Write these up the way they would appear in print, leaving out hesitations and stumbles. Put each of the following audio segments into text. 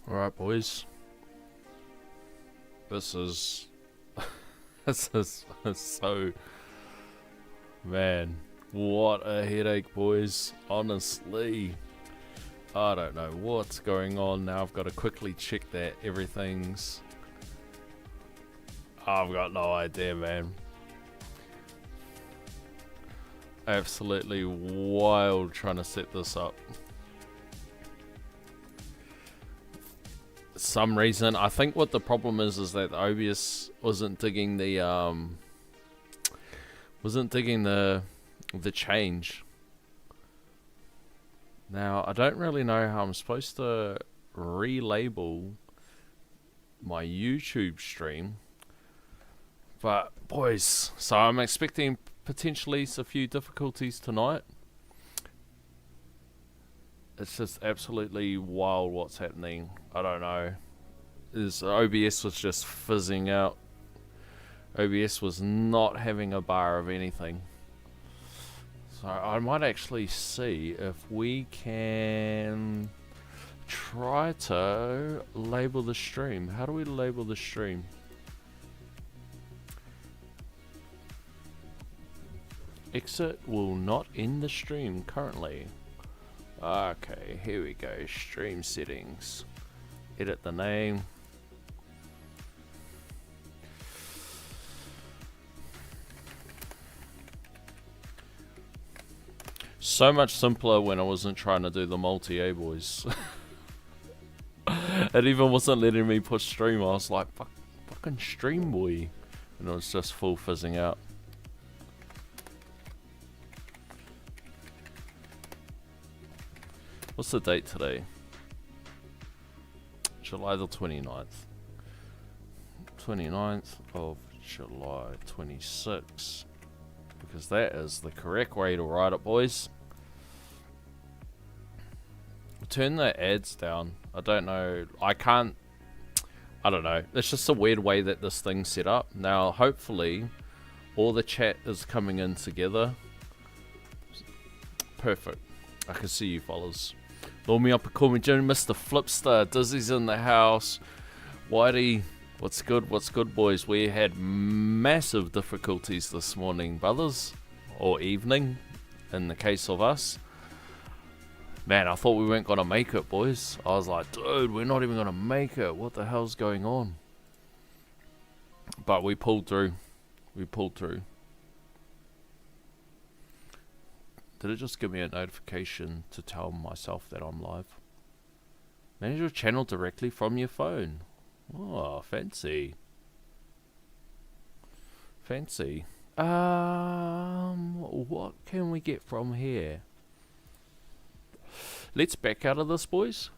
Alright, boys. This is... this is so... Man, what a headache, boys. Honestly. I don't know what's going on now. I've got to quickly check that everything's... I've got no idea, man. Absolutely wild trying to set this up. Some reason, I think what the problem is that the OBS wasn't digging the change. Now I don't really know how I'm supposed to relabel my YouTube stream, but boys, so I'm expecting potentially a few difficulties tonight. It's just absolutely wild what's happening. I don't know. OBS was just fizzing out. OBS was not having a bar of anything. So I might actually see if we can try to label the stream. How do we label the stream? Exit will not end the stream currently. Okay, here we go. Stream settings. Edit the name. So much simpler when I wasn't trying to do the multi-A, boys. It even wasn't letting me push stream. I was like, fucking stream, boy. And it was just full fizzing out. What's the date today? July the 29th. 29th of July 26. Because that is the correct way to write it, boys. Turn the ads down. I don't know. I don't know. It's just a weird way that this thing's set up. Now, hopefully, all the chat is coming in together. Perfect. I can see you, fellas. Load me up and call me Jim, Mr. Flipstar. Dizzy's in the house. Whitey, what's good? What's good, boys? We had massive difficulties this morning, brothers. Or evening, in the case of us. Man, I thought we weren't going to make it, boys. I was like, dude, we're not even going to make it. What the hell's going on? But we pulled through. We pulled through. Did it just give me a notification to tell myself that I'm live? Manage your channel directly from your phone. Oh, fancy. Fancy. What can we get from here? Let's back out of this, boys.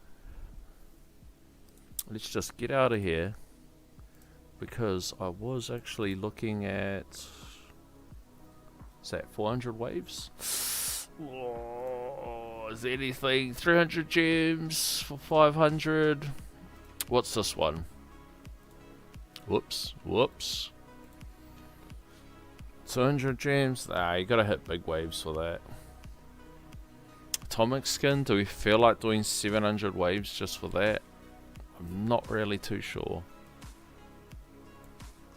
Let's just get out of here. Because I was actually looking at... Is that 400 waves? Oh, is there anything? 300 gems for 500. What's this one? Whoops. 200 gems. Ah, you gotta hit big waves for that. Atomic skin. Do we feel like doing 700 waves just for that? I'm not really too sure.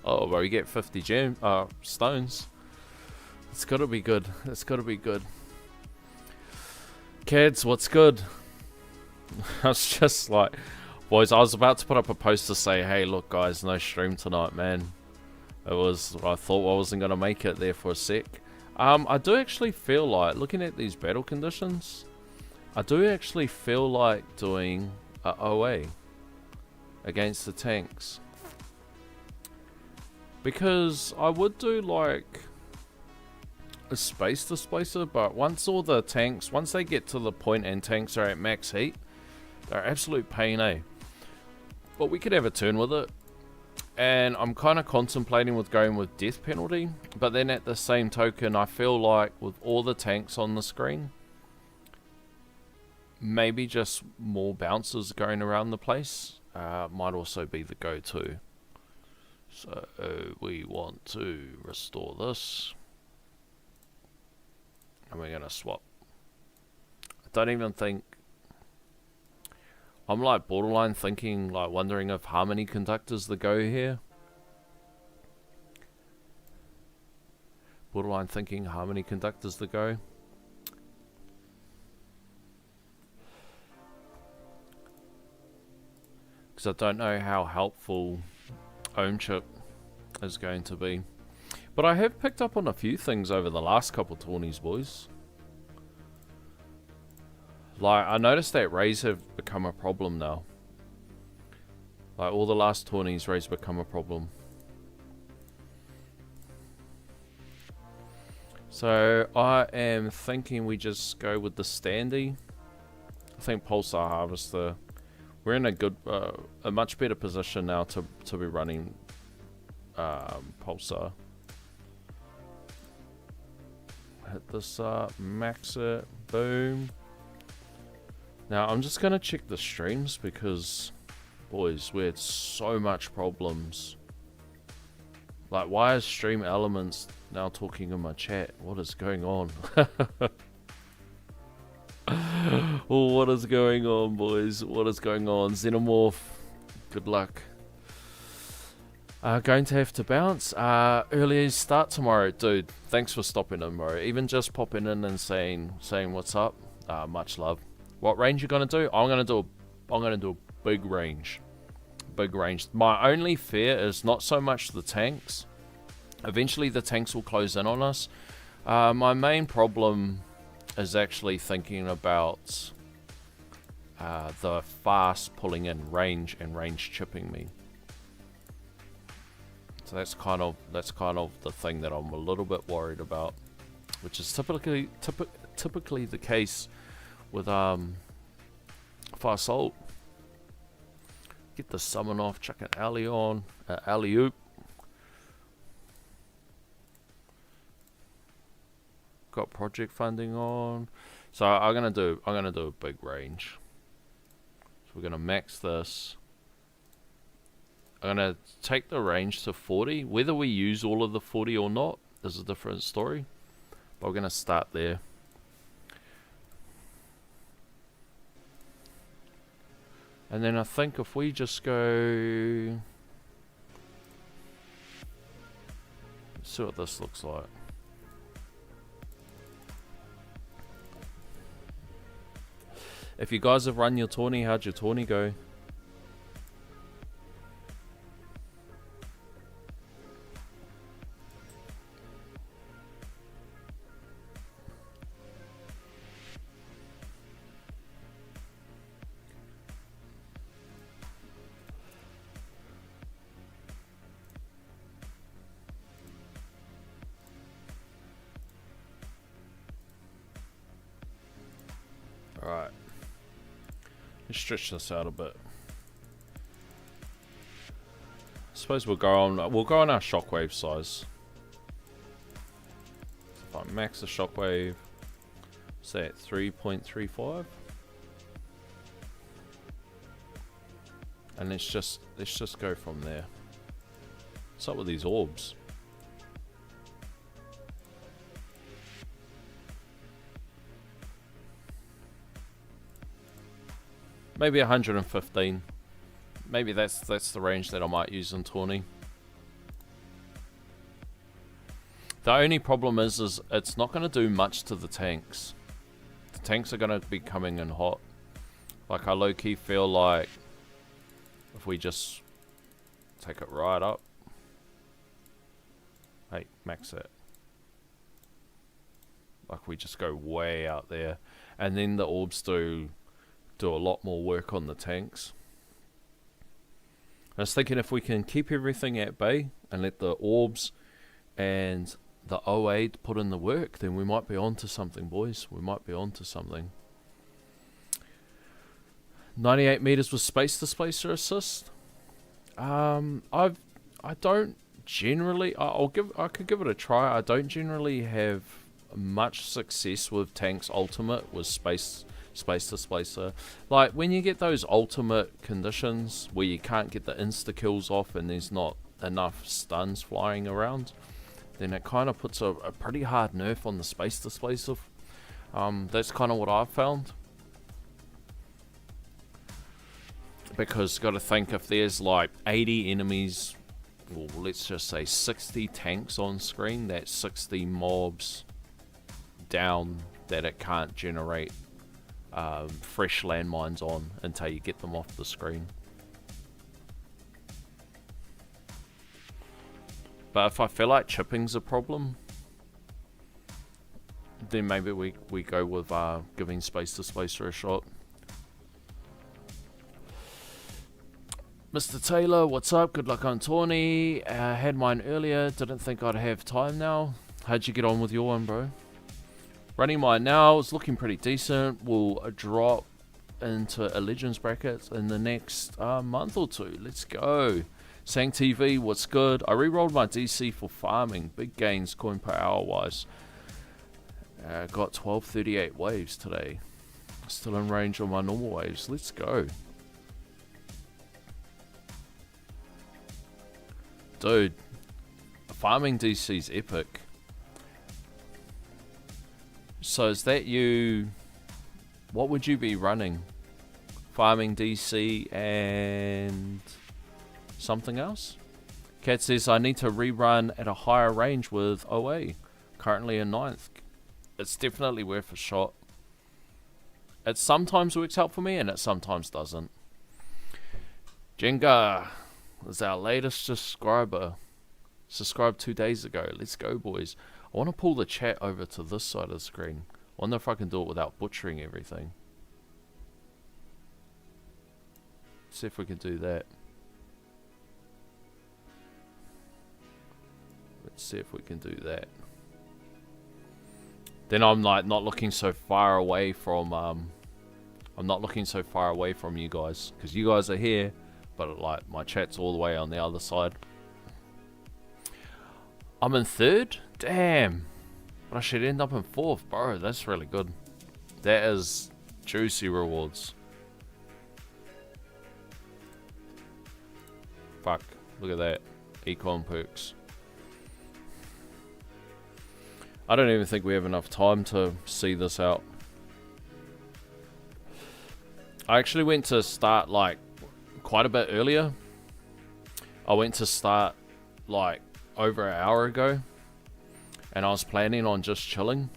Oh, but we get 50 stones. It's gotta be good. It's gotta be good. Kids, what's good? I was just like, boys, I was about to put up a post to say, hey, look, guys, no stream tonight, man. I thought I wasn't going to make it there for a sec. I do actually feel like, looking at these battle conditions, I do actually feel like doing a OA against the tanks. Because I would do like a space displacer, but once they get to the point and tanks are at max heat, they're absolute pain, eh? But we could have a turn with it. And I'm kind of contemplating with going with death penalty, but then at the same token, I feel like with all the tanks on the screen, maybe just more bouncers going around the place might also be the go-to. So we want to restore this. And we're going to swap. I don't even think... I'm like borderline thinking, like wondering if Harmony Conductor's the go here. Borderline thinking Harmony Conductor's the go. Because I don't know how helpful Ohm Chip is going to be. But I have picked up on a few things over the last couple tourneys, boys. Like, I noticed that Rays have become a problem now. Like, all the last tourneys, Rays become a problem. So, I am thinking we just go with the Standy. I think Pulsar Harvester. We're in a good, a much better position now to be running Pulsar. Hit this up, max it, boom. Now, I'm just going to check the streams because, boys, we had so much problems. Like, why is Stream Elements now talking in my chat? What is going on? Oh, what is going on, boys? What is going on? Xenomorph, good luck. Going to have to bounce. Early start tomorrow, dude. Thanks for stopping in, bro. Even just popping in and saying what's up. Much love. What range you gonna do? I'm gonna do a big range. Big range. My only fear is not so much the tanks. Eventually the tanks will close in on us. My main problem is actually thinking about the fast pulling in range and range chipping me. So that's kind of the thing that I'm a little bit worried about, which is typically the case with Fast Assault. Get the summon off, chuck an alley on, alley oop. Got project funding on, so I'm gonna do a big range. So we're gonna max this. I'm gonna take the range to 40. Whether we use all of the 40 or not is a different story, but we're gonna start there. And then I think if we just go, let's see what this looks like. If you guys have run your tourney, how'd your tourney go? Alright. Let's stretch this out a bit. I suppose we'll go on our shockwave size. So if I max the shockwave, say at 3.35. And let's just go from there. What's up with these orbs? Maybe 115. Maybe that's the range that I might use in tourney. The only problem is it's not going to do much to the tanks. The tanks are going to be coming in hot. Like, I low-key feel like if we just take it right up. Hey, max it. Like, we just go way out there. And then the orbs do a lot more work on the tanks. I was thinking if we can keep everything at bay and let the orbs and the 08 put in the work, then we might be onto something, boys. We might be onto something. 98 meters with space displacer assist. I don't generally. I could give it a try. I don't generally have much success with tanks ultimate with space displacer. Like when you get those ultimate conditions where you can't get the insta kills off and there's not enough stuns flying around, then it kind of puts a pretty hard nerf on the space displacer. That's kind of what I've found. Because got to think, if there's like 80 enemies, well, let's just say 60 tanks on screen, that's 60 mobs down that it can't generate fresh landmines on until you get them off the screen. But if I feel like chipping's a problem, then maybe we go with giving space to spacer a shot. Mr. Taylor, what's up? Good luck on Tawny. Had mine earlier, didn't think I'd have time now. How'd you get on with your one, bro? Running mine now, it's looking pretty decent. We'll drop into a Legends bracket in the next month or two. Let's go. Sang TV, what's good? I re-rolled my DC for farming. Big gains coin per hour wise. Got 1238 waves today. Still in range on my normal waves. Let's go. Dude, farming DC's epic. So is that you... What would you be running? Farming DC and... something else? Cat says, I need to rerun at a higher range with OA. Currently in 9th. It's definitely worth a shot. It sometimes works out for me and it sometimes doesn't. Jenga is our latest subscriber. Subscribed 2 days ago. Let's go, boys. I want to pull the chat over to this side of the screen. I wonder if I can do it without butchering everything. Let's see if we can do that. Let's see if we can do that. Then I'm like not looking so far away from I'm not looking so far away from you guys, because you guys are here, but like my chat's all the way on the other side. I'm in 3rd? Damn. But I should end up in 4th, bro. That's really good. That is juicy rewards. Fuck. Look at that. Econ perks. I don't even think we have enough time to see this out. I actually went to start like quite a bit earlier. I went to start like over an hour ago. And I was planning on just chilling.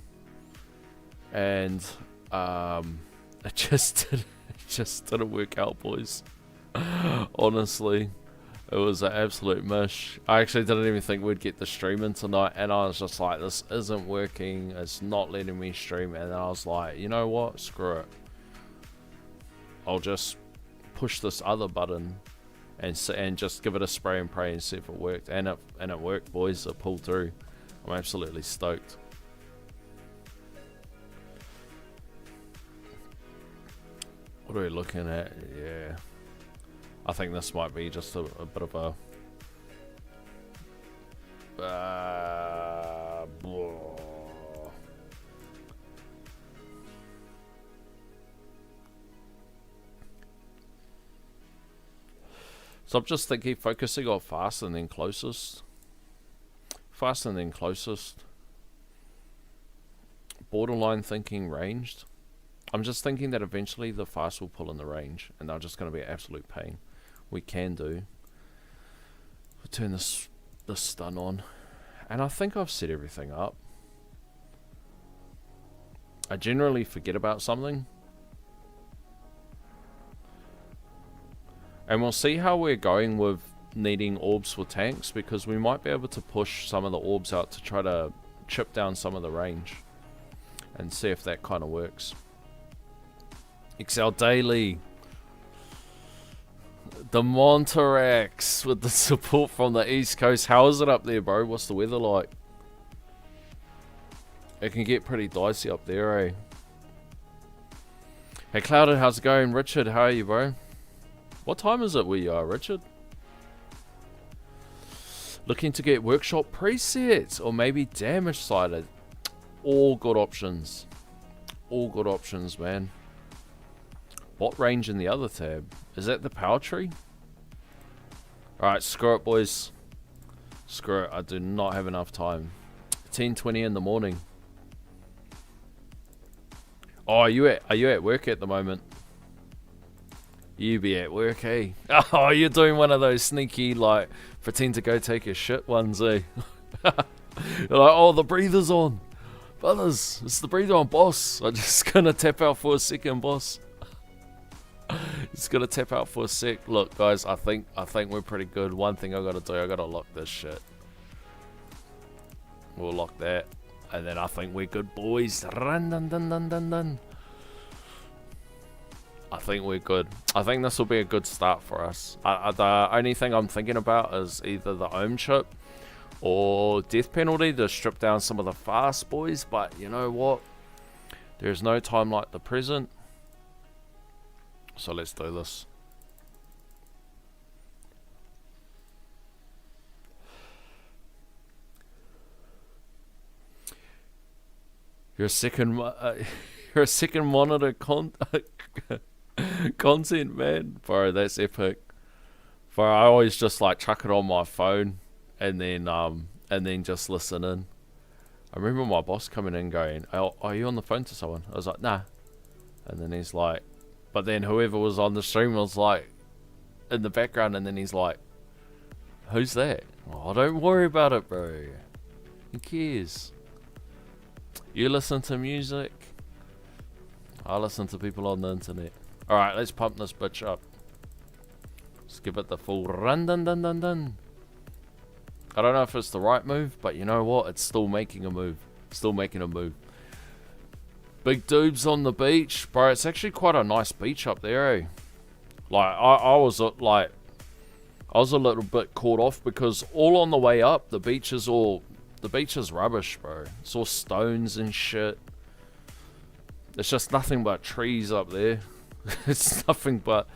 And it just didn't work out, boys. Honestly. It was an absolute mush. I actually didn't even think we'd get the stream in tonight, and I was just like, this isn't working, it's not letting me stream, and I was like, you know what, screw it. I'll just push this other button and just give it a spray and pray and see if it worked. And it worked, boys. It pulled through. I'm absolutely stoked. What are we looking at? Yeah. I think this might be just a bit of a... So I'm just thinking, focusing on fast and then closest. Fast and then closest. Borderline thinking ranged. I'm just thinking that eventually the fast will pull in the range, and they're just going to be an absolute pain. We can do. We'll turn this stun on. And I think I've set everything up. I generally forget about something. And we'll see how we're going with needing orbs for tanks, because we might be able to push some of the orbs out to try to chip down some of the range. And see if that kind of works. Excel Daily. The Monterex with the support from the East Coast. How is it up there, bro? What's the weather like? It can get pretty dicey up there, eh? Hey, Clouded, how's it going? Richard, how are you, bro? What time is it where you are, Richard? Looking to get workshop presets or maybe damage sided. All good options. All good options, man. What range in the other tab? Is that the power tree? Alright, screw it, boys. Screw it. I do not have enough time. 10:20 in the morning. Oh, are you at work at the moment? You be at work, eh? Oh, you're doing one of those sneaky, like, pretend to go take a shit ones, eh? You're like, oh, the breather's on. Brothers, it's the breather on, boss. I'm just gonna tap out for a second, boss. Just gonna tap out for a sec. Look, guys, I think we're pretty good. One thing I gotta do, I gotta lock this shit. We'll lock that. And then I think we're good, boys. Run, dun, dun, dun, dun, dun. I think we're good. I think this will be a good start for us. The only thing I'm thinking about is either the ohm chip or death penalty to strip down some of the fast boys. But you know what? There's no time like the present. So let's do this. You're a second monitor content, man. Bro, that's epic. Bro, I always just like chuck it on my phone and then just listen in. I remember my boss coming in going, oh, are you on the phone to someone? I was like, nah. And then he's like, but then whoever was on the stream was like in the background, and then he's like, who's that? Oh, don't worry about it, bro. Who cares? You listen to music, I listen to people on the internet. Alright, let's pump this bitch up. Let's give it the full run dun dun dun dun. I don't know if it's the right move, but you know what? It's still making a move. Still making a move. Big Doobs on the beach. Bro, it's actually quite a nice beach up there, eh? Like, I was a little bit caught off because all on the way up, the beach is rubbish, bro. It's all stones and shit. It's just nothing but trees up there. It's nothing but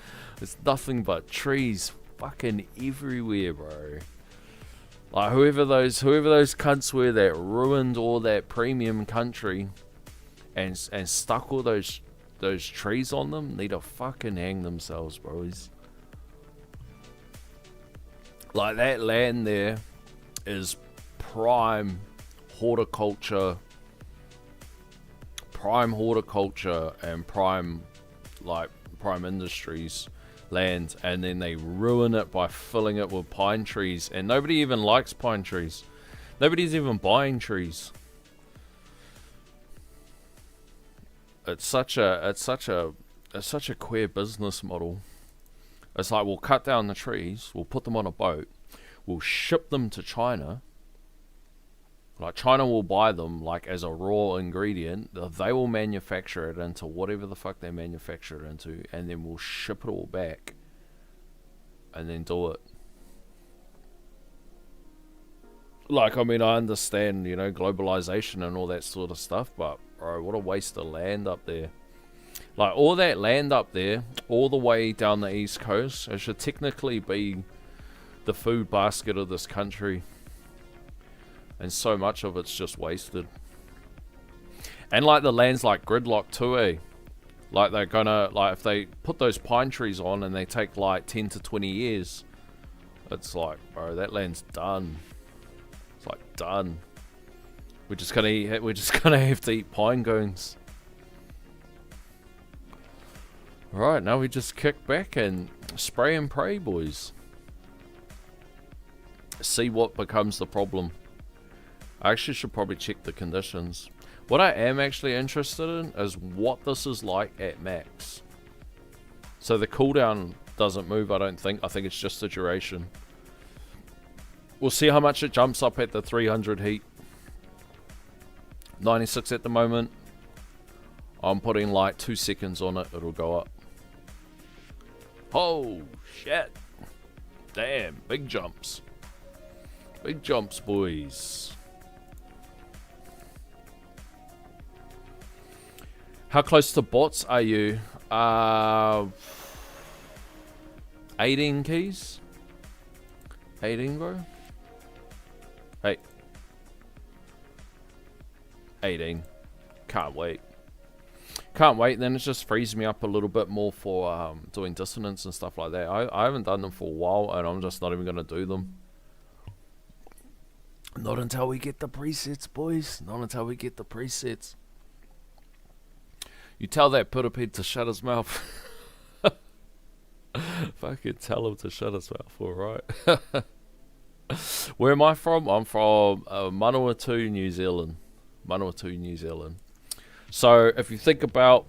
trees fucking everywhere, bro. Like whoever those cunts were that ruined all that premium country and stuck all those trees on them need to fucking hang themselves, bros. Like that land there is prime horticulture and prime industries land, and then they ruin it by filling it with pine trees, and nobody even likes pine trees. Nobody's even buying trees. It's such a queer business model. It's like, we'll cut down the trees, we'll put them on a boat, we'll ship them to China. Like, China will buy them, like, as a raw ingredient. They will manufacture it into whatever the fuck they manufacture it into, and then we'll ship it all back, and then do it. Like, I mean, I understand, you know, globalization and all that sort of stuff, but, bro, what a waste of land up there. Like, all that land up there, all the way down the east coast, it should technically be the food basket of this country. And so much of it's just wasted. And like the land's like gridlock too, eh? Like they're gonna, like if they put those pine trees on and they take like 10 to 20 years, it's like, bro, that land's done. It's like done. We're just gonna have to eat pine cones. Right, now we just kick back and spray and pray, boys. See what becomes the problem. I actually should probably check the conditions. What I am actually interested in is what this is like at max. So the cooldown doesn't move, I don't think. I think it's just the duration. We'll see how much it jumps up at the 300 heat. 96 at the moment. I'm putting like 2 seconds on it. It'll go up. Oh, shit. Damn, big jumps. Big jumps, boys. How close to bots are you? 18 keys? 18, bro? Hey. 18. Can't wait. Can't wait, then it just frees me up a little bit more for doing dissonance and stuff like that. I haven't done them for a while, and I'm just not even going to do them. Not until we get the presets, boys. Not until we get the presets. You tell that Putaped to shut his mouth. Fucking tell him to shut his mouth, alright? Where am I from? I'm from Manawatu, New Zealand. Manawatu, New Zealand. So if you think about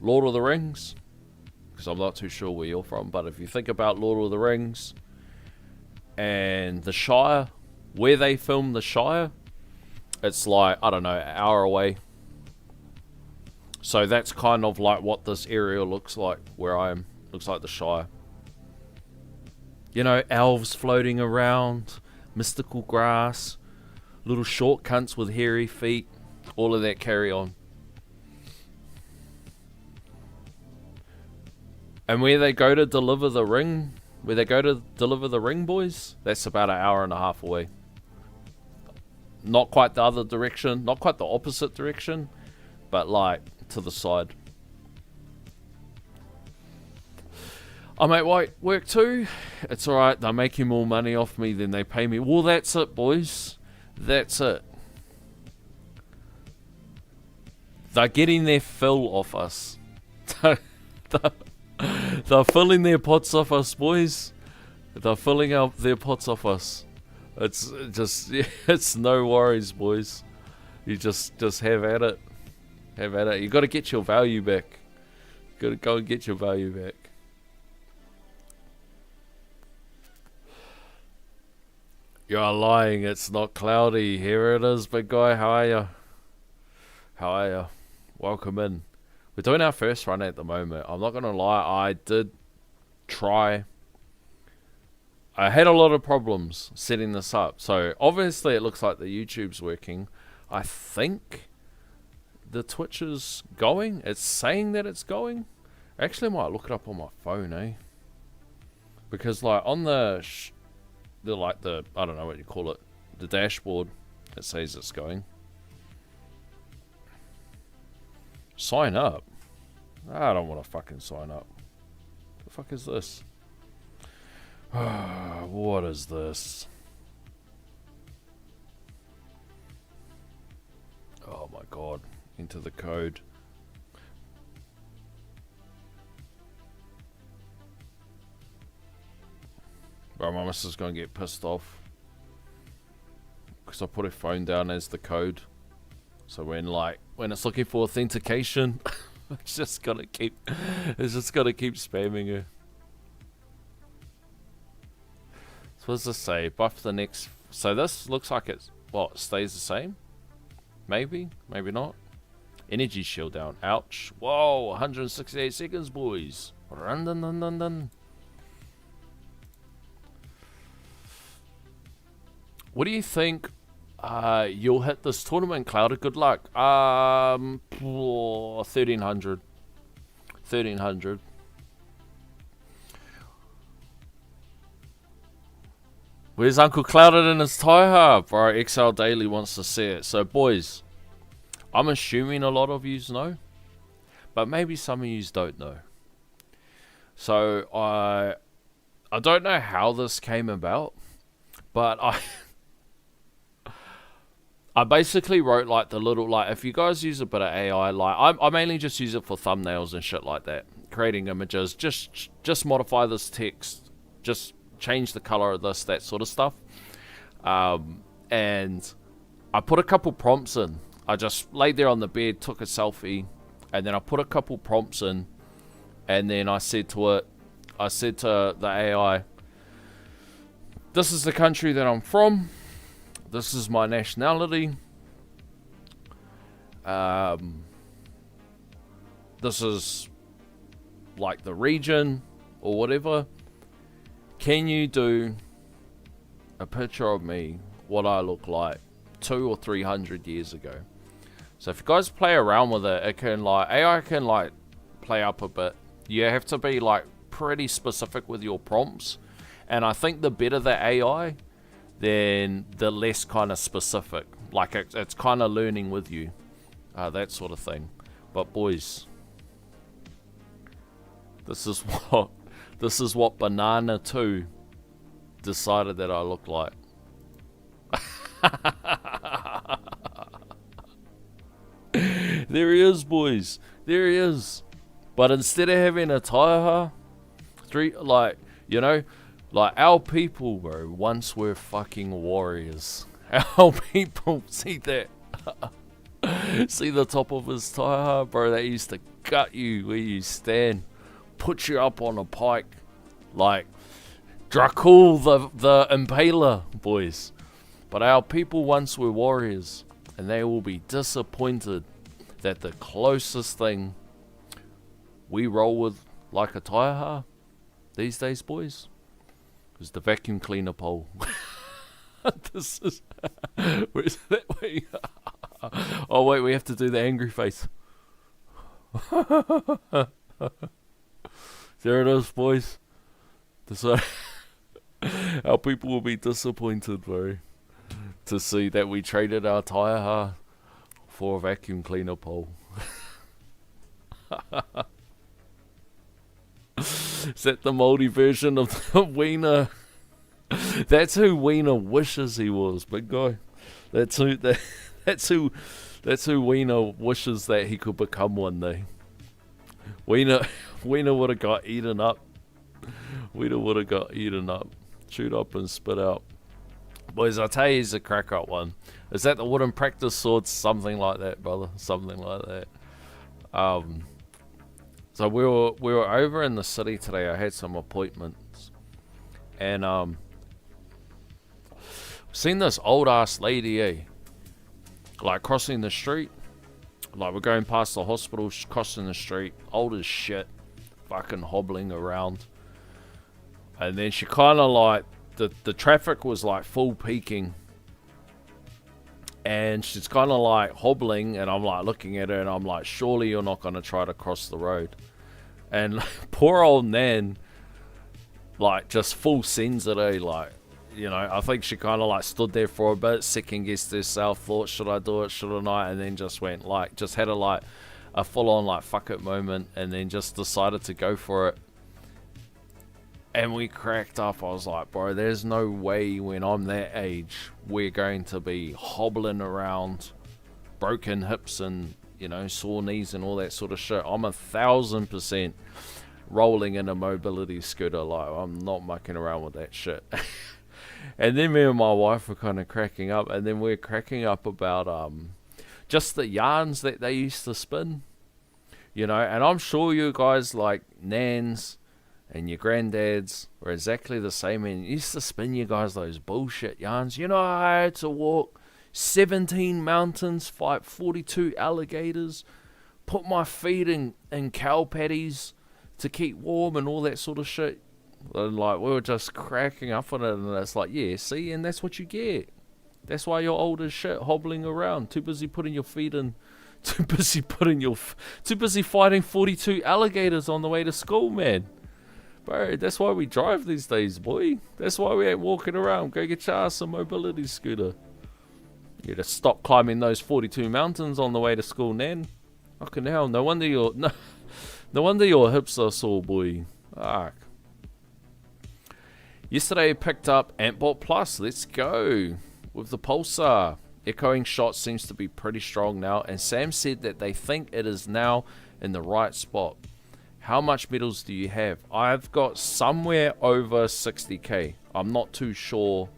Lord of the Rings, because I'm not too sure where you're from, but if you think about Lord of the Rings and the Shire, where they filmed the Shire, it's like, I don't know, an hour away. So that's kind of like what this area looks like where I am. Looks like the Shire. You know, elves floating around, mystical grass, little short cunts with hairy feet, all of that carry on. And where they go to deliver the ring, boys, that's about an hour and a half away. Not quite the other direction, not quite the opposite direction, but like to the side. I make white work too. It's alright, they're making more money off me than they pay me. Well, that's it, boys. That's it. They're getting their fill off us. They're filling their pots off us, boys. They're filling up their pots off us. It's just, it's no worries, boys. You just have at it. Have at it. You got to get your value back. You got to go and get your value back. You're lying. It's not cloudy. Here it is, big guy. How are you? How are you? Welcome in. We're doing our first run at the moment. I'm not going to lie. I did try. I had a lot of problems setting this up. So obviously it looks like the YouTube's working. I think the Twitch is going. It's saying that it's going. Actually, I might look it up on my phone, eh? Because like on the I don't know what you call it, the dashboard, it says it's going. Sign up? I don't want to fucking sign up. What the fuck is this? What is this? Oh my god. Enter the code. Bro, my missus is going to get pissed off. Because I put her phone down as the code. So when it's looking for authentication, it's just got to keep spamming her. So what does this say? Buff the next. So this looks like it's stays the same. Maybe not. Energy shield down. Ouch. Whoa, 168 seconds, boys. Run, dun, dun, dun, dun. What do you think? You'll hit this tournament, Clouder. Good luck. 1300. 1300. Where's Uncle Clouded in his tie-hub? Bro, XL Daily wants to see it. So, boys, I'm assuming a lot of yous know, but maybe some of yous don't know. So, I don't know how this came about, but I basically wrote like the little, like, if you guys use a bit of AI, like, I mainly just use it for thumbnails and shit like that. Creating images, just modify this text, just change the color of this, that sort of stuff. And I put a couple prompts in. I just laid there on the bed, took a selfie, and then I put a couple prompts in, and then I said to the AI, this is the country that I'm from. This is my nationality. This is like the region or whatever. Can you do a picture of me, what I look like 200 or 300 years ago? So if you guys play around with it, it can AI can play up a bit. You have to be pretty specific with your prompts. And I think the better the AI, then the less kind of specific. It's kind of learning with you. That sort of thing. But boys, this is what Banana 2 decided that I look like. There he is, boys. There he is. But instead of having a taiaha, like, you know, like our people, bro, once were fucking warriors. Our people, see that? See the top of his taiaha, bro? They used to gut you where you stand, put you up on a pike, like Dracul the Impaler, boys. But our people once were warriors, and they will be disappointed that the closest thing we roll with like a taiaha these days, boys, is the vacuum cleaner pole. This is... Where's that way? Oh wait, we have to do the angry face. There it is, boys. Our people will be disappointed, bro, to see that we traded our taiaha for a vacuum cleaner pole. Is that the moldy version of the Wiener? That's who Wiener wishes he was, big guy. That's who Wiener wishes that he could become one day. Wiener would have got eaten up. Wiener would have got eaten up, chewed up and spit out. Boys, I tell you, he's a crack up one. Is that the wooden practice sword? Something like that, brother. Something like that. So we were over in the city today. I had some appointments, and seen this old ass lady, like crossing the street. Like we're going past the hospital, she's crossing the street, old as shit, fucking hobbling around. And then she kind of like, the traffic was like full peaking. And she's kind of like hobbling, and I'm like looking at her and I'm like, surely you're not going to try to cross the road. And poor old Nan, like just full sends it, like, you know, I think she kind of like stood there for a bit, second guessed herself, thought, should I do it, should I not? And then just went like, just had a full on like fuck it moment, and then just decided to go for it. And we cracked up. I was like, bro, there's no way when I'm that age we're going to be hobbling around, broken hips and, you know, sore knees and all that sort of shit. I'm 1000% rolling in a mobility scooter. Like, I'm not mucking around with that shit. And then me and my wife were kind of cracking up, and then we're cracking up about just the yarns that they used to spin, you know. And I'm sure you guys, like Nans and your granddads, were exactly the same, and used to spin you guys those bullshit yarns. You know, I had to walk 17 mountains, fight 42 alligators, put my feet in cow patties to keep warm and all that sort of shit. And like, we were just cracking up on it, and it's like, yeah, see, and that's what you get. That's why you're old as shit, hobbling around, too busy putting your feet in, too busy fighting 42 alligators on the way to school, man. Bro, that's why we drive these days, boy. That's why we ain't walking around. Go get your ass a mobility scooter. You just stop climbing those 42 mountains on the way to school, Nan. Fucking hell, no wonder your hips are sore, boy. Fuck. Yesterday I picked up Antbot Plus. Let's go. With the Pulsar. Echoing shot seems to be pretty strong now, and Sam said that they think it is now in the right spot. How much medals do you have? I've got somewhere over 60k. I'm not too sure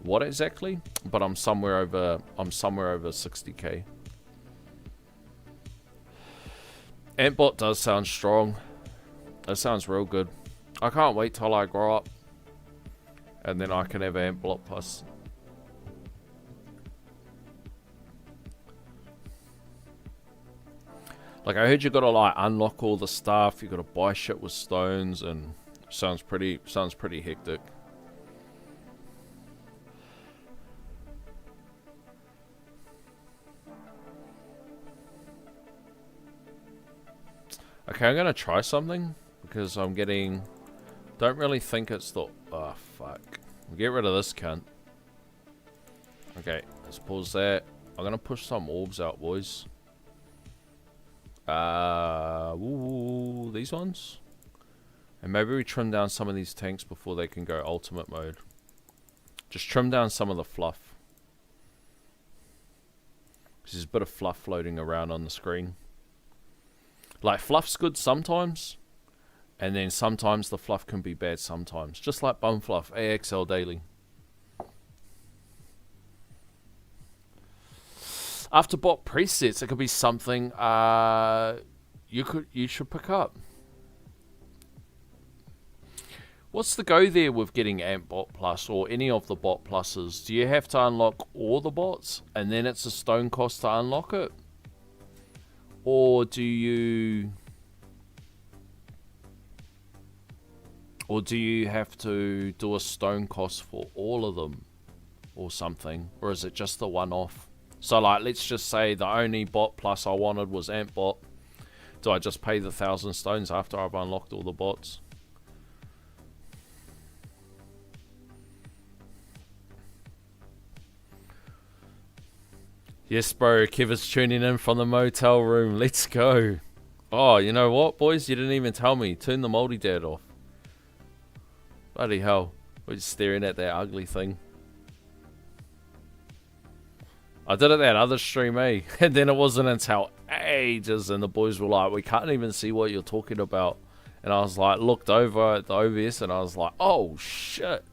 what exactly, but I'm somewhere over 60k. Antbot does sound strong. It sounds real good. I can't wait till I grow up, and then I can have Antbot Plus. Like, I heard you gotta like unlock all the stuff. You gotta buy shit with stones, and sounds pretty hectic. Okay, I'm gonna try something because I'm getting. Don't really think it's the. Oh fuck! We'll get rid of this cunt. Okay, let's pause that. I'm gonna push some orbs out, boys. These ones, and maybe we trim down some of these tanks before they can go ultimate mode. Just trim down some of the fluff, because there's a bit of fluff floating around on the screen. Like, fluff's good sometimes, and then sometimes the fluff can be bad sometimes. Just like Bum Fluff, AXL Daily. After bot presets, it could be something you should pick up. What's the go there with getting Amp Bot Plus or any of the Bot Pluses? Do you have to unlock all the bots and then it's a stone cost to unlock it? Or do you have to do a stone cost for all of them or something? Or is it just the one-off? So like, let's just say the only Bot Plus I wanted was Amp Bot. Do I just pay the 1,000 stones after I've unlocked all the bots? Yes, bro. Kevin's tuning in from the motel room. Let's go. Oh, you know what, boys? You didn't even tell me. Turn the multi-dad off. Bloody hell. We're just staring at that ugly thing. I did it that other stream, eh? And then it wasn't until ages and the boys were like, we can't even see what you're talking about. And I was like, looked over at the OBS and I was like, oh, shit.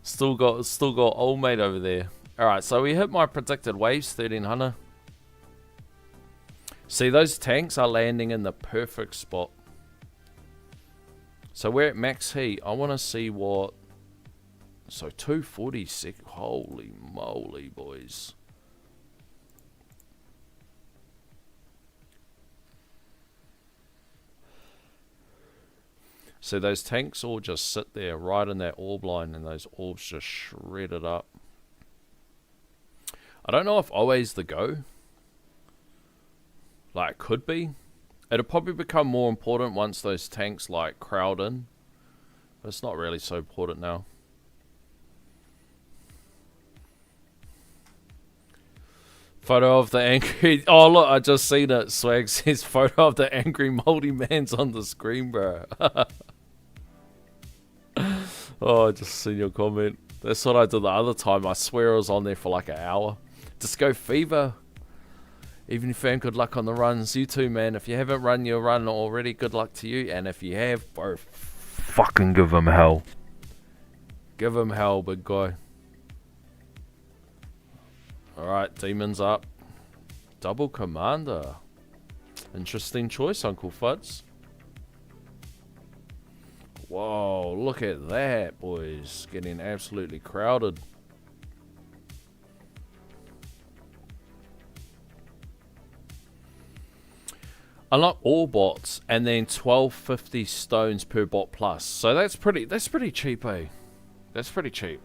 Still got old mate over there. Alright, so we hit my predicted waves, 1300. See, those tanks are landing in the perfect spot. So we're at max heat. I want to see what... So 246. Holy moly, boys. So those tanks all just sit there right in that orb line and those orbs just shred it up. I don't know if always the go. Like, it could be. It'll probably become more important once those tanks, like, crowd in. But it's not really so important now. Photo of the angry... Oh, look, I just seen it. Swag says photo of the angry moldy man's on the screen, bro. Oh, I just seen your comment. That's what I did the other time. I swear I was on there for like an hour. Disco Fever. Even if fam, good luck on the runs. You too, man. If you haven't run your run already, good luck to you. And if you have, bro, fucking give him hell. Give him hell, big guy. Alright, demons up. Double Commander. Interesting choice, Uncle Fuds. Whoa, look at that, boys. Getting absolutely crowded. Unlock all bots and then 1250 stones per bot plus. So that's pretty cheap, eh? That's pretty cheap.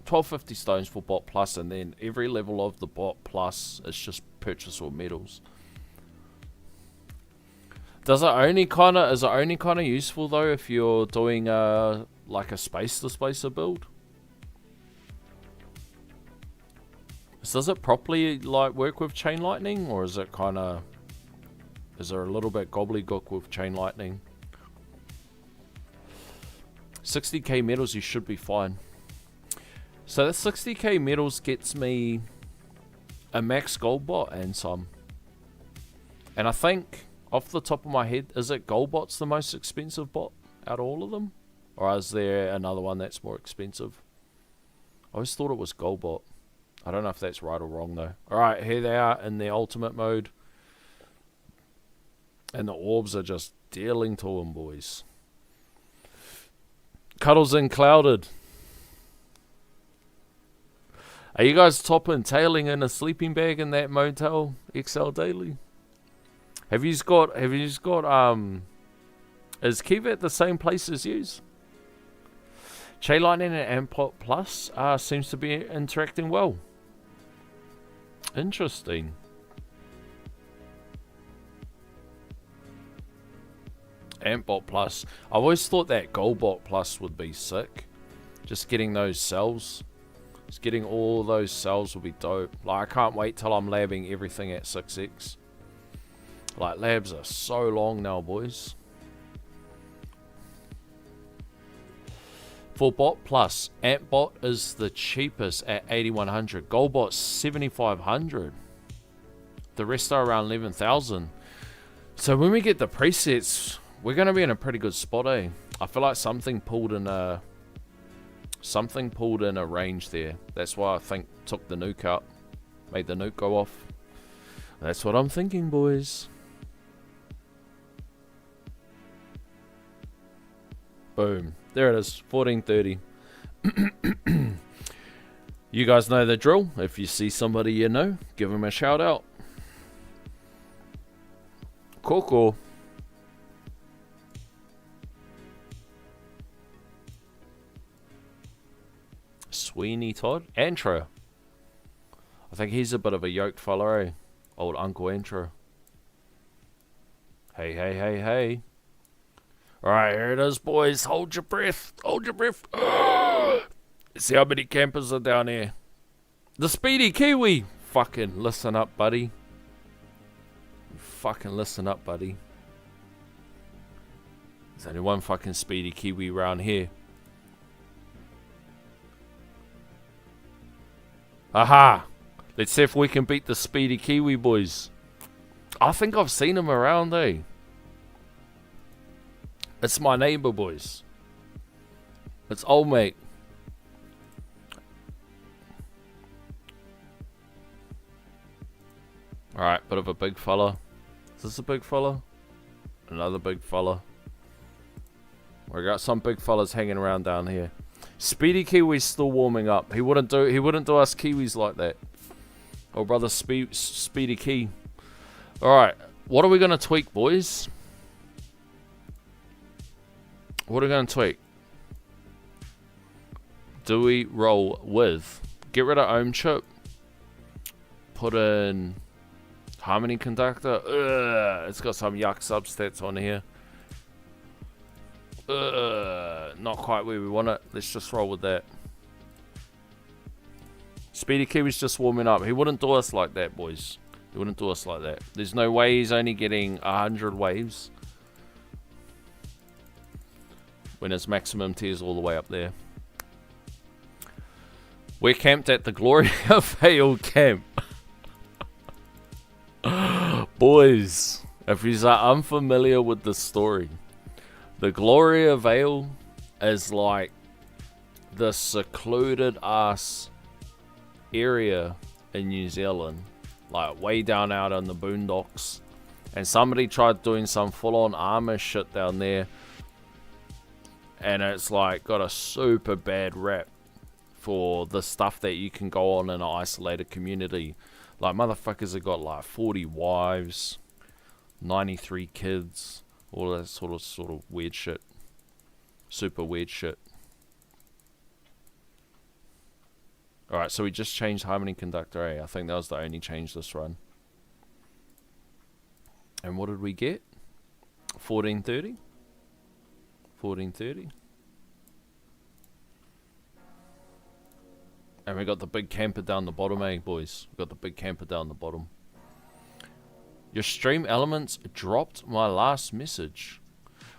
1250 stones for bot plus, and then every level of the bot plus is just purchase or medals. Is it only kind of useful though if you're doing like a space displacer build? Does it properly like work with chain lightning, or is it kind of, is there a little bit gobbledygook with chain lightning? 60k medals, you should be fine. So that 60k medals gets me a max gold bot and some. And I think, off the top of my head, is it Goldbot's the most expensive bot out of all of them? Or is there another one that's more expensive? I always thought it was Goldbot. I don't know if that's right or wrong though. Alright, here they are in the ultimate mode. And the orbs are just dealing to them, boys. Cuddles in Clouded. Are you guys topping tailing in a sleeping bag in that motel XL Daily? Have you got is Kev at the same place as yous? Chain Lightning and Ampot Plus seems to be interacting well. Interesting. Ampbot Plus. I always thought that Goldbot Plus would be sick. Just getting those cells. Just getting all those cells will be dope. Like, I can't wait till I'm labbing everything at 6x. Like, labs are so long now, boys. For Bot Plus, Antbot is the cheapest at 8100. Goldbot's 7500. The rest are around 11,000. So when we get the presets, we're going to be in a pretty good spot, eh? I feel like something pulled in a range there. That's why I think took the nuke out. Made the nuke go off. That's what I'm thinking, boys. Boom. There it is. 1430. You guys know the drill. If you see somebody you know, give them a shout out. Cool. Sweeney Todd? Antro. I think he's a bit of a yoked fella, eh? Old Uncle Antro. Hey. Alright, here it is, boys. Hold your breath. See how many campers are down here. The Speedy Kiwi. Fucking listen up, buddy. There's only one fucking Speedy Kiwi around here. Aha! Let's see if we can beat the Speedy Kiwi, boys. I think I've seen him around, eh? It's my neighbor, boys. It's old mate. Alright, bit of a big fella. Is this a big fella? Another big fella. We got some big fellas hanging around down here. Speedy Kiwi's still warming up. He wouldn't do us Kiwis like that. Oh, brother, Speedy Key. Alright, what are we going to tweak, boys? What are we going to tweak? Do we roll with? Get rid of ohm chip. Put in harmony conductor. Ugh, it's got some yuck substats on here. Not quite where we want it. Let's just roll with that. Speedy Kiwi's just warming up. He wouldn't do us like that, boys. He wouldn't do us like that. There's no way he's only getting 100 waves when his maximum tier is all the way up there. We're camped at the Gloria Vale camp. Boys, if you are unfamiliar with the story, the Gloria Vale is like the secluded ass area in New Zealand, like way down out in the boondocks, and somebody tried doing some full-on armor shit down there, and it's like got a super bad rap for the stuff that you can go on in an isolated community. Like, motherfuckers have got like 40 wives, 93 kids, all that sort of weird shit. Super weird shit. Alright, so we just changed harmony conductor A. I think that was the only change this run. And what did we get? 1430? 1430. And we got the big camper down the bottom, eh, boys? We got the big camper down the bottom. Your stream elements dropped my last message.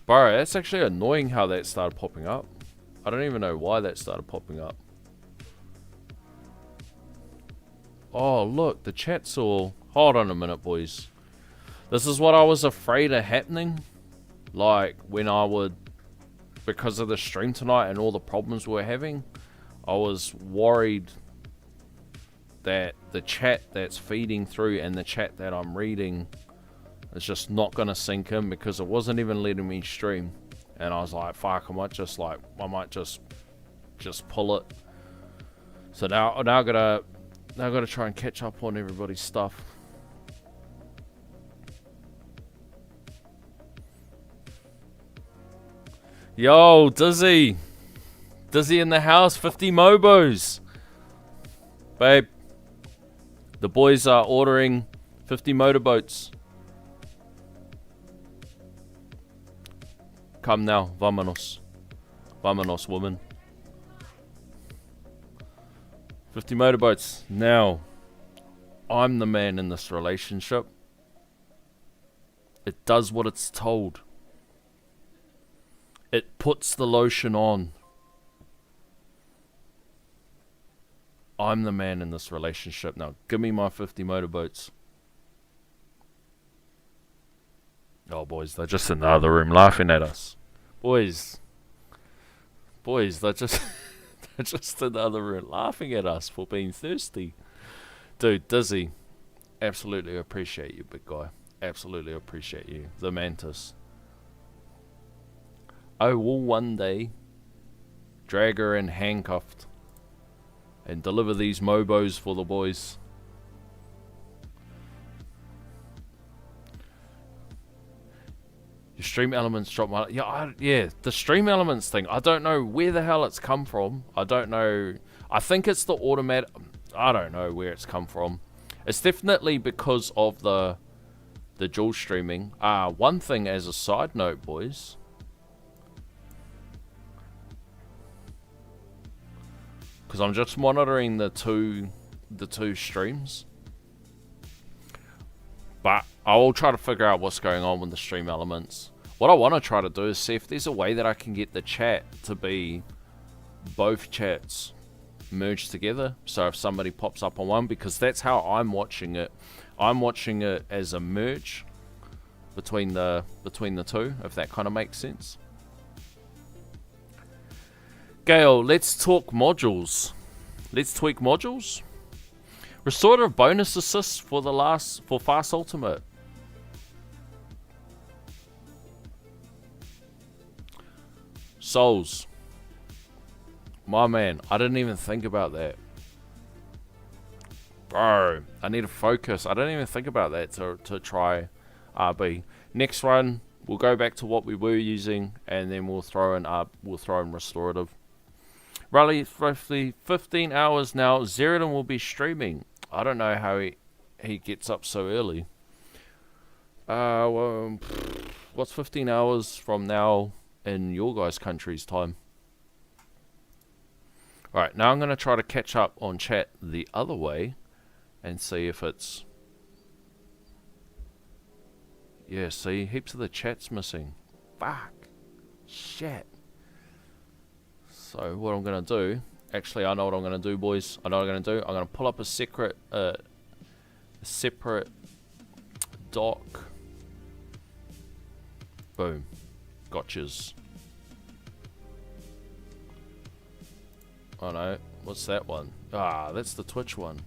Bro, that's actually annoying how that started popping up. I don't even know why that started popping up. Oh, look, the chat's all... Hold on a minute, boys. This is what I was afraid of happening. Like, when I would... Because of the stream tonight and all the problems we were having, I was worried that the chat that's feeding through and the chat that I'm reading is just not going to sync in, because it wasn't even letting me stream. And I was like, fuck, I might just pull it. So now I gotta try and catch up on everybody's stuff. Yo, Dizzy in the house, 50 Mobos. Babe, the boys are ordering 50 motorboats. Come now, vámonos. Vámonos, woman. 50 motorboats. Now, I'm the man in this relationship. It does what it's told. It puts the lotion on. I'm the man in this relationship. Now, give me my 50 motorboats. Oh, boys, they're just in the other room laughing at us. Boys, they're just they're just in the other room laughing at us for being thirsty. Dude, Dizzy, absolutely appreciate you, big guy. Absolutely appreciate you. The Mantis. I will one day drag her in handcuffed and deliver these mobos for the boys. Your stream elements drop my... Yeah, the stream elements thing. I don't know where the hell it's come from. I don't know. I think it's the automatic... I don't know where it's come from. It's definitely because of the dual streaming. One thing as a side note, boys. Because I'm just monitoring the two streams. But I will try to figure out what's going on with the stream elements. What I want to try to do is see if there's a way that I can get the chat to be both chats merged together. So if somebody pops up on one, because that's how I'm watching it. I'm watching it as a merge between the two, if that kind of makes sense. Gale, let's talk modules. Let's tweak modules. Restorative bonus assists for Fast Ultimate. Souls. My man, I didn't even think about that. Bro, I need to focus. I didn't even think about that to try RB. Next run, we'll go back to what we were using, and then we'll throw in restorative. Roughly 15 hours now. Zeridan will be streaming. I don't know how he gets up so early. Well, what's 15 hours from now in your guys' country's time? Alright, now I'm going to try to catch up on chat the other way and see if it's... Yeah, see, heaps of the chat's missing. Fuck. Shit. So what I'm going to do... Actually, I know what I'm going to do, boys. I know what I'm going to do. I'm going to pull up a separate doc. Boom. Gotchas. Oh no, what's that one? That's the Twitch one.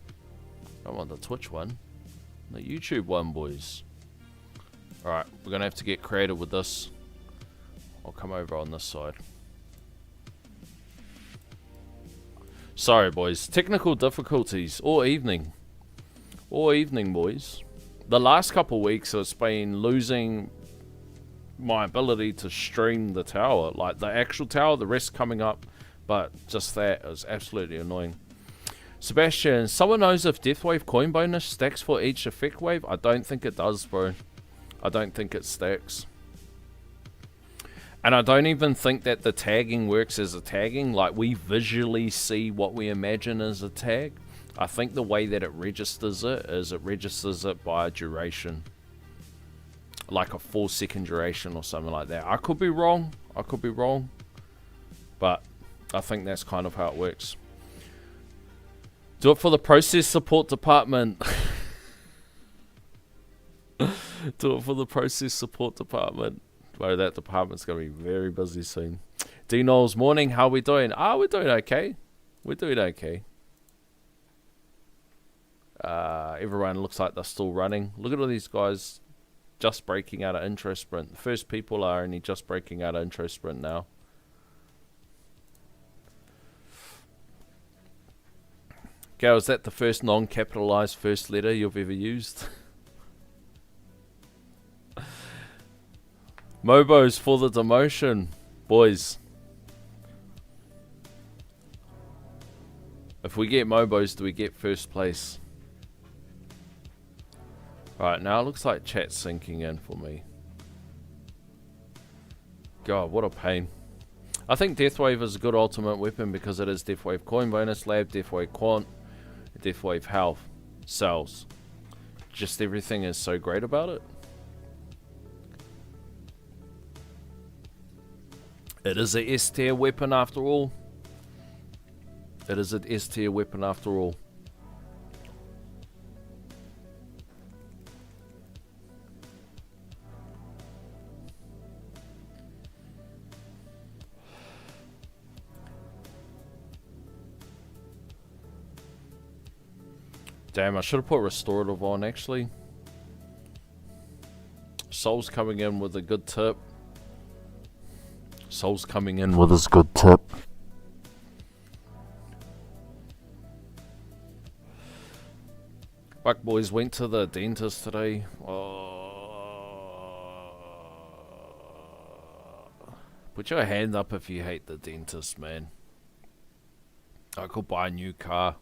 I don't want the Twitch one. The YouTube one, boys. Alright, we're going to have to get creative with this. I'll come over on this side. Sorry, boys. Technical difficulties all evening. All evening, boys. The last couple of weeks, it's been losing my ability to stream the tower. Like, the actual tower, the rest coming up. But just that is absolutely annoying. Sebastian, someone knows if Deathwave coin bonus stacks for each effect wave? I don't think it does, bro. I don't think it stacks. And I don't even think that the tagging works as a tagging. Like, we visually see what we imagine as a tag. I think the way that it registers it is it registers it by duration. Like a 4-second duration or something like that. I could be wrong. I could be wrong. But I think that's kind of how it works. Do it for the process support department. Do it for the process support department. Bro, that department's going to be very busy soon. D Knowles, morning. How are we doing? We're doing okay. We're doing okay. Everyone looks like they're still running. Look at all these guys just breaking out of intro sprint. The first people are only just breaking out of intro sprint now. Gal, is that the first non-capitalized first letter you've ever used? Mobos for the demotion. Boys. If we get Mobos, do we get first place? Right, now it looks like chat's sinking in for me. God, what a pain. I think Deathwave is a good ultimate weapon because it is Deathwave coin bonus, lab, Deathwave quant, Deathwave health, cells. Just everything is so great about it. It is a S tier weapon after all. It is an S tier weapon after all. Damn, I should have put restorative on, actually. Soul's coming in with a good tip. Soul's coming in with his good tip. Fuck, boys, went to the dentist today. Put your hand up if you hate the dentist, man. I could buy a new car.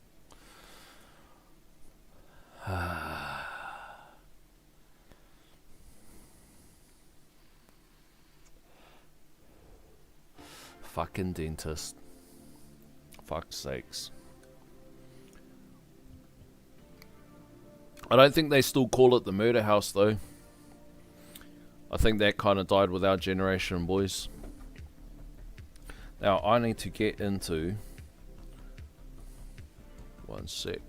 Fucking dentist. Fuck's sakes. I don't think they still call it the murder house, though. I think that kind of died with our generation, boys. Now, I need to get into... One sec.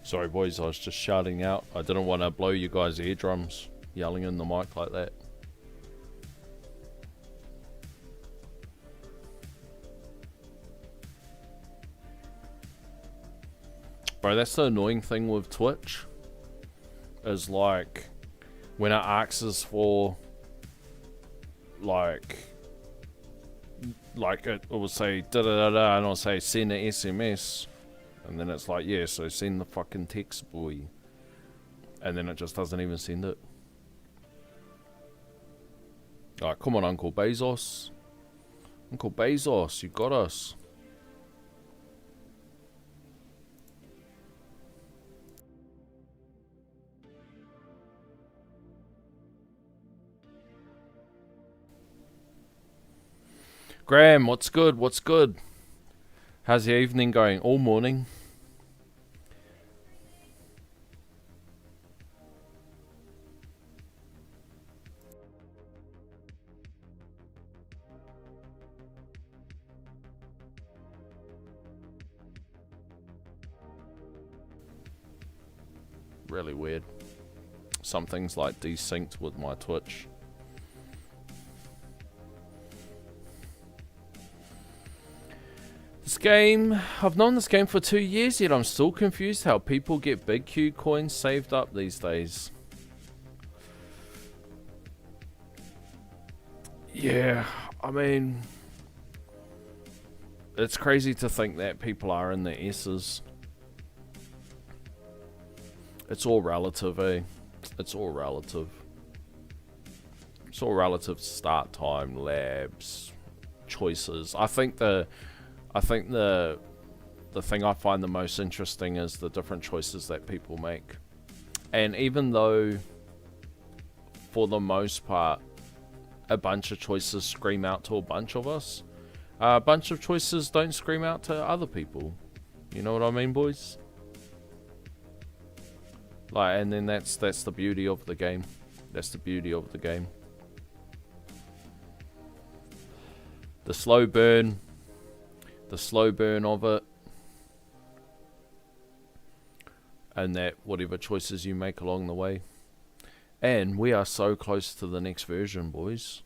Sorry, boys, I was just shouting out. I didn't want to blow you guys' eardrums, yelling in the mic like that. Bro, that's the annoying thing with Twitch. Is like, when it asks for, like it will say da-da-da-da, and I'll say send an SMS. And then it's like, yeah, so send the fucking text, boy. And then it just doesn't even send it. Alright, come on, Uncle Bezos. Uncle Bezos, you got us. Graham, what's good? What's good? How's your evening going? All morning. Really weird. Some things like desynced with my Twitch. This game, I've known this game for 2 years, yet I'm still confused how people get big Q coins saved up these days. Yeah, I mean, it's crazy to think that people are in the S's. It's all relative, eh? It's all relative. It's all relative to start time, labs, choices. I think the thing I find the most interesting is the different choices that people make. And even though, for the most part, a bunch of choices scream out to a bunch of us, a bunch of choices don't scream out to other people. You know what I mean, boys? Like, and then that's the beauty of the game. That's the beauty of the game. The slow burn of it, and that whatever choices you make along the way. And we are so close to the next version, boys.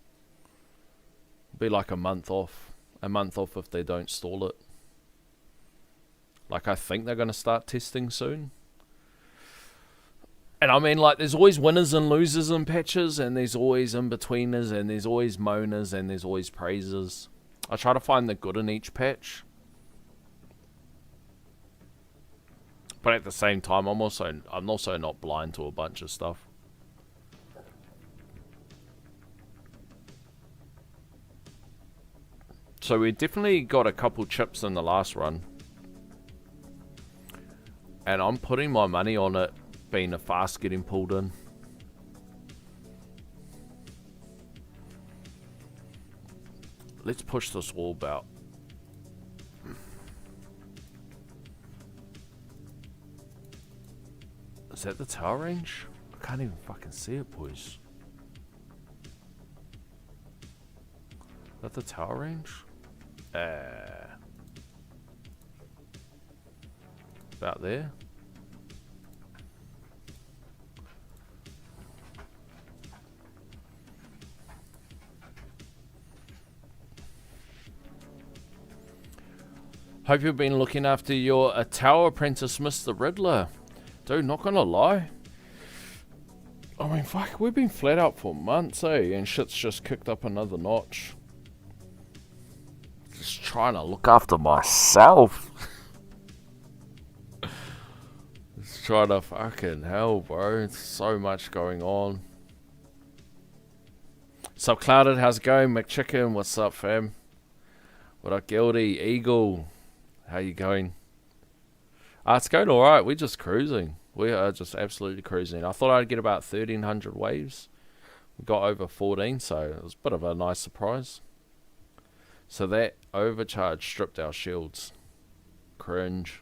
Be like a month off if they don't stall it. Like, I think they're going to start testing soon. And I mean, like, there's always winners and losers in patches, and there's always in-betweeners, and there's always moaners, and there's always praisers. I try to find the good in each patch. But at the same time, I'm also not blind to a bunch of stuff. So we definitely got a couple chips in the last run. And I'm putting my money on it being a fast getting pulled in. Let's push this orb out. Is that the tower range? I can't even fucking see it, boys. Is that the tower range? About there. Hope you've been looking after your tower apprentice, Mr. Riddler. Dude, not gonna lie. I mean, fuck, we've been flat out for months, eh? And shit's just kicked up another notch. Just trying to look after myself. Just trying to fucking hell, bro. It's so much going on. What's up, Clouded? How's it going? McChicken, what's up, fam? What up, Gildy? Eagle, how you going? It's going alright. We're just cruising. We are just absolutely cruising. I thought I'd get about 1,300 waves. We got over 14, so it was a bit of a nice surprise. So that overcharge stripped our shields. Cringe.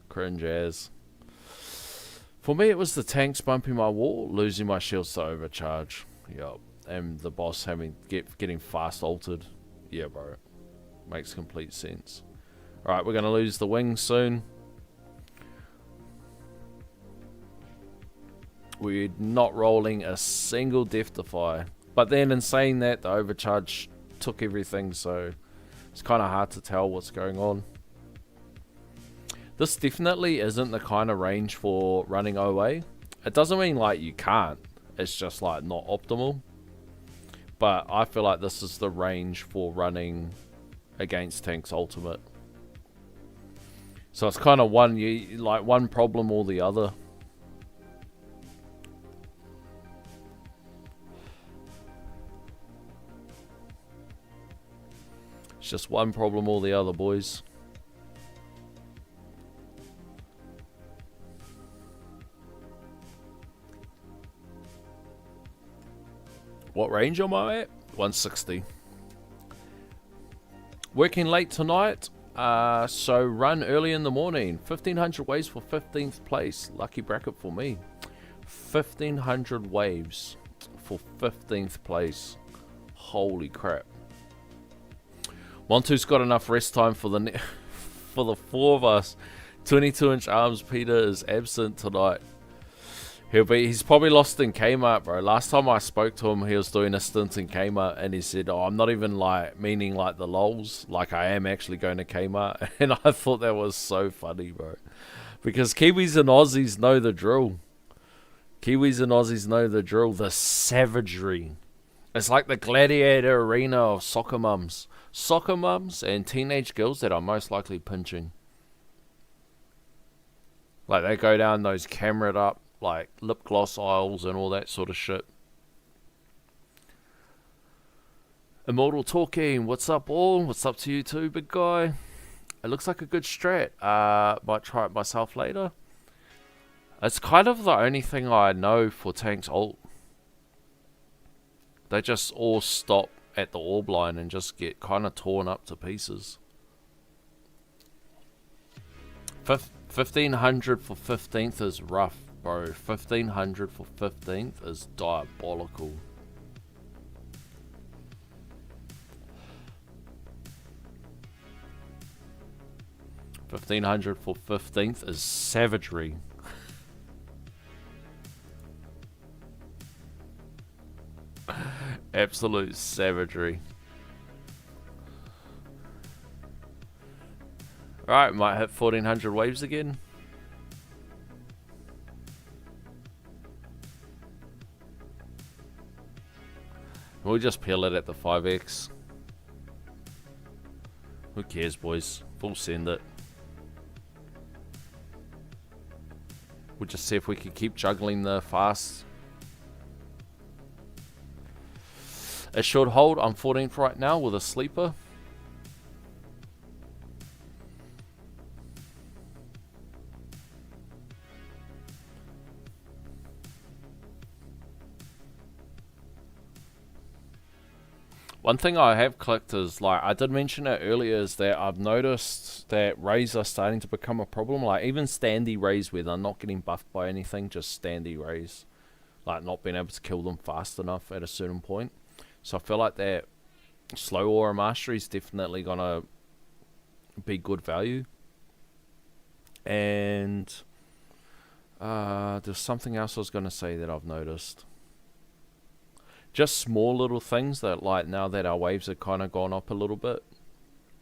Cringe as. For me, it was the tanks bumping my wall, losing my shields to overcharge. Yup. And the boss getting fast altered. Yeah, bro. Makes complete sense. Alright, we're going to lose the wings soon. We're not rolling a single Death Defy. But then in saying that, the overcharge took everything, so it's kind of hard to tell what's going on. This definitely isn't the kind of range for running OA. It doesn't mean like you can't. It's just like not optimal. But I feel like this is the range for running against tanks ultimate. So it's kind of one problem or the other. It's just one problem or the other, boys. What range am I at? 160. Working late tonight. So run early in the morning. 1,500 waves for 15th place. Lucky bracket for me. 1,500 waves for 15th place. Holy crap. Montu's got enough rest time for the for the four of us. 22-inch arms Peter is absent tonight. He's probably lost in Kmart, bro. Last time I spoke to him, he was doing a stint in Kmart, and he said, "Oh, I'm not even like meaning like the lols. Like I am actually going to Kmart." And I thought that was so funny, bro, because Kiwis and Aussies know the drill. Kiwis and Aussies know the drill. The savagery. It's like the gladiator arena of soccer mums. Soccer mums and teenage girls that are most likely pinching. Like they go down those camera up, like lip gloss aisles and all that sort of shit. Immortal Talking, what's up all? What's up to you too, big guy? It looks like a good strat. Might try it myself later. It's kind of the only thing I know for tanks ult. They just all stop at the orb line and just get kind of torn up to pieces. 1,500 for 15th is rough, bro. 1,500 for 15th is diabolical. $1,500 for 15th is savagery. Absolute savagery. Alright, might hit 1,400 waves again. We'll just peel it at the 5x. Who cares, boys? We'll send it. We'll just see if we can keep juggling the fast. It should hold. I'm 14th right now with a sleeper. One thing I have clicked is, like, I did mention it earlier, is that I've noticed that rays are starting to become a problem. Like, even standy rays where they're not getting buffed by anything, just standy rays. Like, not being able to kill them fast enough at a certain point. So I feel like that slow aura mastery is definitely going to be good value. And there's something else I was going to say that I've noticed. Just small little things that, like, now that our waves have kind of gone up a little bit,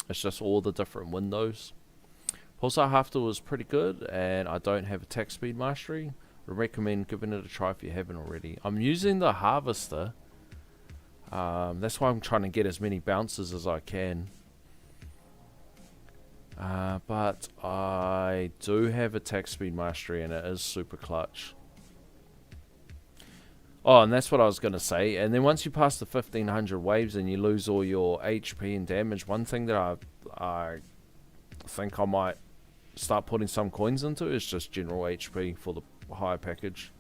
it's just all the different windows. Pulsar Hafter was pretty good, and I don't have attack speed mastery. I recommend giving it a try if you haven't already. I'm using the Harvester. That's why I'm trying to get as many bounces as I can. But I do have attack speed mastery, and it is super clutch. Oh, and that's what I was going to say. And then once you pass the 1500 waves and you lose all your HP and damage, one thing that I think I might start putting some coins into is just general HP for the higher package.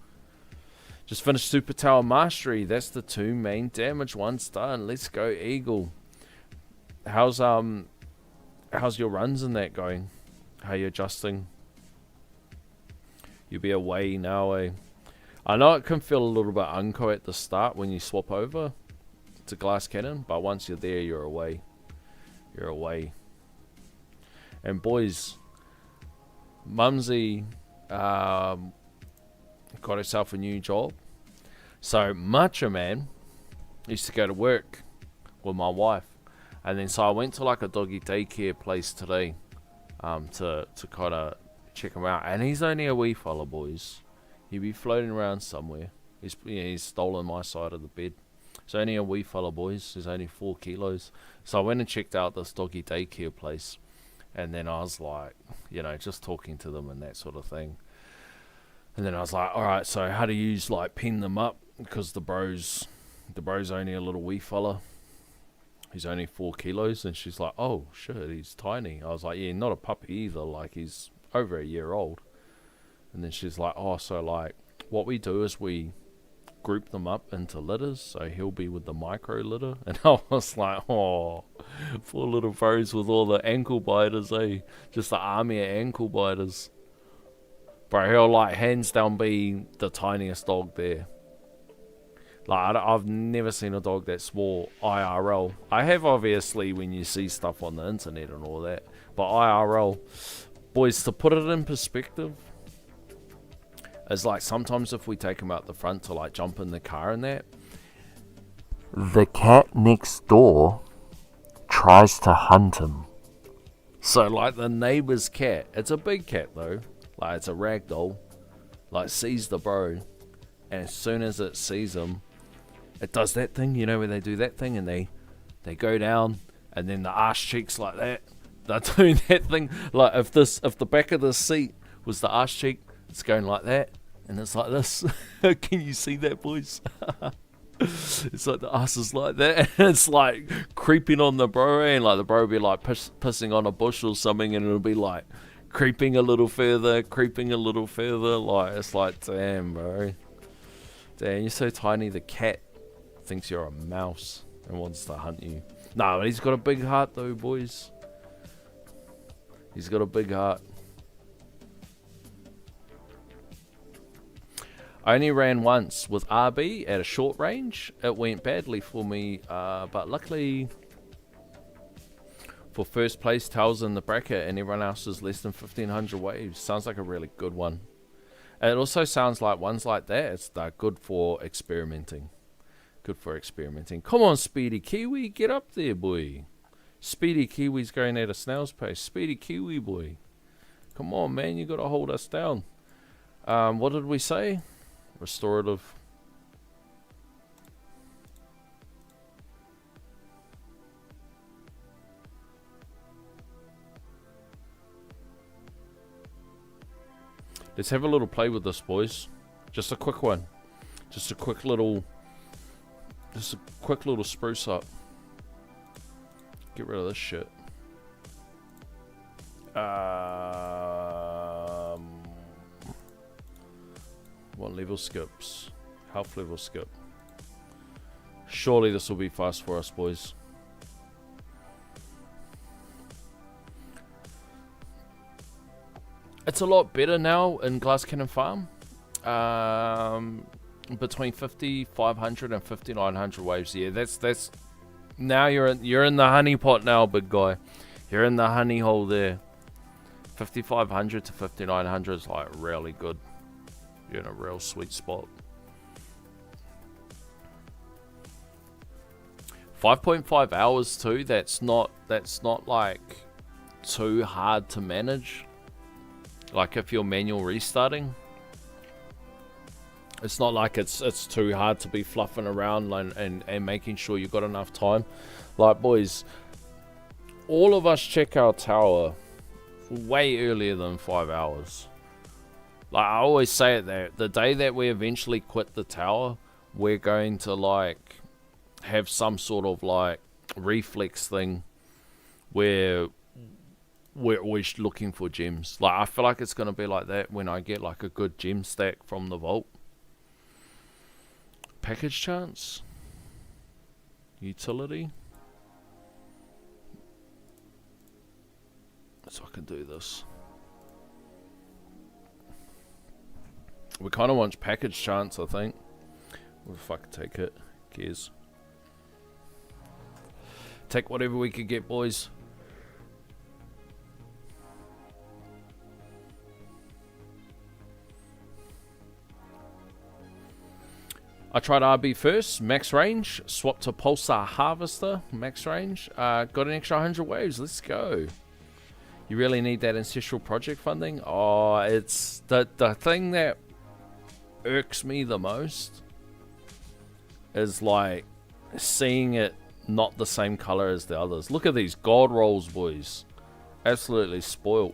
Just finished Super Tower Mastery. That's the 2 main damage. 1's done. Let's go, Eagle. How's your runs in that going? How you adjusting? You'll be away now, eh? I know it can feel a little bit unco at the start when you swap over to Glass Cannon, but once you're there, you're away. You're away. And boys, Mumsy got herself a new job. So Macho Man used to go to work with my wife, and then so I went to like a doggy daycare place today to kind of check him out, and he's only a wee fella, boys. He'd be floating around somewhere. He's stolen my side of the bed. It's only a wee fella, boys. He's only 4 kilos. So I went and checked out this doggy daycare place, and then I was like, you know, just talking to them and that sort of thing. And then I was like, all right, so how do you like pin them up? Because the bro's only a little wee fella. He's only 4 kilos, and she's like, oh shit, he's tiny. I was like, yeah, not a puppy either. Like, he's over a year old. And then she's like, oh, so like what we do is we group them up into litters, so he'll be with the micro litter. And I was like, oh, poor little bros with all the ankle biters, eh? Just the army of ankle biters. Bro, he'll like hands down be the tiniest dog there. Like, I've never seen a dog that small IRL. I have, obviously, when you see stuff on the internet and all that, but IRL, boys, to put it in perspective, is like sometimes if we take him out the front to like jump in the car and that, the cat next door tries to hunt him. So like the neighbor's cat, it's a big cat though, like it's a ragdoll, like sees the bro, and as soon as it sees him, it does that thing, you know, where they do that thing and they go down, and then the arse cheeks like that. They're doing that thing, like if the back of the seat was the arse cheek, it's going like that, and it's like this. Can you see that, boys? It's like the ass is like that, and it's like creeping on the bro, and like the bro will be like pissing on a bush or something, and it'll be like creeping a little further. Like, it's like, damn, bro. Damn, you're so tiny, the cat thinks you're a mouse and wants to hunt you. No, he's got a big heart though, boys. He's got a big heart. I only ran once with RB at a short range. It went badly for me, but luckily for first place, Tails in the bracket, and everyone else is less than 1500 waves. Sounds like a really good one. And it also sounds like ones like that, they're good for experimenting. Come on, Speedy Kiwi, get up there, boy. Speedy Kiwi's going at a snail's pace. Speedy Kiwi, boy. Come on, man, you gotta hold us down. What did we say? Restorative. Let's have a little play with this, boys. Just a quick one. Just a quick little spruce up. Get rid of this shit. What level skips? Health level skip. Surely this will be fast for us, boys. It's a lot better now in Glass Cannon Farm. Between 5,500 and 5,900 waves. Yeah, that's now you're in the honey pot now, big guy. You're in the honey hole there. 5,500 to 5,900 is like really good. You're in a real sweet spot. 5.5 hours too. That's not like too hard to manage. Like if you're manual restarting, it's not like it's too hard to be fluffing around and making sure you've got enough time. Like, boys, all of us check our tower way earlier than 5 hours. Like, I always say it there, the day that we eventually quit the tower, we're going to like have some sort of like reflex thing where we're always looking for gems. Like, I feel like it's going to be like that when I get like a good gem stack from the vault. Package chance, utility, so I can do this. We kind of want package chance, I think. We'll fucking take it. Cares. Take whatever we could get, boys. I tried RB first, max range, swapped to Pulsar Harvester, max range, got an extra 100 waves, let's go. You really need that Ancestral Project funding? Oh, it's the thing that irks me the most is like seeing it not the same color as the others. Look at these gold rolls, boys. Absolutely spoiled.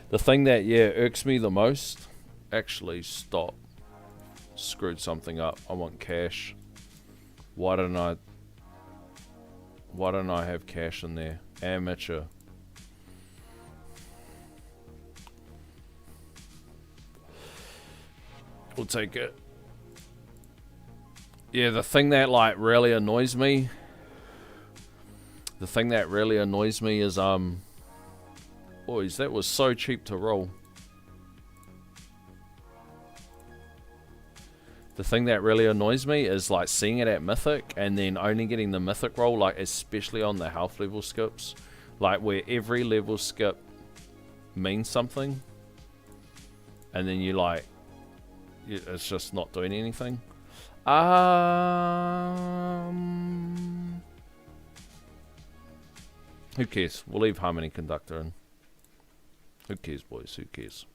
The thing that, yeah, irks me the most... Actually, stop. Screwed something up. I want cash. Why don't I have cash in there? Amateur. We'll take it. Yeah, the thing that like really annoys me. The thing that really annoys me is boys, that was so cheap to roll. The thing that really annoys me is like seeing it at Mythic and then only getting the Mythic roll, like especially on the health level skips. Like where every level skip means something. And then you like, it's just not doing anything. Who cares? We'll leave Harmony Conductor in. Who cares, boys? Who cares?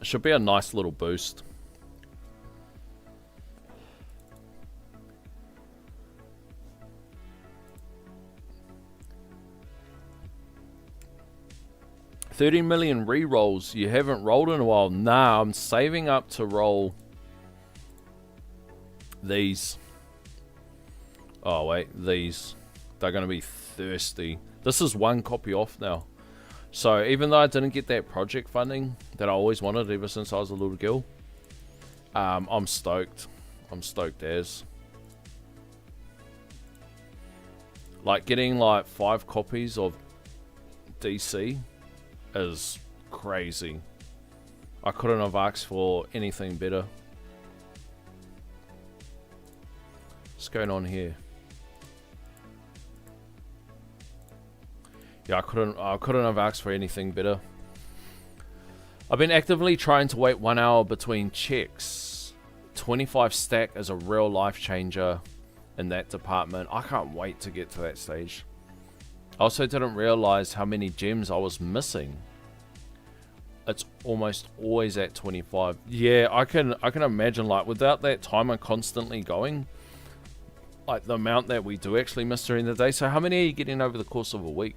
Should be a nice little boost. $30 million re-rolls. You haven't rolled in a while. Nah, I'm saving up to roll these. Oh wait, these. They're going to be thirsty. This is one copy off now. So even though I didn't get that project funding that I always wanted ever since I was a little girl, I'm stoked. I'm stoked as. Like getting like 5 copies of DC is crazy. I couldn't have asked for anything better. What's going on here? Yeah, I couldn't have asked for anything better. I've been actively trying to wait 1 hour between checks. 25 stack is a real life changer in that department. I can't wait to get to that stage. I also didn't realize how many gems I was missing. It's almost always at 25. Yeah, I can imagine, like, without that timer constantly going, like the amount that we do actually miss during the day. So how many are you getting over the course of a week?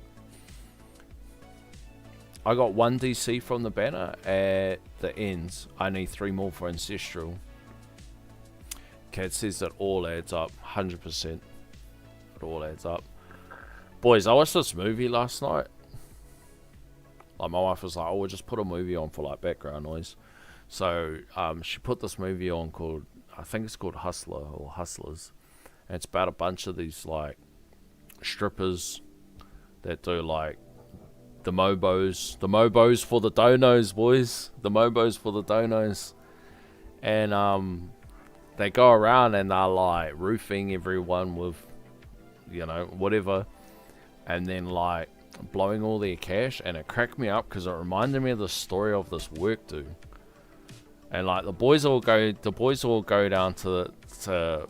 I got 1 DC from the banner at the ends. I need 3 more for Ancestral. Cat says that all adds up. 100%. It all adds up. Boys, I watched this movie last night. Like, my wife was like, oh, we'll just put a movie on for, like, background noise. So, she put this movie on called, I think it's called Hustler, or Hustlers. And it's about a bunch of these, like, strippers that do, like, the Mobos for the donos, boys. The Mobos for the donos. And, they go around and they're, like, roofing everyone with, you know, whatever. And then, like, blowing all their cash. And it cracked me up because it reminded me of the story of this work dude. And, like, the boys all go down to the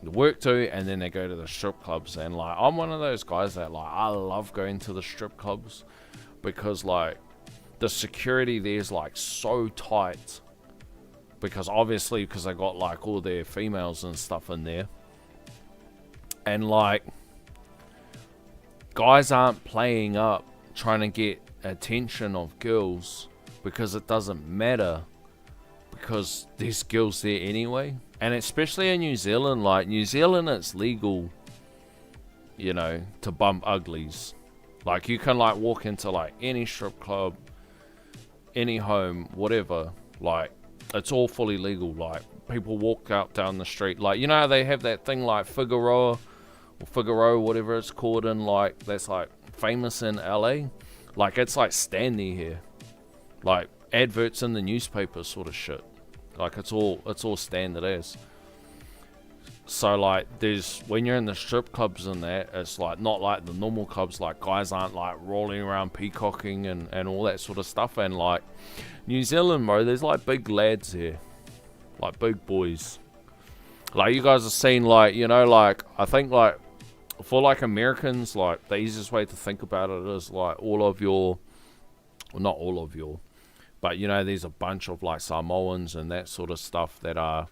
work do, and then they go to the strip clubs. And, like, I'm one of those guys that, like, I love going to the strip clubs because, like, the security there is, like, so tight. Because obviously, because they got, like, all their females and stuff in there. And, like, guys aren't playing up trying to get attention of girls because it doesn't matter, because there's girls there anyway. And especially in New Zealand, like, New Zealand, it's legal, you know, to bump uglies. Like, you can, like, walk into, like, any strip club, any home, whatever, like, it's all fully legal. Like, people walk out down the street, like, you know how they have that thing like Figaro, whatever it's called, and, like, that's, like, famous in LA. Like, it's like standing here, like, adverts in the newspaper sort of shit. Like, it's all standard as. So, like, there's, when you're in the strip clubs and that, it's, like, not like the normal clubs. Like, guys aren't, like, rolling around peacocking and all that sort of stuff. And, like, New Zealand, bro, there's, like, big lads here, like, big boys. Like, you guys are seeing, like, you know, like, I think, like, for, like, Americans, like, the easiest way to think about it is, like, all of your, well, not all of your, but, you know, there's a bunch of, like, Samoans and that sort of stuff that are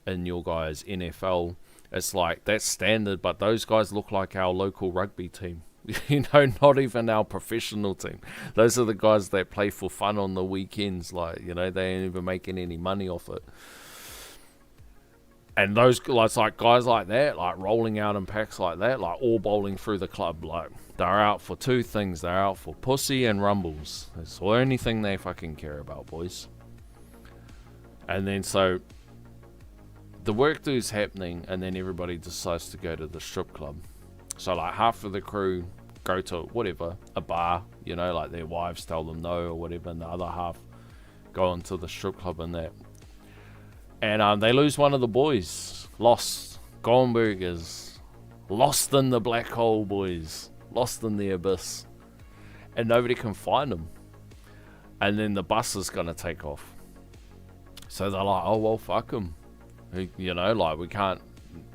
in your guys' NFL. It's like, that's standard, but those guys look like our local rugby team. You know, not even our professional team. Those are the guys that play for fun on the weekends. Like, you know, they ain't even making any money off it. And those, like, guys like that, like, rolling out in packs like that, like, all bowling through the club, like, they're out for two things. They're out for pussy and rumbles. That's the only thing they fucking care about, boys. And then, so, the work do's happening, and then everybody decides to go to the strip club. So, like, half of the crew go to, whatever, a bar, you know, like, their wives tell them no or whatever, and the other half go into the strip club and that. And they lose one of the boys. Lost. Gone burgers. Lost in the black hole, boys. Lost in the abyss. And nobody can find him. And then the bus is going to take off. So they're like, oh, well, fuck him. You know, like,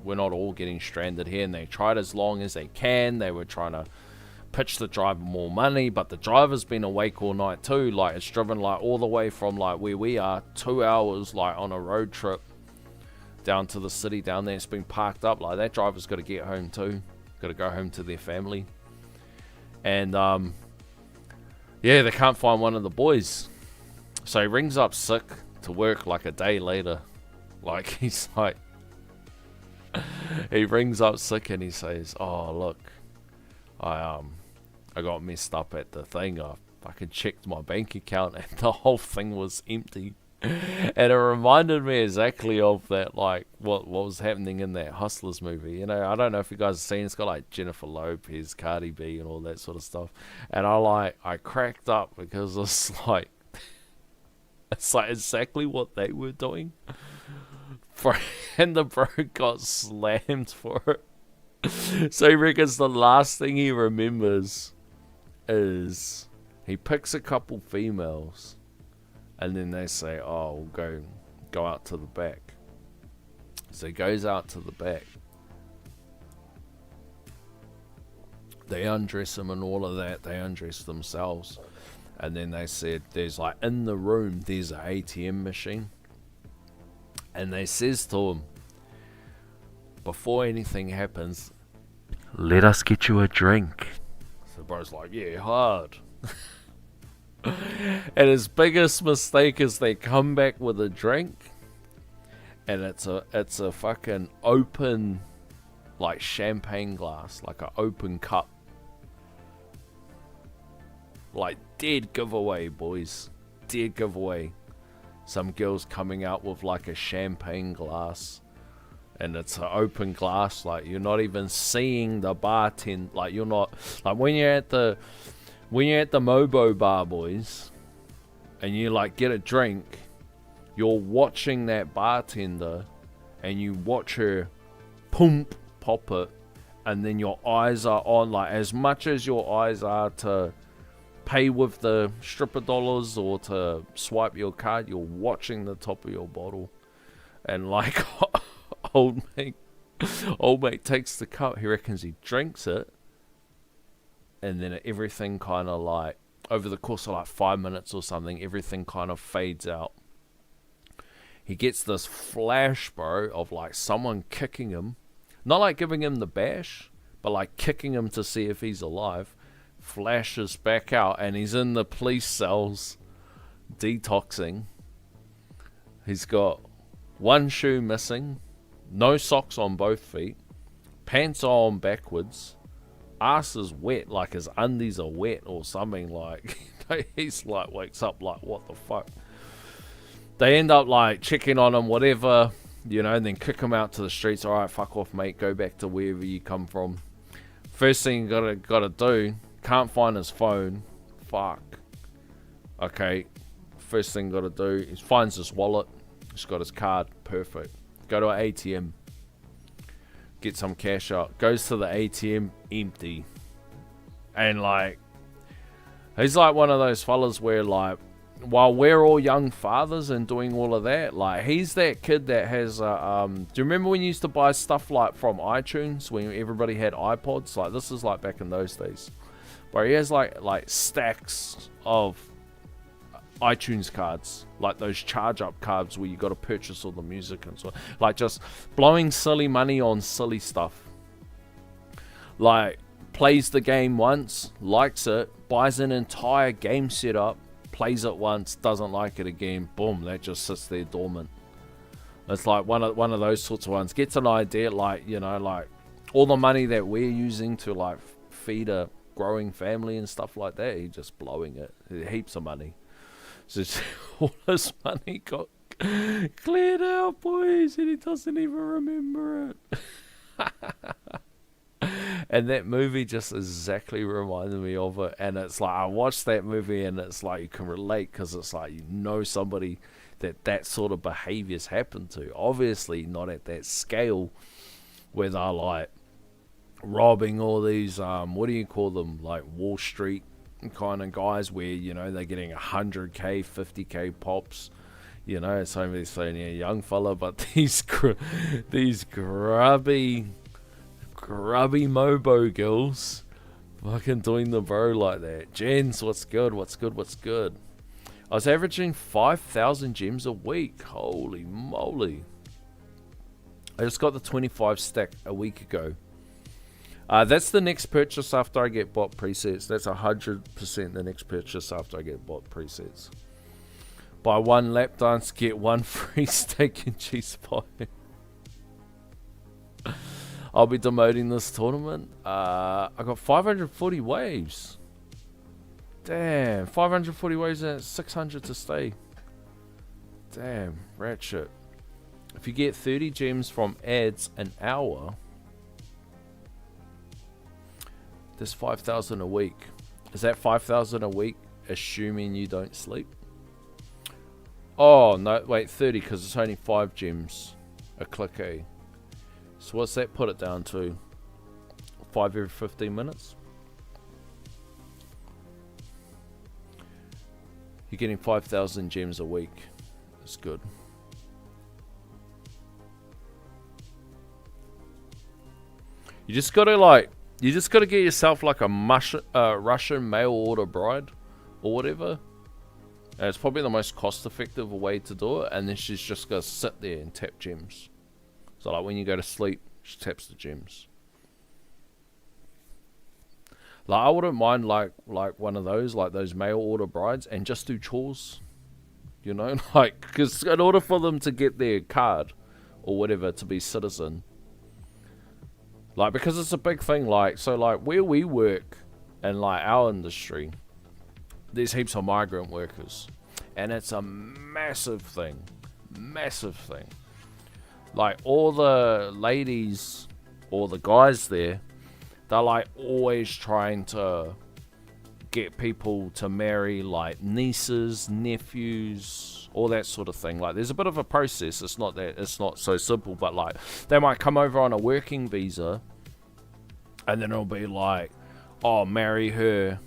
we're not all getting stranded here. And they tried as long as they can. They were trying to pitch the driver more money, but the driver's been awake all night too. Like, it's driven, like, all the way from, like, where we are, 2 hours, like, on a road trip down to the city down there. It's been parked up. Like, that driver's got to get home too. Got to go home to their family. And yeah, they can't find one of the boys. So he rings up sick to work, like, a day later. Like, he's like, he rings up sick and he says, oh, look, I got messed up at the thing. I fucking checked my bank account and the whole thing was empty. And it reminded me exactly of that, like, what was happening in that Hustlers movie. You know, I don't know if you guys have seen, it's got, like, Jennifer Lopez, Cardi B, and all that sort of stuff. And I cracked up because it's like exactly what they were doing. And the bro got slammed for it. So he reckons the last thing he remembers is he picks a couple females, and then they say, oh, we'll go out to the back. So he goes out to the back. They undress him and all of that. They undress themselves. And then they said, there's, like, in the room, there's an ATM machine. And they says to him, before anything happens, let us get you a drink. So bro's like, yeah, hard. And his biggest mistake is they come back with a drink, and it's a fucking open, like, champagne glass, like an open cup. Like, dead giveaway, boys. Dead giveaway. Some girl's coming out with like a champagne glass. And it's an open glass. Like, you're not even seeing the bartender. Like, you're not... Like, when you're at the Mobo bar, boys, and you, like, get a drink, you're watching that bartender, and you watch her pop it, and then your eyes are on, like, as much as your eyes are to pay with the stripper dollars or to swipe your card, you're watching the top of your bottle. And, like, old mate takes the cup, he reckons he drinks it, and then everything kind of, like, over the course of like 5 minutes or something, everything kind of fades out. He gets this flash, bro, of like someone kicking him. Not like giving him the bash, but like kicking him to see if he's alive. Flashes back out, and he's in the police cells, detoxing. He's got one shoe missing, no socks on both feet, pants are on backwards, ass is wet, like his undies are wet or something. Like, he's like, wakes up like, what the fuck? They end up like checking on him, whatever, you know, and then kick him out to the streets. All right, fuck off, mate, go back to wherever you come from. First thing you gotta do, can't find his phone. Fuck. Okay, first thing gotta do is finds his wallet. He's got his card. Perfect. Go to an ATM. Get some cash out. Goes to the ATM, empty. And like, he's like one of those fellas where like, while we're all young fathers and doing all of that, like, he's that kid that has do you remember when you used to buy stuff like from iTunes when everybody had iPods? Like, this is like back in those days, where he has like stacks of iTunes cards, like those charge up cards where you got to purchase all the music and so on. Like, just blowing silly money on silly stuff. Like, plays the game once, likes it, buys an entire game setup, plays it once, doesn't like it again, boom, that just sits there dormant. It's like one of those sorts of ones. Gets an idea, like, you know, like all the money that we're using to like feed a growing family and stuff like that, he's just blowing it. Heaps of money. So all this money got cleared out, boys, and he doesn't even remember it. And that movie just exactly reminded me of it. And it's like, I watched that movie and it's like, you can relate, because it's like, you know, somebody that sort of behaviors happen to. Obviously not at that scale where they're like robbing all these what do you call them, like Wall Street kind of guys, where, you know, they're getting 100k 50k pops. You know, it's only saying a young fella, but these grubby Mobo girls fucking doing the bro like that. Jens, what's good? I was averaging 5,000 gems a week. Holy moly. I just got the 25 stack a week ago. That's the next purchase after I get bot presets. That's 100% the next purchase after I get bot presets. Buy one lap dance, get one free steak and cheese pie. I'll be demoting this tournament. I got 540 waves. Damn, 540 waves and 600 to stay. Damn, rat shit. If you get 30 gems from ads an hour, there's 5,000 a week. Is that 5,000 a week assuming you don't sleep? Oh, no, wait, 30, because it's only 5 gems a click, eh? So what's that put it down to? 5 every 15 minutes? You're getting 5,000 gems a week. That's good. You just gotta get yourself like a Russian mail order bride or whatever. And it's probably the most cost effective way to do it. And then she's just gonna sit there and tap gems. So like when you go to sleep, she taps the gems. Like, I wouldn't mind like one of those, like those mail order brides, and just do chores. You know, like, because in order for them to get their card or whatever to be citizen, like, because it's a big thing, like, so like where we work and like our industry, there's heaps of migrant workers, and it's a massive thing. Like, all the ladies or the guys there, they're like always trying to get people to marry, like nieces, nephews, all that sort of thing. Like, there's a bit of a process. It's not so simple, but like, they might come over on a working visa, and then it'll be like, oh, marry her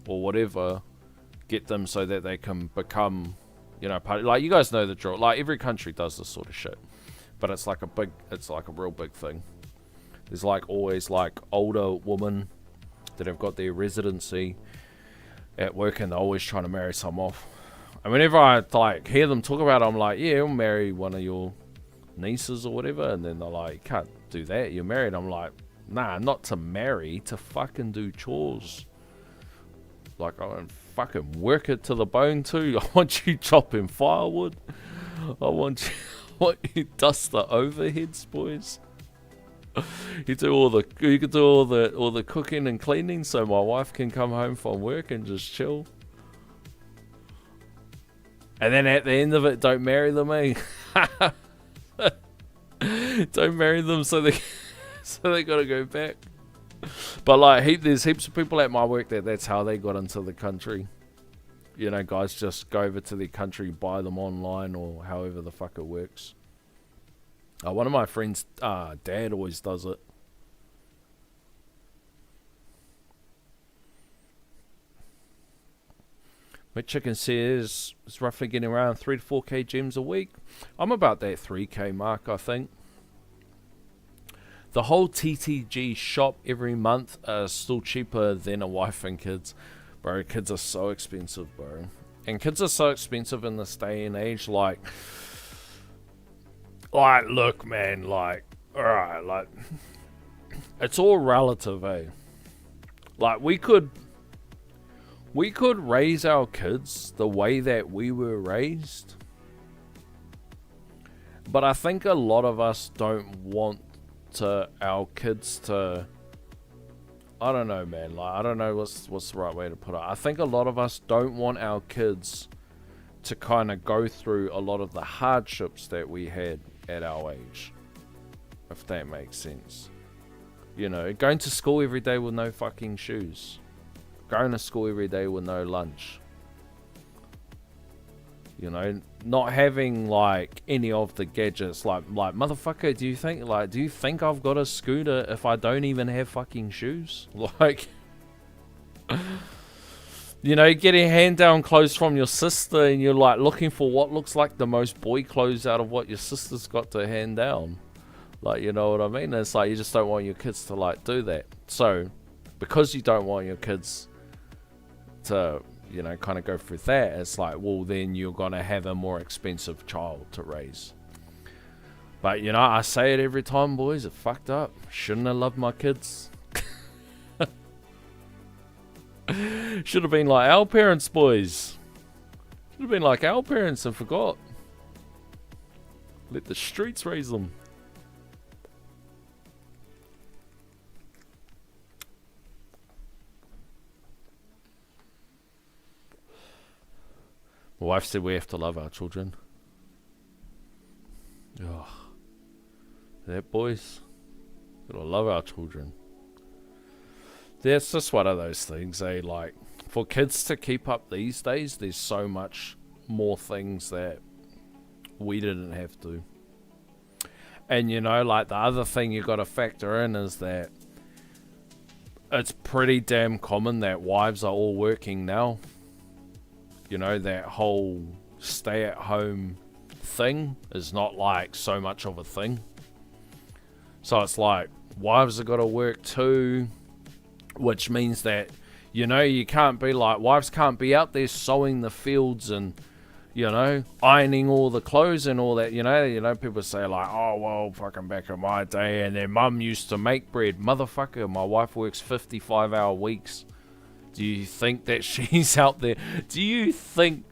or whatever, get them so that they can become, you know, part, like, you guys know the drill. Like, every country does this sort of shit, but it's like a real big thing. There's like always like older women that have got their residency at work, and they're always trying to marry some off. And whenever I like hear them talk about it, I'm like, yeah, I'll marry one of your nieces or whatever. And then they're like, you can't do that, you're married. I'm like, nah, not to marry, to fucking do chores. Like, I want fucking work it to the bone too. I want you chopping firewood. I want you dust the overheads, boys. You can do all the cooking and cleaning, so my wife can come home from work and just chill. And then at the end of it, don't marry them, eh? Don't marry them, so they gotta go back. But like, there's heaps of people at my work that's how they got into the country. You know, guys just go over to their country, buy them online, or however the fuck it works. One of my friends' dad always does it. My chicken says it's roughly getting around 3 to 4k gems a week. I'm about that 3k mark, I think. The whole TTG shop every month is still cheaper than a wife and kids. Bro, kids are so expensive, bro. And kids are so expensive in this day and age, like, look, man, like, alright, like, it's all relative, eh? Like, we could raise our kids the way that we were raised, but I think a lot of us don't want our kids to, I don't know, man, like, I don't know what's the right way to put it. I think a lot of us don't want our kids to kind of go through a lot of the hardships that we had at our age, if that makes sense. You know, going to school every day with no fucking shoes, going to school every day with no lunch, you know, not having like any of the gadgets. Like motherfucker, do you think I've got a scooter if I don't even have fucking shoes? Like, you know, getting hand down clothes from your sister, and you're like looking for what looks like the most boy clothes out of what your sister's got to hand down. Like, you know what I mean? It's like, you just don't want your kids to like do that. So because you don't want your kids to, you know, kind of go through that, it's like, well, then you're gonna have a more expensive child to raise. But, you know, I say it every time, boys, it fucked up. Shouldn't have loved my kids. Should have been like our parents, boys. Should have been like our parents and forgot. Let the streets raise them. My wife said we have to love our children. Oh, that, boys, gotta love our children. That's just one of those things, eh? Like, for kids to keep up these days, there's so much more things that we didn't have to. And, you know, like, the other thing you gotta factor in is that it's pretty damn common that wives are all working now. You know, that whole stay-at-home thing is not like so much of a thing. So it's like, wives have got to work too, which means that, you know, you can't be like, wives can't be out there sowing the fields and, you know, ironing all the clothes and all that. You know, people say like, oh, well, fucking back in my day, and their mum used to make bread. Motherfucker, my wife works 55-hour weeks. Do you think that she's out there? Do you think,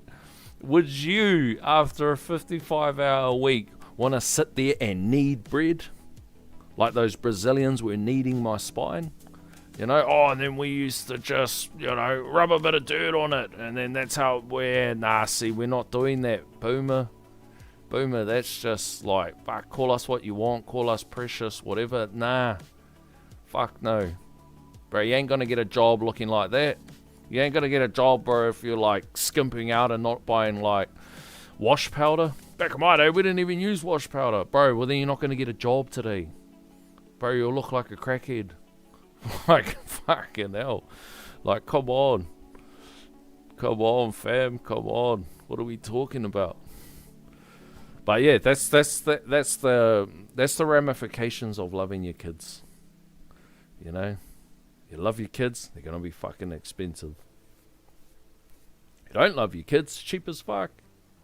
would you, after a 55-hour week, want to sit there and knead bread? Like those Brazilians were kneading my spine? You know, oh, and then we used to just, you know, rub a bit of dirt on it, and then that's how we're, nah, see, we're not doing that, Boomer. Boomer, that's just like, fuck, call us what you want, call us precious, whatever, nah. Fuck no. Bro, you ain't gonna get a job looking like that. You ain't gonna get a job, bro, if you're like skimping out and not buying like wash powder. Back in my day, we didn't even use wash powder. Bro, well then you're not gonna get a job today. Bro, you'll look like a crackhead. Like, fucking hell. Like, come on. Come on, fam. Come on. What are we talking about? But yeah, that's the ramifications of loving your kids. You know? You love your kids, they're gonna be fucking expensive. You don't love your kids, cheap as fuck.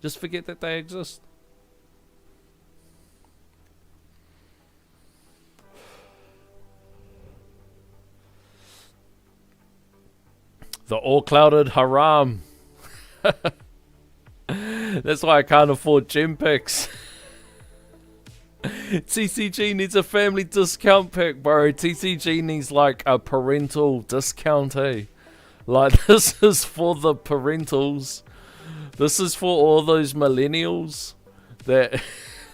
Just forget that they exist. The all-clouded haram. That's why I can't afford gem packs. TCG needs a family discount pack, bro. TCG needs like a parental discount, eh? Like, this is for the parentals. This is for all those millennials that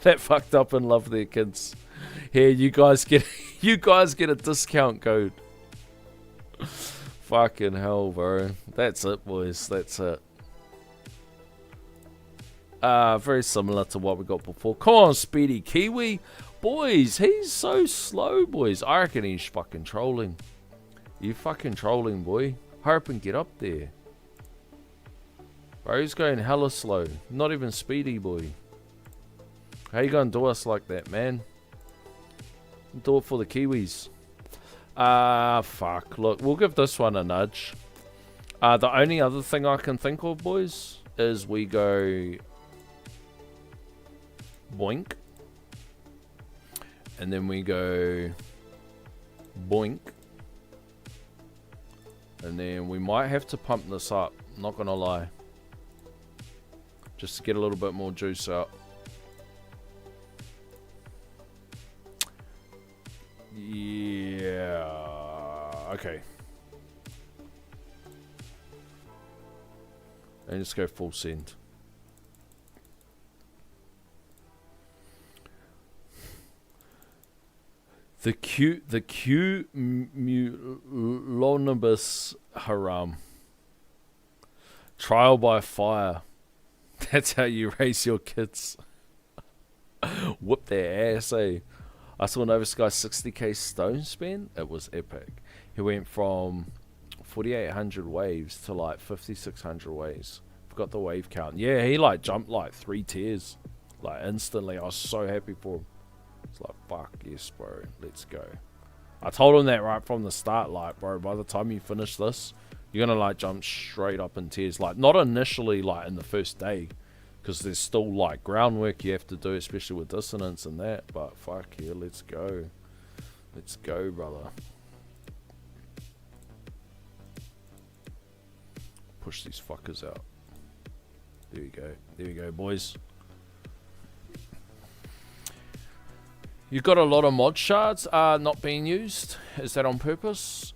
that fucked up and love their kids. Here, you guys get a discount code. Fucking hell, bro. That's it, boys. That's it. Very similar to what we got before. Come on, Speedy Kiwi. Boys, he's so slow, boys. I reckon he's fucking trolling. You fucking trolling, boy. Hurry up and get up there. Bro, he's going hella slow. Not even speedy, boy. How you gonna do us like that, man? Do it for the Kiwis. Fuck. Look, we'll give this one a nudge. The only other thing I can think of, boys, is we go boink. And then we go boink. And then we might have to pump this up. Not gonna lie. Just to get a little bit more juice out. Yeah. Okay. And just go full send. The Cumulonimbus haram. Trial by fire. That's how you raise your kids. Whoop their ass, eh? I saw Nova Sky 60k stone spin. It was epic. He went from 4,800 waves to like 5,600 waves. Forgot the wave count. Yeah, he like jumped like 3 tiers. Like instantly. I was so happy for him. It's like, fuck yes, bro. Let's go. I told him that right from the start. Like, bro, by the time you finish this, you're going to like jump straight up in tiers. Like, not initially like in the first day. Because there's still like groundwork you have to do, especially with dissonance and that. But fuck yeah, let's go. Let's go, brother. Push these fuckers out. There we go. There we go, boys. You got a lot of mod shards not being used. Is that on purpose?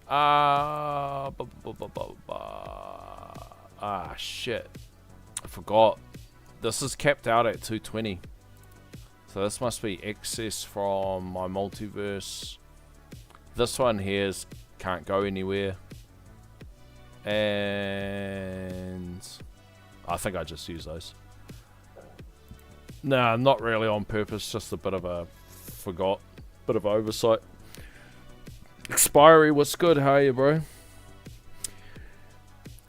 Shit. I forgot. This is capped out at 220. So this must be excess from my multiverse. This one here can't go anywhere. And I think I just use those. Nah, not really on purpose. Just a bit of a forgot. Bit of oversight. Expiry, what's good? How are you, bro?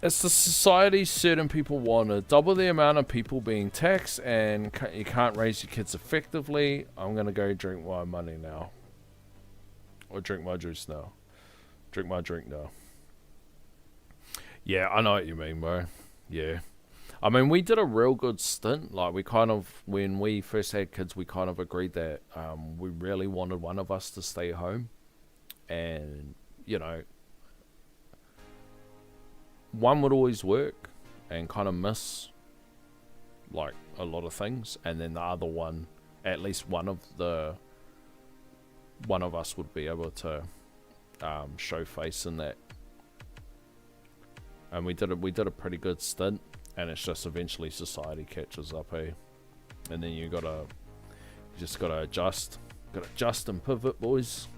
It's the society certain people wanted. Double the amount of people being taxed and you can't raise your kids effectively. I'm going to go drink my money now. Or drink my juice now. Drink my drink now. Yeah, I know what you mean, bro. Yeah. I mean, we did a real good stint. Like, we kind of, when we first had kids, we kind of agreed that we really wanted one of us to stay home. And, you know, one would always work and kind of miss like a lot of things, and then the other one, at least one of us would be able to show face in that. And we did a pretty good stint, and it's just eventually society catches up, eh? And then you just gotta adjust and pivot, boys.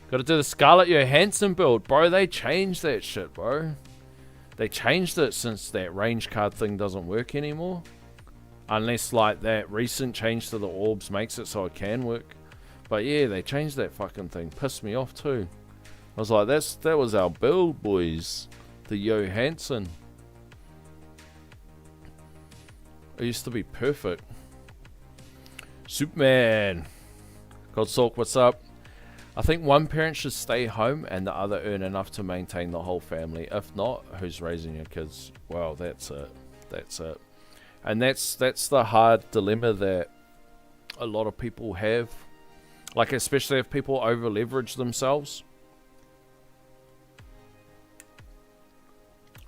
Gotta do the Scarlett Johansson build, bro. They changed that shit, bro. They changed it since that range card thing doesn't work anymore. Unless, like, that recent change to the orbs makes it so it can work. But yeah, they changed that fucking thing. Pissed me off too. I was like, that was our build, boys. The Johansson. It used to be perfect. Superman. Godsalk, what's up? I think one parent should stay home and the other earn enough to maintain the whole family. If not, who's raising your kids? Well, that's it. That's it. And that's the hard dilemma that a lot of people have. Like, especially if people over leverage themselves.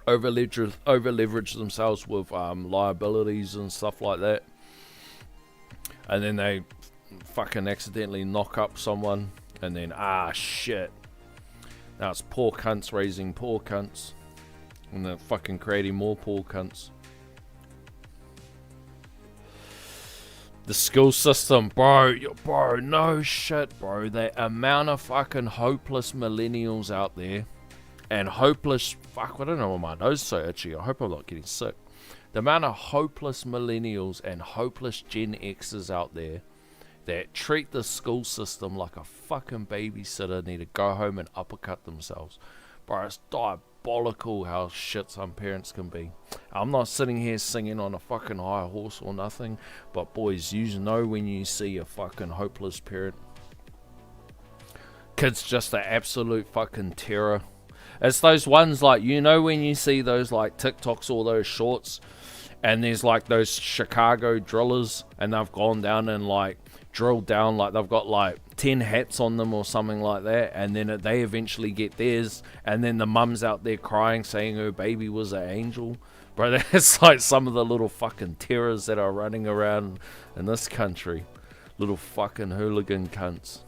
Over leverage themselves with liabilities and stuff like that. And then they fucking accidentally knock up someone. And then, shit. Now it's poor cunts raising poor cunts. And they're fucking creating more poor cunts. The school system, bro, no shit, bro. The amount of fucking hopeless millennials out there. And hopeless, fuck, I don't know why my nose is so itchy. I hope I'm not getting sick. The amount of hopeless millennials and hopeless Gen Xers out there that treat the school system like a fucking babysitter, need to go home and uppercut themselves. Bro, it's diabolical how shit some parents can be. I'm not sitting here singing on a fucking high horse or nothing, but boys, you know when you see a fucking hopeless parent. Kids just an absolute fucking terror. It's those ones like, you know when you see those like TikToks or those shorts, and there's like those Chicago drillers, and they've gone down and like drilled down, like they've got like 10 hats on them or something like that, and then they eventually get theirs, and then the mum's out there crying saying her baby was an angel. Bro, that's like some of the little fucking terrors that are running around in this country. Little fucking hooligan cunts.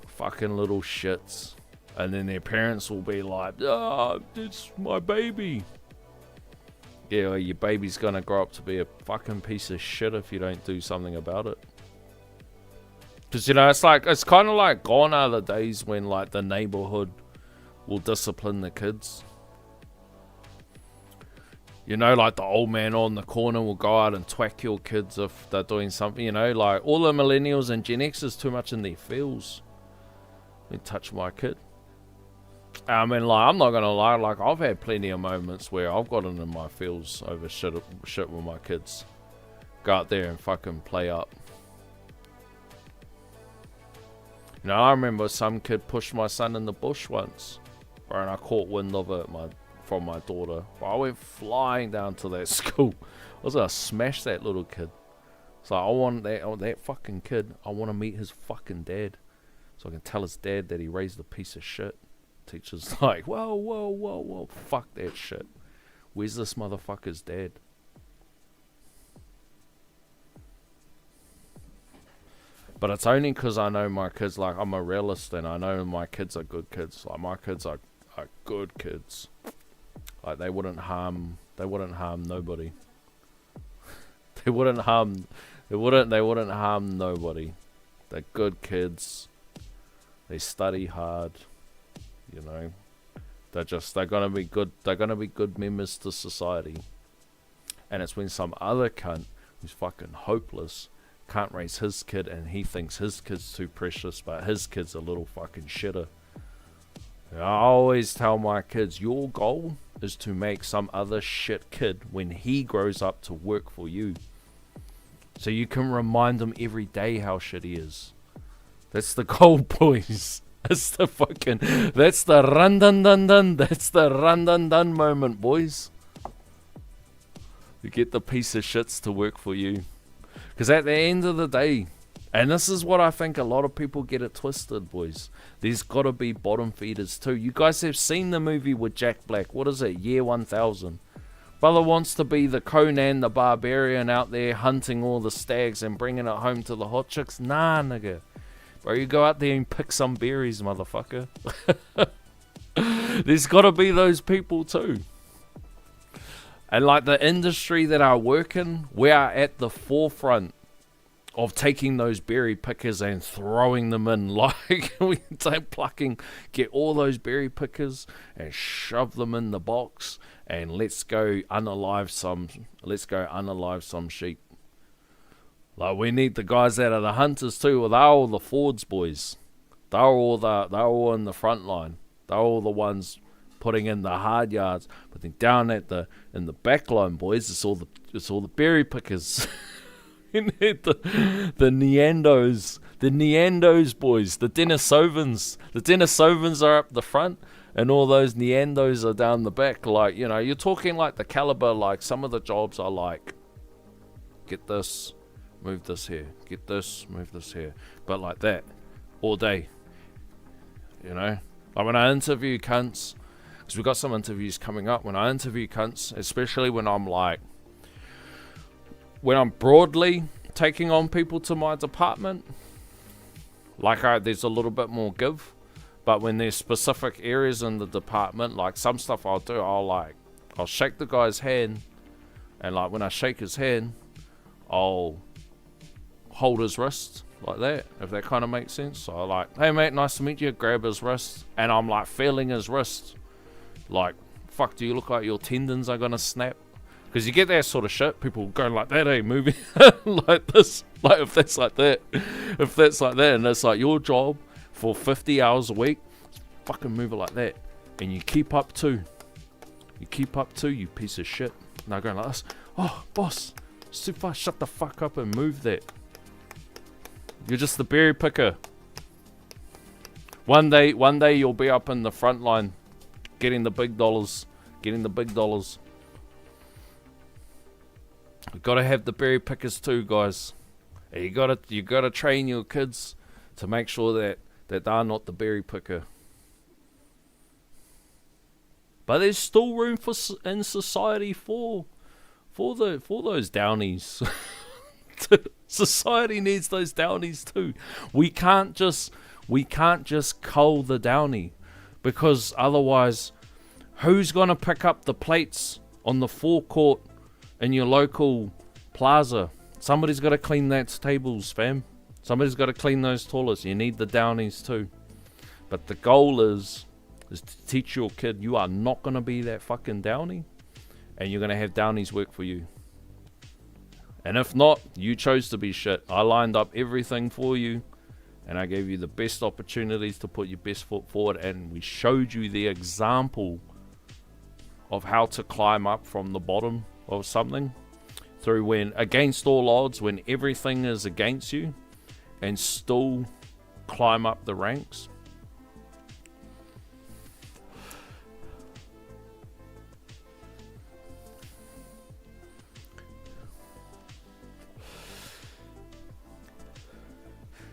Fucking little shits. And then their parents will be like, it's my baby. Yeah, well, your baby's gonna grow up to be a fucking piece of shit if you don't do something about it. Because, you know, it's kind of like gone are the days when, like, the neighborhood will discipline the kids. You know, like the old man on the corner will go out and twack your kids if they're doing something, you know. Like, all the millennials and Gen X is too much in their feels. Let me touch my kid. I mean, like, I'm not going to lie, like, I've had plenty of moments where I've gotten in my feels over shit with my kids. Go out there and fucking play up. You know, I remember some kid pushed my son in the bush once. And I caught wind of it from my daughter. I went flying down to that school. I was going to smash that little kid. So I want that fucking kid, I want to meet his fucking dad. So I can tell his dad that he raised a piece of shit. Teacher's like, whoa, fuck that shit. Where's this motherfucker's dad? But it's only because I know my kids, like, I'm a realist and I know my kids are good kids. Like, my kids are good kids. Like, they wouldn't harm nobody. They wouldn't harm nobody. They're good kids. They study hard. You know, they're gonna be good members to society. And it's when some other cunt who's fucking hopeless can't raise his kid and he thinks his kid's too precious, but his kid's a little fucking shitter. I always tell my kids, your goal is to make some other shit kid when he grows up to work for you. So you can remind him every day how shit he is. That's the goal, boys. That's the run dun dun dun. That's the run dun dun moment, boys. You get the piece of shits to work for you. Because at the end of the day, and this is what I think a lot of people get it twisted, boys. There's got to be bottom feeders too. You guys have seen the movie with Jack Black. What is it? Year 1000. Brother wants to be the Conan the Barbarian out there hunting all the stags and bringing it home to the hot chicks. Nah, nigga. Bro, you go out there and pick some berries, motherfucker. There's gotta be those people too. And like the industry that I work in, we are at the forefront of taking those berry pickers and throwing them in. Like, we take plucking, get all those berry pickers and shove them in the box, and let's go unalive some sheep. Like, we need the guys that are the hunters too. Well, they're all the Fords boys. They're all in the front line. They're all the ones putting in the hard yards. But then down in the back line, boys, it's all the berry pickers. the Neandos boys, the Denisovans. The Denisovans are up the front, and all those Neandos are down the back. Like, you know, you're talking like the caliber, like some of the jobs are like, get this, move this here, get this, move this here. But like that, all day. You know? Like when I interview cunts, because we've got some interviews coming up, when I interview cunts, especially when I'm broadly taking on people to my department, like there's a little bit more give. But when there's specific areas in the department, like some stuff I'll do, I'll shake the guy's hand, and like when I shake his hand, I'll hold his wrist like that, if that kind of makes sense. So I like, hey mate, nice to meet you, grab his wrist, and I'm like feeling his wrist, like, fuck, do you look like your tendons are gonna snap? Because you get that sort of shit, people go like that, moving like this, like if that's like that, and it's like your job for 50 hours a week, fucking move it like that, and you keep up too, you piece of shit. Now going like this, oh boss, super, shut the fuck up and move that. You're just the berry picker. One day you'll be up in the front line, getting the big dollars. We gotta have the berry pickers too, guys. You gotta train your kids to make sure that they're not the berry picker. But there's still room in society for those downies. Society needs those downies too. We can't just cull the downy, because otherwise, who's gonna pick up the plates on the forecourt in your local plaza? Somebody's got to clean those tables, fam. Somebody's got to clean those toilets. You need the downies too. But the goal is to teach your kid you are not going to be that fucking downy, and you're going to have downies work for you. And if not, you chose to be shit. I lined up everything for you, and I gave you the best opportunities to put your best foot forward, and we showed you the example of how to climb up from the bottom of something, through when against all odds, when everything is against you, and still climb up the ranks.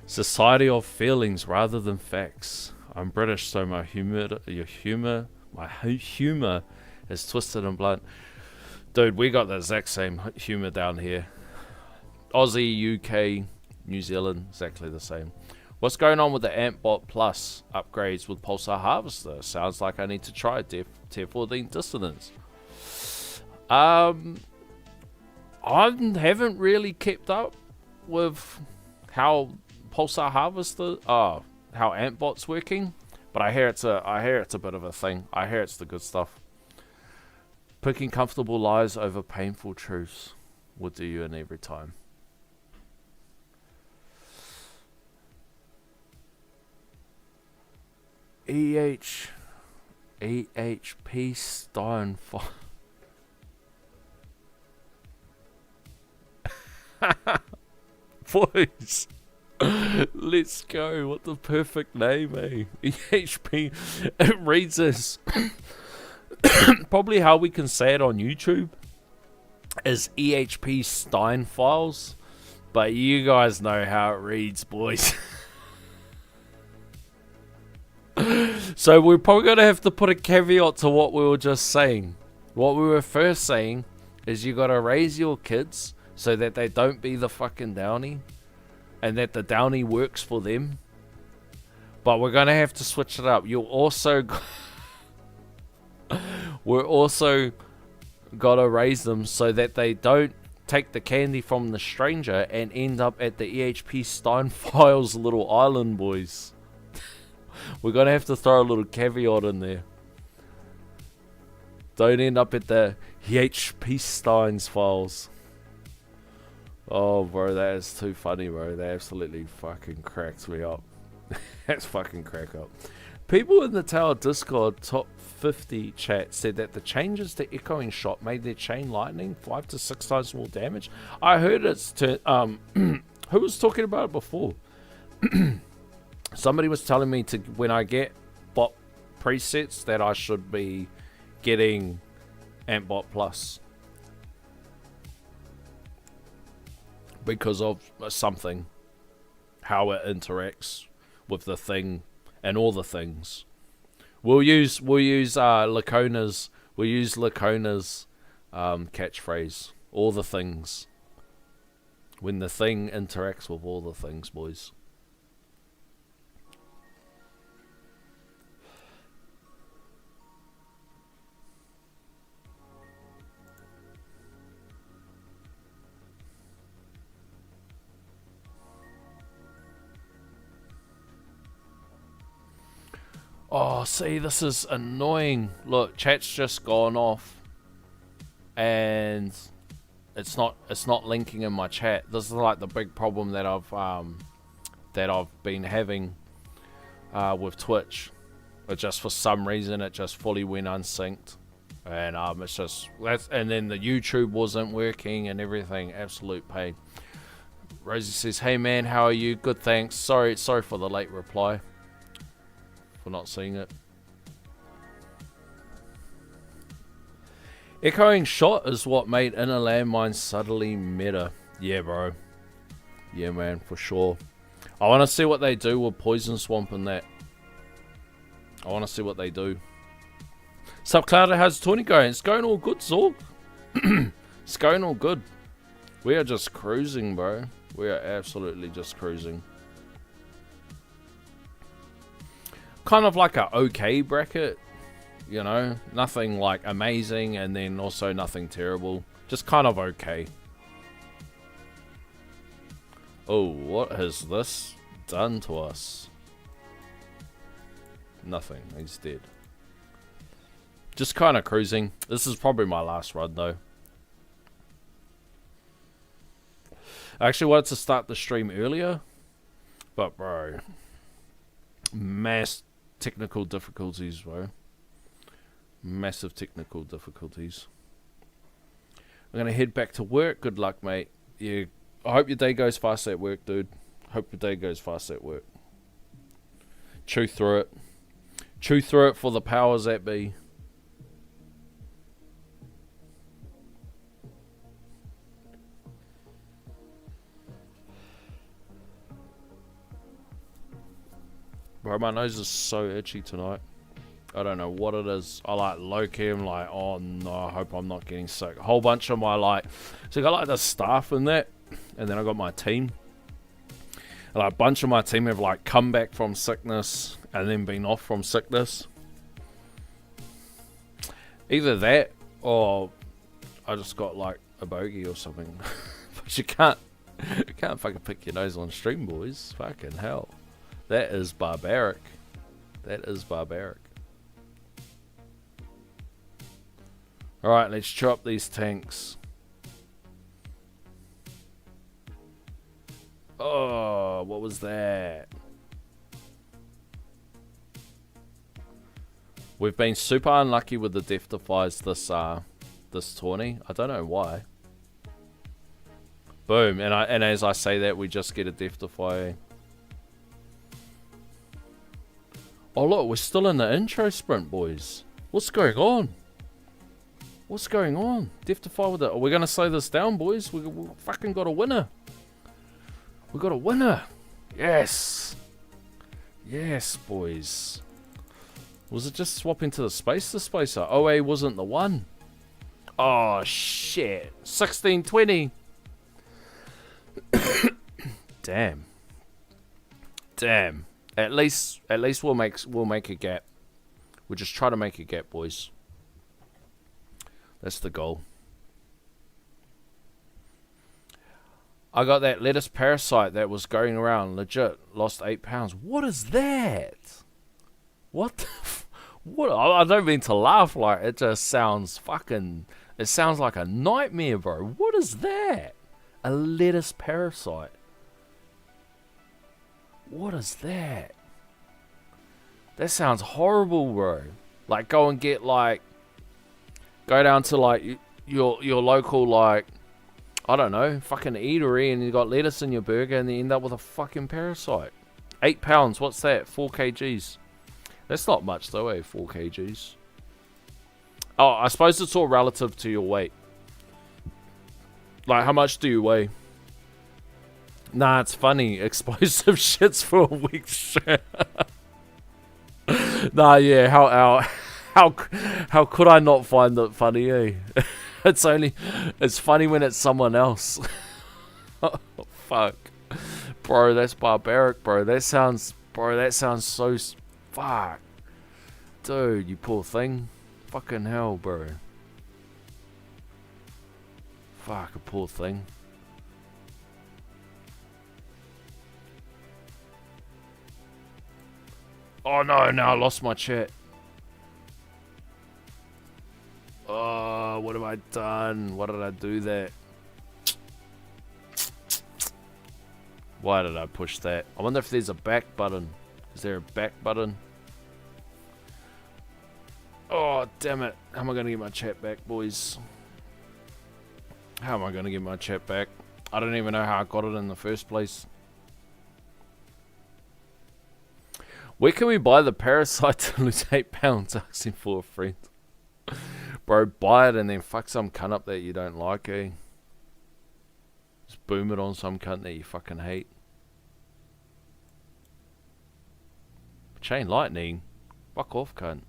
Society of feelings rather than facts. I'm British, so my humor is twisted and blunt. Dude, we got the exact same humour down here. Aussie, UK, New Zealand, exactly the same. What's going on with the Antbot Plus upgrades with Pulsar Harvester? Sounds like I need to try Tier 14 Dissonance. I haven't really kept up with how Pulsar Harvester, how Antbot's working, but I hear it's a bit of a thing. I hear it's the good stuff. Picking comfortable lies over painful truths will do you in every time. EHP Steinfall. Boys, let's go. What the perfect name, eh? EHP. It reads as probably how we can say it on YouTube is EHP Stein Files, but you guys know how it reads, boys. So we're probably going to have to put a caveat to what we were just saying. What we were first saying is you got to raise your kids so that they don't be the fucking downy, and that the downy works for them, But we're going to have to switch it up. You'll also... we're also got to raise them so that they don't take the candy from the stranger and end up at the EHP Steinfiles little island, boys. We're going to have to throw a little caveat in there. Don't end up at the EHP Steins files. Oh, bro, that is too funny, bro. That absolutely fucking cracks me up. That's fucking crack up. People in the Tower Discord top 50 chat said that the changes to Echoing Shot made their chain lightning 5 to 6 times more damage. I heard it's who was talking about it before? Somebody was telling me to when I get bot presets that I should be getting Antbot Plus because of something, how it interacts with the thing and all the things. We'll use Lacona's catchphrase, all the things. When the thing interacts with all the things, boys. Oh, see, this is annoying. Look, chat's just gone off, and it's not linking in my chat. This is like the big problem that I've been having with Twitch. But just for some reason, it just fully went unsynced, and it's just and then the YouTube wasn't working and everything. Absolute pain. Rosie says, "Hey man, how are you? Good, thanks. Sorry for the late reply." For not seeing it. Echoing Shot is what made Inner Landmine subtly meta. Yeah, bro. Yeah, man, for sure. I want to see what they do with Poison Swamp and that. I want to see what they do. Subclouder, how's 20 going? It's going all good, Zorg. It's going all good. We are just cruising, bro. We are absolutely just cruising. Kind of like a okay bracket, you know, nothing like amazing and then also nothing terrible, just kind of okay. Oh, what has this done to us? Nothing, he's dead. Just kind of cruising. This is probably my last run though. I actually wanted to start the stream earlier, but bro, mass technical difficulties, bro. Massive technical difficulties. I'm gonna head back to work. Good luck, mate. Yeah, I hope your day goes fast at work, dude. Hope your day goes fast at work. Chew through it. Chew through it for the powers that be. Bro, my nose is so itchy tonight. I don't know what it is. I like low-key, I'm like, oh no, I hope I'm not getting sick. A whole bunch of my so I got like the staff in that, and then I got my team. And like a bunch of my team have like come back from sickness and then been off from sickness. Either that or I just got like a bogey or something. But you can't fucking pick your nose on stream, boys. Fucking hell. That is barbaric. That is barbaric. Alright, let's chop these tanks. Oh, what was that? We've been super unlucky with the death defies this tourney. I don't know why. Boom, and as I say that, we just get a death defy. Oh look, we're still in the intro sprint, boys. What's going on? What's going on? Death defy with it. We're gonna slow this down, boys. We fucking got a winner. We got a winner. Yes. Yes, boys. Was it just swapping to the spacer? OA wasn't the one. Oh shit. 1620. Damn. Damn. At least we'll make a gap. We'll just try to make a gap, boys. That's the goal. I got that lettuce parasite that was going around. Legit, lost 8 pounds. What is that? What the what? I don't mean to laugh, like, it just sounds fucking... It sounds like a nightmare, bro. What is that? A lettuce parasite. What is that? That sounds horrible, bro. Like, go and get, like... Go down to, like, your local, like... I don't know, fucking eatery, and you got lettuce in your burger, and you end up with a fucking parasite. 8 pounds, what's that? 4 kgs. That's not much though, eh? 4 kgs. Oh, I suppose it's all relative to your weight. Like, how much do you weigh? Nah, it's funny. Explosive shits for a week straight. Nah, yeah, how could I not find that funny, eh? It's funny when it's someone else. Oh, fuck. Bro, that's barbaric, bro. That sounds so... Fuck. Dude, you poor thing. Fucking hell, bro. Fuck, a poor thing. Oh no, I lost my chat. Oh, what have I done? Why did I do that? Why did I push that? I wonder if there's a back button. Is there a back button? Oh, damn it. How am I going to get my chat back, boys? How am I going to get my chat back? I don't even know how I got it in the first place. Where can we buy the parasite to lose 8 pounds? Asking for a friend. Bro, buy it and then fuck some cunt up that you don't like, eh? Just boom it on some cunt that you fucking hate. Chain lightning? Fuck off, cunt.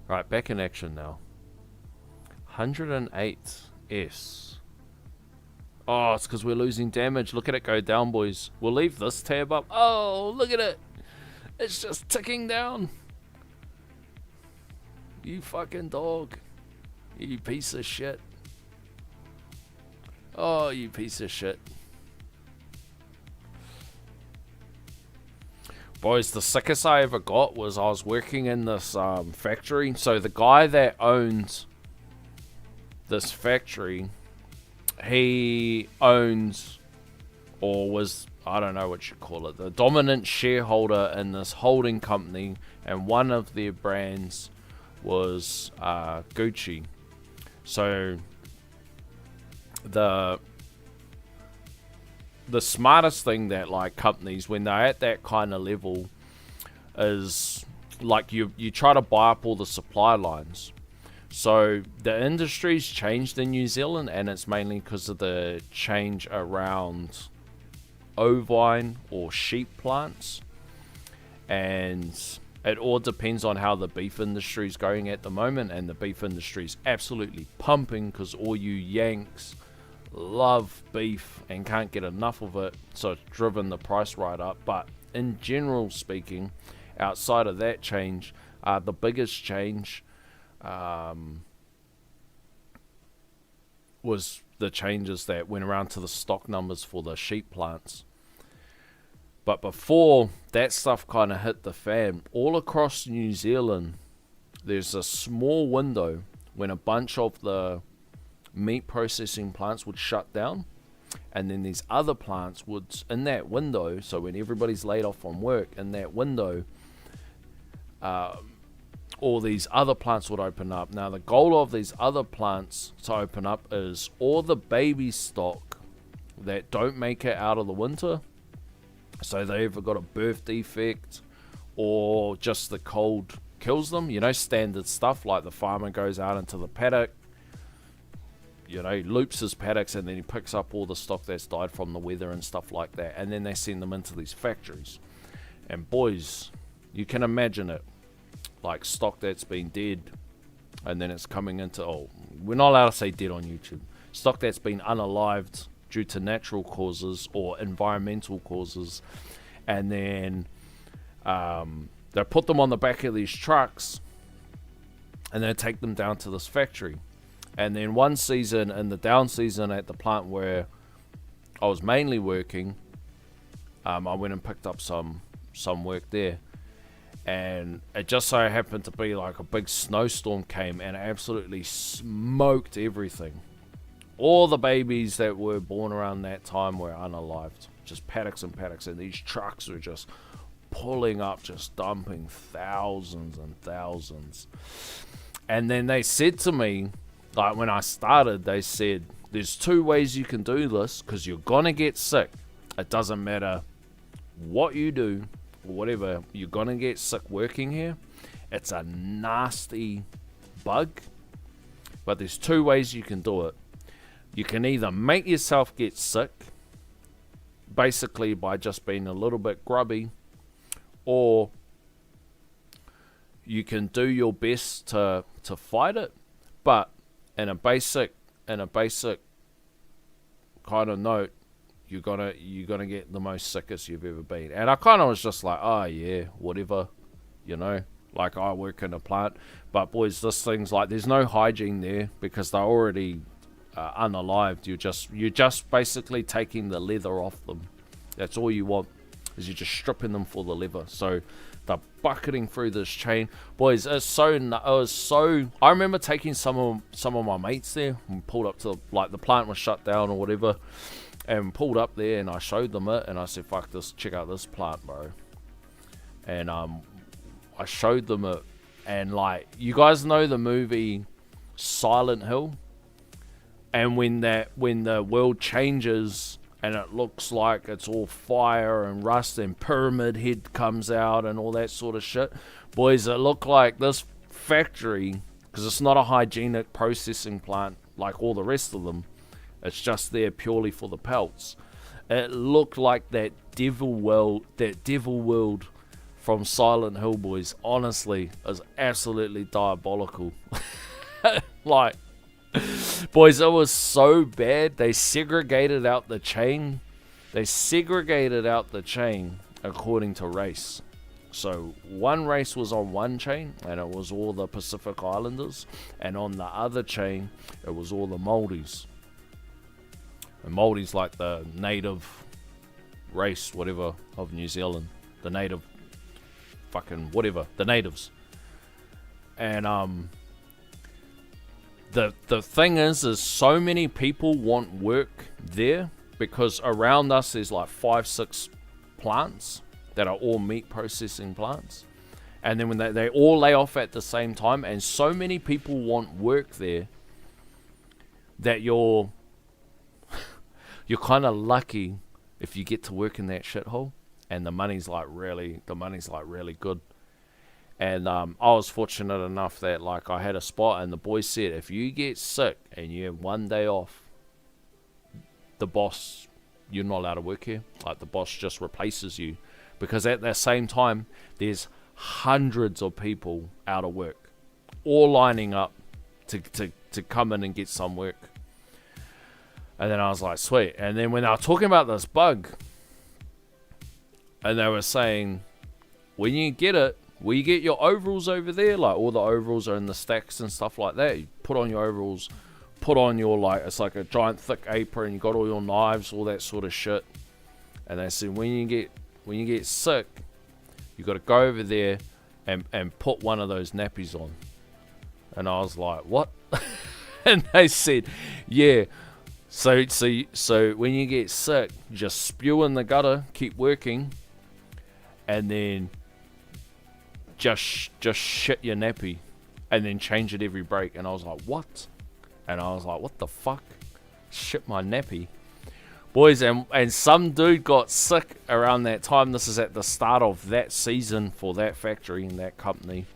Right, back in action now. 108S. Oh, it's because we're losing damage. Look at it go down, boys. We'll leave this tab up. Oh, look at it. It's just ticking down. You fucking dog. You piece of shit. Oh, you piece of shit. Boys, the sickest I ever got was I was working in this factory. So the guy that owns this factory, he owns, or was, I don't know what you call it, the dominant shareholder in this holding company, and one of their brands was Gucci. So the smartest thing that, like, companies, when they're at that kind of level, is like you try to buy up all the supply lines. So the industry's changed in New Zealand, and it's mainly because of the change around ovine or sheep plants, and it all depends on how the beef industry's going at the moment. And the beef industry's absolutely pumping because all you Yanks love beef and can't get enough of it, so it's driven the price right up. But in general speaking, outside of that change, the biggest change was the changes that went around to the stock numbers for the sheep plants. But before that stuff kind of hit the fan, all across New Zealand, there's a small window when a bunch of the meat processing plants would shut down, and then these other plants would, in that window, so when everybody's laid off from work, in that window, all these other plants would open up. Now the goal of these other plants to open up is all the baby stock that don't make it out of the winter, so they either got a birth defect or just the cold kills them, you know, standard stuff like the farmer goes out into the paddock, you know, loops his paddocks, and then he picks up all the stock that's died from the weather and stuff like that, and then they send them into these factories. And boys, you can imagine it, like stock that's been dead, and then it's coming into, oh, we're not allowed to say dead on YouTube. Stock that's been unalived due to natural causes or environmental causes, and then they put them on the back of these trucks, and then take them down to this factory. And then one season, in the down season at the plant where I was mainly working, I went and picked up some work there, and it just so happened to be like a big snowstorm came and absolutely smoked everything. All the babies that were born around that time were unalived, just paddocks and paddocks, and these trucks were just pulling up, just dumping thousands and thousands. And then they said to me, like when I started, they said, there's 2 ways you can do this, because you're gonna get sick. It doesn't matter what you do or whatever, you're gonna get sick working here. It's a nasty bug, but there's 2 ways you can do it. You can either make yourself get sick, basically by just being a little bit grubby, or you can do your best to fight it, but in a basic kind of note, you're gonna get the most sickest you've ever been. And I kind of was just like, oh yeah, whatever, you know, like I work in a plant, but boys, this thing's like, there's no hygiene there because they're already unalived. You're just basically taking the leather off them. That's all you want, is you're just stripping them for the leather. So they're bucketing through this chain, boys. It was so. I remember taking some of my mates there and pulled up to, like, the plant was shut down or whatever, and pulled up there, and I showed them it, and I said, fuck this, check out this plant, bro. And I showed them it, and like, you guys know the movie Silent Hill, and when the world changes and it looks like it's all fire and rust and Pyramid Head comes out and all that sort of shit, boys, it looked like this factory, because it's not a hygienic processing plant like all the rest of them, it's just there purely for the pelts. It looked like that devil world from Silent Hill, boys. Honestly, it was absolutely diabolical. Like, boys, it was so bad. They segregated out the chain. According to race. So one race was on one chain, and it was all the Pacific Islanders, and on the other chain, it was all the Māoris. And Māori's like the native race, whatever, of New Zealand. The native fucking whatever. The natives. And the thing is so many people want work there, because around us there's like 5-6 plants that are all meat processing plants. And then when they all lay off at the same time, and so many people want work there that you're kind of lucky if you get to work in that shithole, and the money's like really good. And I was fortunate enough that, like, I had a spot, and the boys said, if you get sick and you have 1 day off, the boss, you're not allowed to work here. Like, the boss just replaces you, because at that same time there's hundreds of people out of work, all lining up to come in and get some work. And then I was like, sweet. And then when they were talking about this bug, and they were saying, when you get it, will you get your overalls over there? Like, all the overalls are in the stacks and stuff like that. You put on your overalls, put on your, like, it's like a giant thick apron, you got all your knives, all that sort of shit. And they said, when you get sick, you got to go over there and put one of those nappies on. And I was like, what? And they said, yeah. So when you get sick, just spew in the gutter, keep working, and then just shit your nappy, and then change it every break. And I was like, what? And I was like, what the fuck? Shit my nappy. Boys, and some dude got sick around that time. This is at the start of that season for that factory and that company.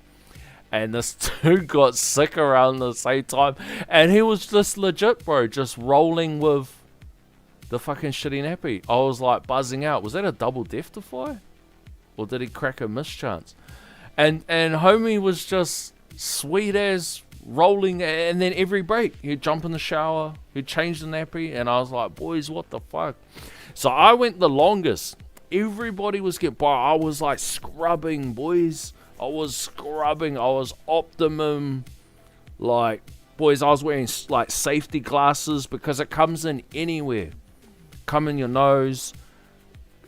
And this dude got sick around the same time. And he was just legit, bro, just rolling with the fucking shitty nappy. I was like buzzing out. Was that a double death defy? Or did he crack a mischance? And homie was just sweet as rolling, and then every break, he'd jump in the shower, he'd change the nappy, and I was like, boys, what the fuck? So I went the longest. Everybody was getting by. I was like scrubbing, boys. I was scrubbing. I was optimum. Like, boys, I was wearing like safety glasses because it comes in anywhere. Come in your nose,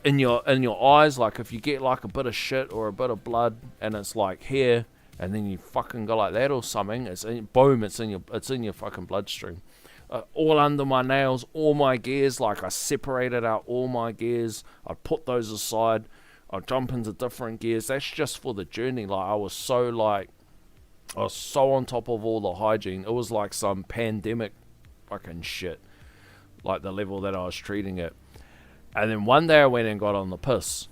in your eyes. Like if you get like a bit of shit or a bit of blood, and it's like here, and then you fucking go like that or something. It's in your fucking bloodstream. All under my nails, all my gears. Like I separated out all my gears. I'd put those aside. I'd jump into different gears. That's just for the journey. Like I was so on top of all the hygiene. It was like some pandemic fucking shit. Like the level that I was treating it. And then one day I went and got on the piss.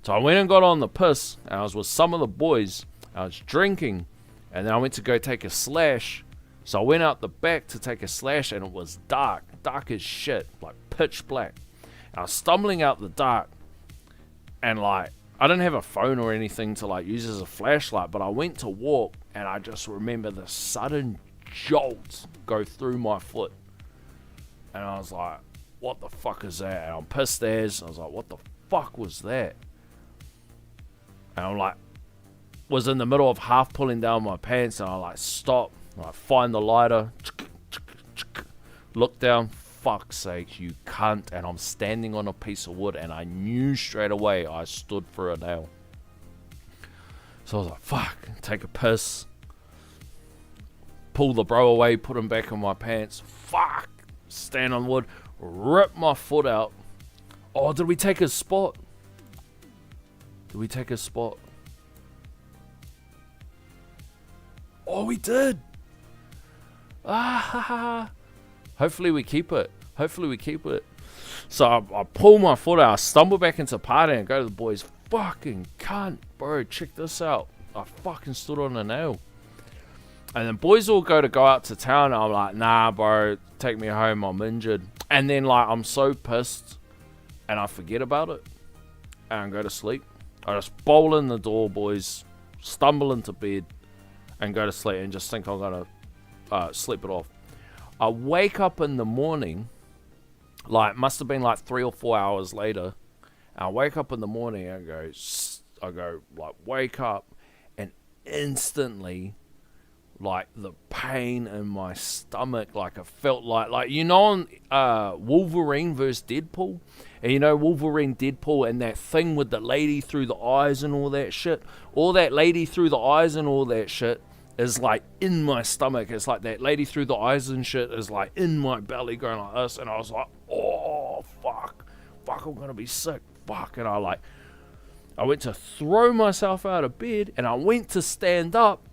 So I went and got on the piss, and I was with some of the boys. I was drinking, and then I went to go take a slash. So I went out the back to take a slash, and it was dark as shit, like pitch black. And I was stumbling out the dark, and like I didn't have a phone or anything to like use as a flashlight, but I went to walk, and I just remember the sudden jolt go through my foot, and I was like, "What the fuck is that?" And I'm pissed as. I was like, "What the fuck was that?" And I'm like, was in the middle of half pulling down my pants, and I like stop, I find the lighter, look down, fuck's sake, you cunt, and I'm standing on a piece of wood, and I knew straight away I stood for a nail. So I was like, fuck, take a piss, pull the bro away, put him back in my pants, fuck, stand on wood, rip my foot out. Oh, did we take a spot? Oh, we did. Hopefully we keep it. So I pull my foot out. I stumble back into party and go to the boys. Fucking cunt, bro. Check this out. I fucking stood on a nail. And then boys all go out to town. And I'm like, nah, bro. Take me home. I'm injured. And then like I'm so pissed, and I forget about it, and I go to sleep. I just bowl in the door, boys. Stumble into bed. And go to sleep and just think I'm gonna sleep it off. I wake up in the morning, like must have been like 3 or 4 hours later. And I wake up in the morning and I go like wake up, and instantly, like the pain in my stomach, like I felt like you know on Wolverine versus Deadpool, and you know Wolverine Deadpool and that thing with the lady through the eyes and all that shit. All that lady through the eyes and all that shit is like in my stomach. It's like that lady through the eyes and shit is like in my belly going like this, and I was like, oh fuck, I'm gonna be sick, fuck. And I went to throw myself out of bed, and I went to stand up.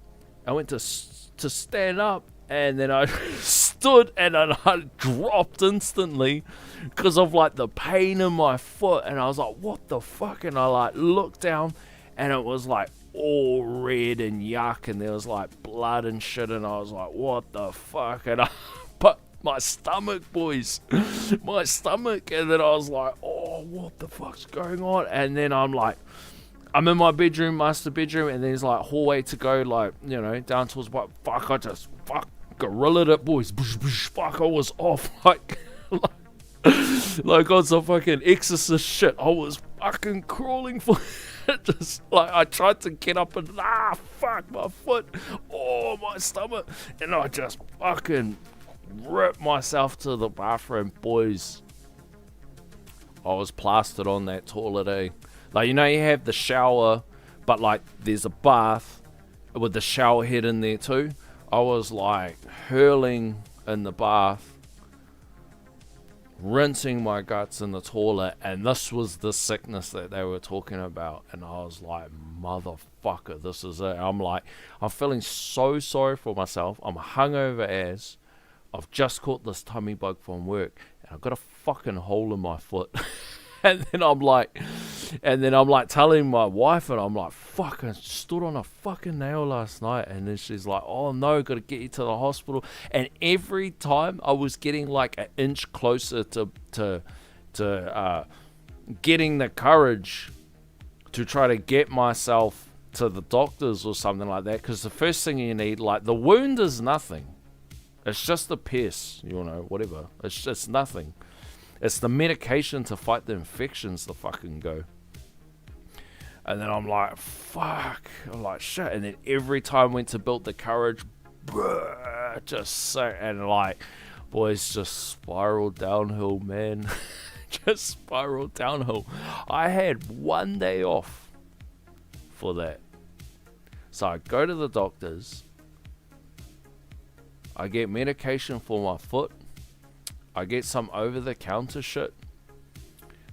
To stand up, and then I stood, and then I dropped instantly because of like the pain in my foot, and I was like, what the fuck? And I like looked down, and it was like all red and yuck, and there was like blood and shit, and I was like, what the fuck? And but my stomach, boys, my stomach, and then I was like, oh, what the fuck's going on? And then I'm in my bedroom, master bedroom, and there's like hallway to go, like, you know, down towards what. Fuck, I just gorillaed it, boys. Fuck, I was off like on some fucking exorcist shit. I was fucking crawling for it. Just like I tried to get up and fuck my foot, oh my stomach, and I just fucking ripped myself to the bathroom, boys. I was plastered on that toilet, eh? Like, you know, you have the shower, but like there's a bath with the shower head in there too. I was like hurling in the bath, rinsing my guts in the toilet, and this was the sickness that they were talking about. And I was like, motherfucker, this is it. I'm feeling so sorry for myself. I'm hungover as. I've just caught this tummy bug from work, and I've got a fucking hole in my foot. And then I'm like telling my wife, and I'm like, fuck, I stood on a fucking nail last night. And then she's like, oh no, gotta get you to the hospital. And every time I was getting like an inch closer to getting the courage to try to get myself to the doctors or something like that, because the first thing you need, like, the wound is nothing. It's just the piss, you know, whatever. It's just nothing. It's the medication to fight the infections to fucking go. And then I'm like, fuck. I'm like, shit. And then every time I went to build the courage, just so, and like, boys, just spiraled downhill, man. Just spiraled downhill. I had 1 day off for that. So I go to the doctors. I get medication for my foot. I get some over-the-counter shit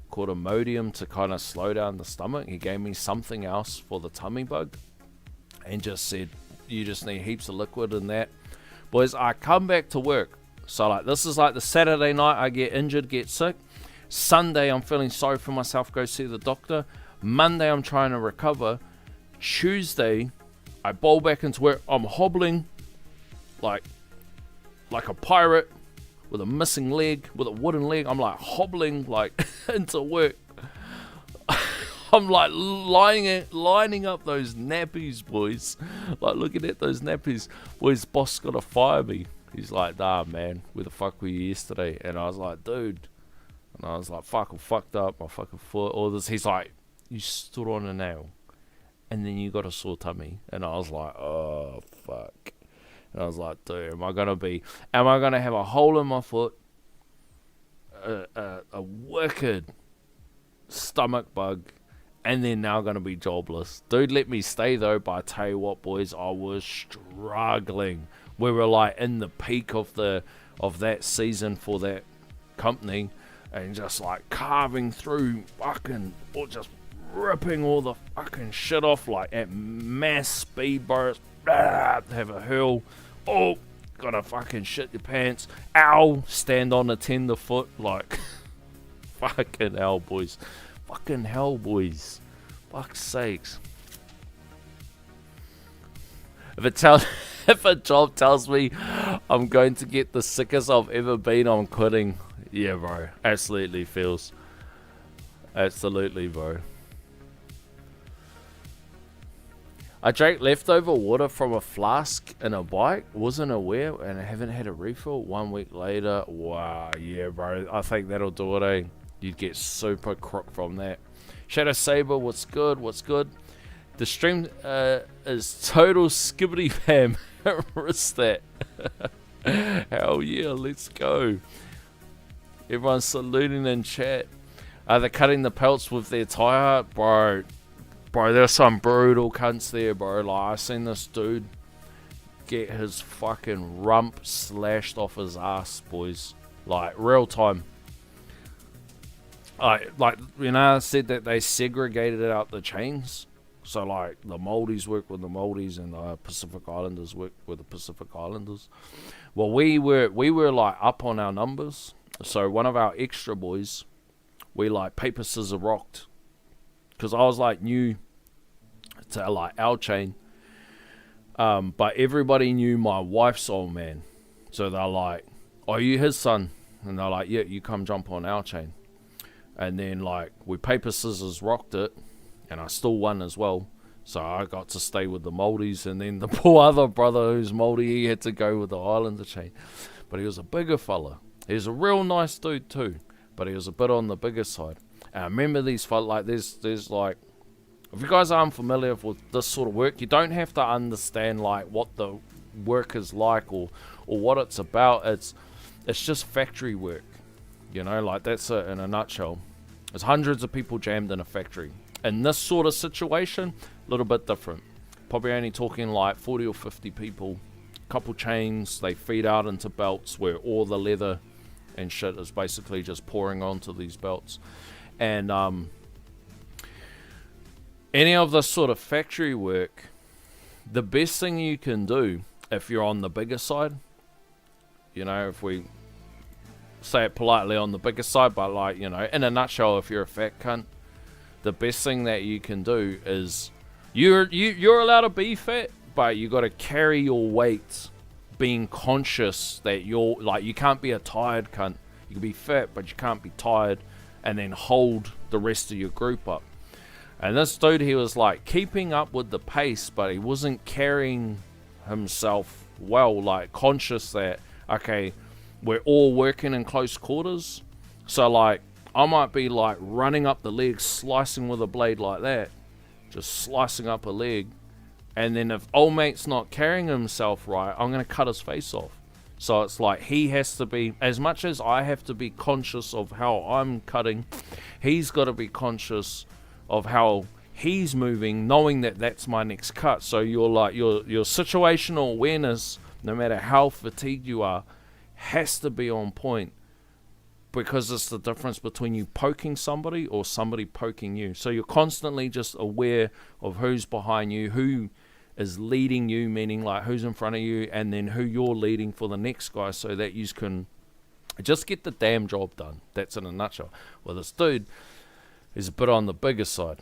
called Imodium to kind of slow down the stomach. He gave me something else for the tummy bug and just said, you just need heaps of liquid in that. Boys, I come back to work. So like, this is like the Saturday night I get injured, get sick. Sunday I'm feeling sorry for myself, go see the doctor. Monday I'm trying to recover. Tuesday I bowl back into work. I'm hobbling like a pirate with a missing leg, with a wooden leg. I'm like hobbling like into work. I'm like lining up those nappies, boys. Like looking at those nappies. Boys, boss gotta fire me. He's like, nah, man, where the fuck were you yesterday? And I was like, dude. And I was like, fuck, I'm fucked up, my fucking foot, all this. He's like, you stood on a nail and then you got a sore tummy. And I was like, oh, fuck. And I was like, dude, am I gonna have a hole in my foot, a wicked stomach bug, and then now gonna be jobless? Dude, let me stay though. But I tell you what, boys, I was struggling. We were like in the peak of that season for that company, and just like carving through fucking, or just ripping all the fucking shit off like at mass speed, bro. Have a hurl. Oh, gotta fucking shit your pants. Ow, stand on a tender foot. Like, fucking hell, boys. Fucking hell, boys. Fuck's sakes. If a job tells me I'm going to get the sickest I've ever been, I'm quitting. Yeah, bro. Absolutely feels. Absolutely, bro. I drank leftover water from a flask in a bike, wasn't aware, and I haven't had a refill. 1 week later, wow, yeah, bro. I think that'll do it, eh? You'd get super crook from that. Shadow Saber, what's good? What's good? The stream is total skibbity fam. Wrist that. Hell yeah, let's go. Everyone's saluting in chat. Are they cutting the pelts with their tire? Bro, there's some brutal cunts there, bro. Like, I seen this dude get his fucking rump slashed off his ass, boys. Like, real time. Like, you know, I said that they segregated out the chains. So, like, the Maldives work with the Maldives and the Pacific Islanders work with the Pacific Islanders. Well, we were like, up on our numbers. So, one of our extra boys, we, like, paper, scissors, rocked. Because I was, like, new to, like, our chain. But everybody knew my wife's old man. So, they're like, are you his son? And they're like, yeah, you come jump on our chain. And then, like, we paper, scissors, rocked it. And I still won as well. So I got to stay with the Maldives. And then the poor other brother who's Maldi, he had to go with the Islander chain. But he was a bigger fella. He was a real nice dude too. But he was a bit on the bigger side. And I remember these fellas, like, there's like, if you guys aren't familiar with this sort of work, you don't have to understand, like, what the work is like or what it's about. It's just factory work. You know, like, that's it in a nutshell. There's hundreds of people jammed in a factory. In this sort of situation, a little bit different. Probably only talking like 40 or 50 people. Couple chains, they feed out into belts where all the leather and shit is basically just pouring onto these belts. And any of this sort of factory work, the best thing you can do if you're on the bigger side, you know, if we say it politely, on the bigger side, but, like, you know, in a nutshell, if you're a fat cunt, the best thing that you can do is you're allowed to be fat, but you got to carry your weight, being conscious that you're, like, you can't be a tired cunt. You can be fat, but you can't be tired, and then hold the rest of your group up. And this dude, he was like keeping up with the pace, but he wasn't carrying himself well, like conscious that, okay, we're all working in close quarters. So like, I might be like running up the leg, slicing with a blade like that, just slicing up a leg. And then if old mate's not carrying himself right, I'm going to cut his face off. So it's like he has to be, as much as I have to be conscious of how I'm cutting, he's got to be conscious of how he's moving, knowing that that's my next cut. So you're like, your situational awareness, no matter how fatigued you are, has to be on point, because it's the difference between you poking somebody or somebody poking you. So you're constantly just aware of who's behind you, who is leading you, meaning like who's in front of you, and then who you're leading for the next guy, so that you can just get the damn job done. That's in a nutshell. Well, this dude is a bit on the bigger side,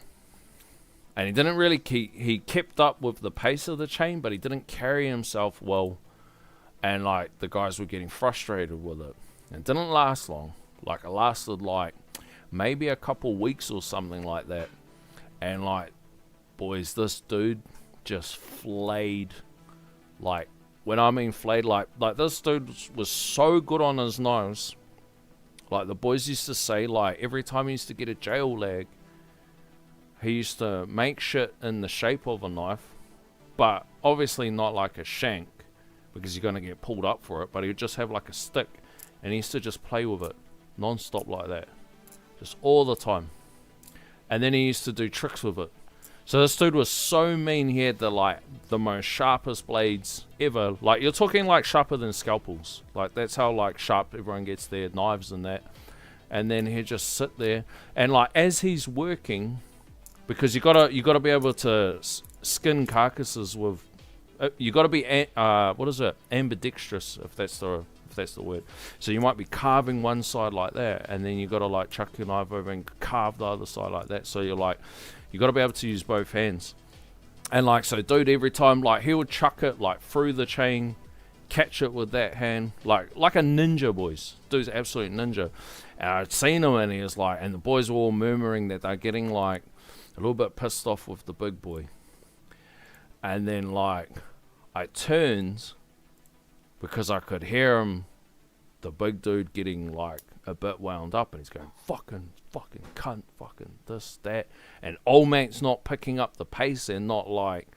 and he didn't really he kept up with the pace of the chain, but he didn't carry himself well, and like the guys were getting frustrated with it. It didn't last long. Like it lasted like maybe a couple weeks or something like that. And like, boys, this dude just flayed. Like, when I mean flayed, like this dude was so good on his nose. Like the boys used to say, like every time he used to get a jail lag, he used to make shit in the shape of a knife, but obviously not like a shank, because you're going to get pulled up for it, but he would just have like a stick. And he used to just play with it non-stop like that, just all the time. And then he used to do tricks with it. So this dude was so mean. He had the most sharpest blades ever. Like, you're talking like sharper than scalpels. Like, that's how like sharp everyone gets their knives and that. And then he'd just sit there, and like as he's working, because you gotta be able to skin carcasses with. You gotta be ambidextrous, if that's the word. So you might be carving one side like that, and then you got to like chuck your knife over and carve the other side like that. So you got to be able to use both hands. And like, so dude, every time like he would chuck it like through the chain, catch it with that hand, like a ninja, boys. Dude's absolute ninja. And I'd seen him, and he was like, and the boys were all murmuring that they're getting like a little bit pissed off with the big boy. And then like I turned, because I could hear him, the big dude, getting like a bit wound up, and he's going, fucking cunt, fucking this, that. And old mate's not picking up the pace and not like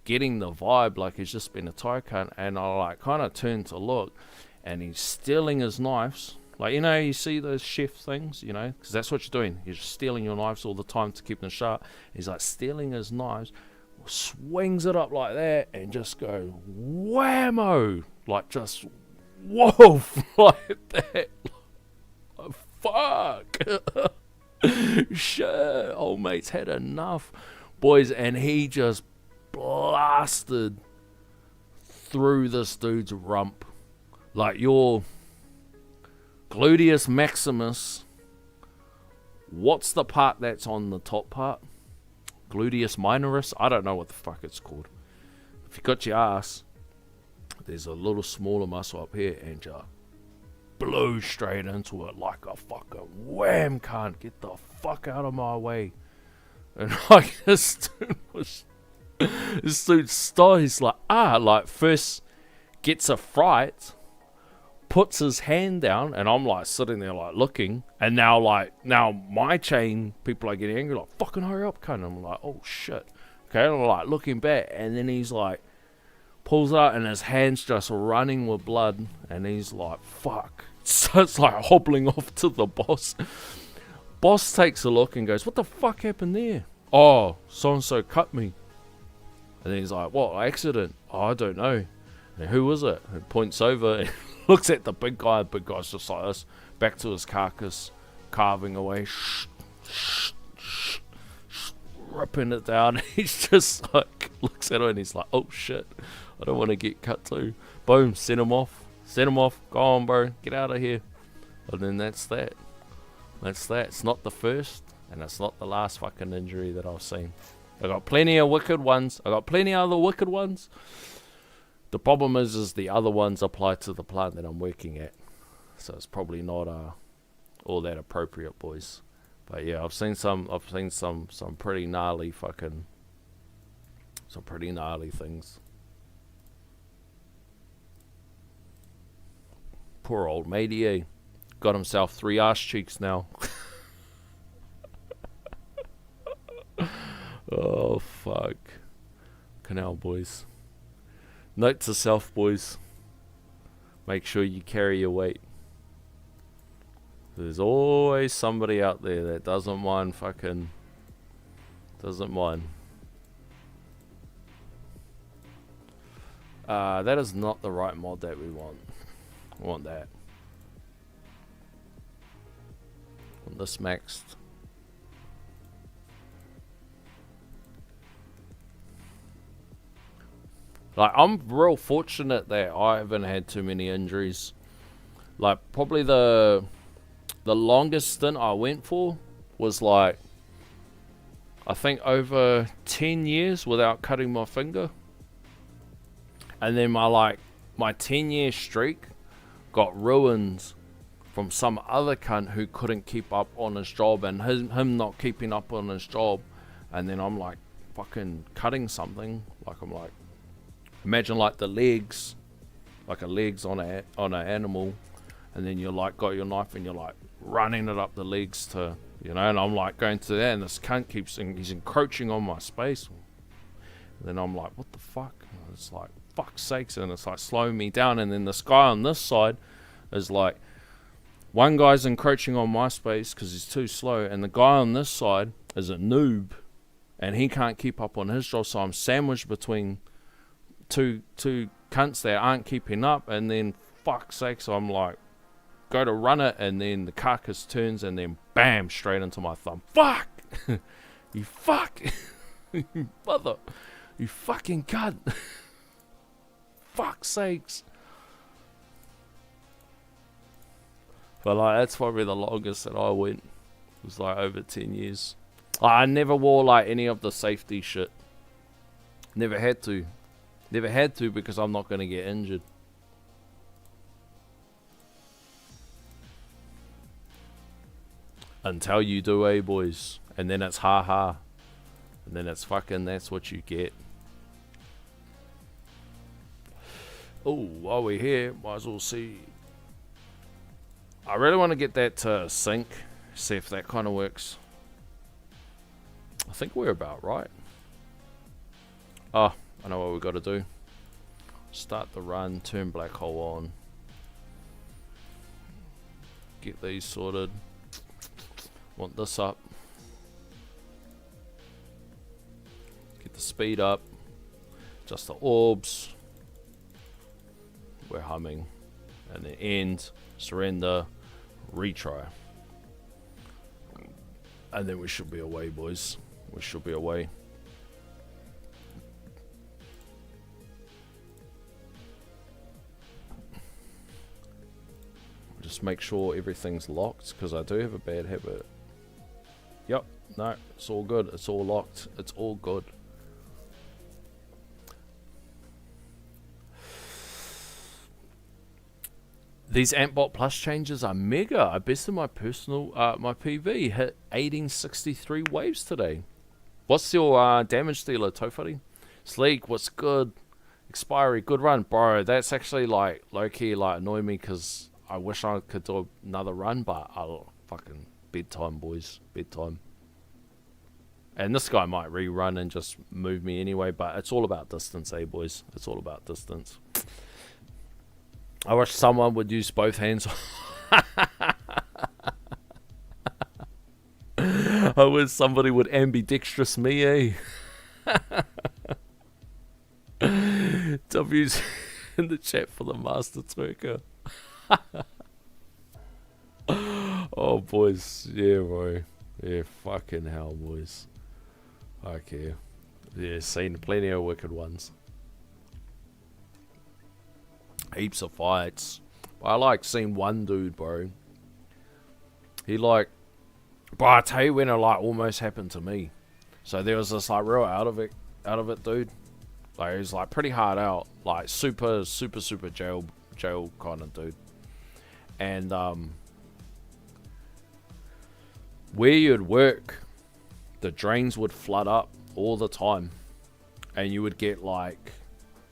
getting the vibe, like he's just been a tie cunt. And I like kind of turned to look, and he's stealing his knives. Like, you know, you see those chef things, you know, because that's what you're doing. You're just stealing your knives all the time to keep them sharp. He's like stealing his knives, swings it up like that, and just go whammo, like just whoa, like that. Like, fuck. Shit, old mate's had enough, boys. And he just blasted through this dude's rump, like your gluteus maximus. What's the part that's on the top part? Gluteus minoris? I don't know what the fuck it's called. If you got your ass, there's a little smaller muscle up here, and just blew straight into it like a fucking wham, can't get the fuck out of my way. And like this dude stopped. He's like, like first gets a fright, puts his hand down, and I'm like sitting there like looking, and now my chain people are getting angry, like, fucking hurry up, cunt. I'm like, oh shit. Okay, and I'm like looking back, and then he's like pulls out, and his hand's just running with blood, and he's like, fuck. So it's like hobbling off to the boss. Boss takes a look and goes, what the fuck happened there? Oh, so-and-so cut me. And then he's like, what, accident? Oh, I don't know. And who was it? And points over and looks at the big guy. The big guy's just like this, back to his carcass, carving away, ripping it down. He's just like, looks at it and he's like, oh shit, I don't want to get cut too. Boom, send him off. Go on, bro, get out of here. And then that's that. It's not the first, and it's not the last fucking injury that I've seen. I got plenty of wicked ones. I got plenty of other wicked ones. The problem is the other ones apply to the plant that I'm working at, so it's probably not all that appropriate, boys. But yeah, I've seen some pretty gnarly some pretty gnarly things. Poor old matey, eh? Got himself 3 arse cheeks now. Oh, fuck. Canal, boys. Note to self, boys. Make sure you carry your weight. There's always somebody out there that doesn't mind. That is not the right mod that we want. I want that. I want this maxed. Like, I'm real fortunate that I haven't had too many injuries. Like, probably the longest stint I went for was like, I think over 10 years without cutting my finger. And then my 10-year streak got ruined from some other cunt who couldn't keep up on his job, and him not keeping up on his job. And then I'm like fucking cutting something. Like, I'm like, imagine like the legs, like a legs on an animal, and then you're like got your knife and you're like running it up the legs to, you know, and I'm like going to that, and this cunt he's encroaching on my space. And then I'm like, what the fuck? And it's like, fuck's sakes, and it's like slowing me down. And then this guy on this side is like, one guy's encroaching on my space because he's too slow, and the guy on this side is a noob, and he can't keep up on his job. So I'm sandwiched between two cunts that aren't keeping up, and then fuck's sake, so I'm like, go to run it, and then the carcass turns, and then bam, straight into my thumb. Fuck! You fuck! You mother! You fucking cunt! Fuck's sakes! But like, that's probably the longest that I went. It was like over 10 years. I never wore like any of the safety shit. Never had to. Never had to, because I'm not going to get injured. Until you do, eh, boys? And then it's ha. And then it's fucking, that's what you get. Oh, while we're here, might as well see. I really want to get that to sync. See if that kind of works. I think we're about right. Oh, I know what we've got to do. Start the run, turn black hole on. Get these sorted. Want this up. Get the speed up. Just the orbs. We're humming. And then end, surrender, retry. And then we should be away, boys. We should be away. Just make sure everything's locked, because I do have a bad habit. Yep, no, it's all good. It's all locked. It's all good. These Antbot Plus changes are mega. I bested my personal, my PV hit 1863 waves today. What's your damage dealer, Tofari? Sleek, what's good? Expiry, good run. Bro, that's actually like low-key like annoy me, because I wish I could do another run, but I'll fucking bedtime, boys. Bedtime. And this guy might rerun and just move me anyway, but it's all about distance, eh, boys? It's all about distance. I wish someone would use both hands. I wish somebody would ambidextrous me, eh? W's in the chat for the master twerker. Oh, boys. Yeah, bro. Yeah, fucking hell, boys. Okay. Yeah, seen plenty of wicked ones. Heaps of fights. I like seeing one dude, bro. He like, bro, I tell you when it like almost happened to me. So there was this like real out of it dude. Like, he was like pretty hard out, like super jail kind of dude. And where you'd work, the drains would flood up all the time, and you would get like,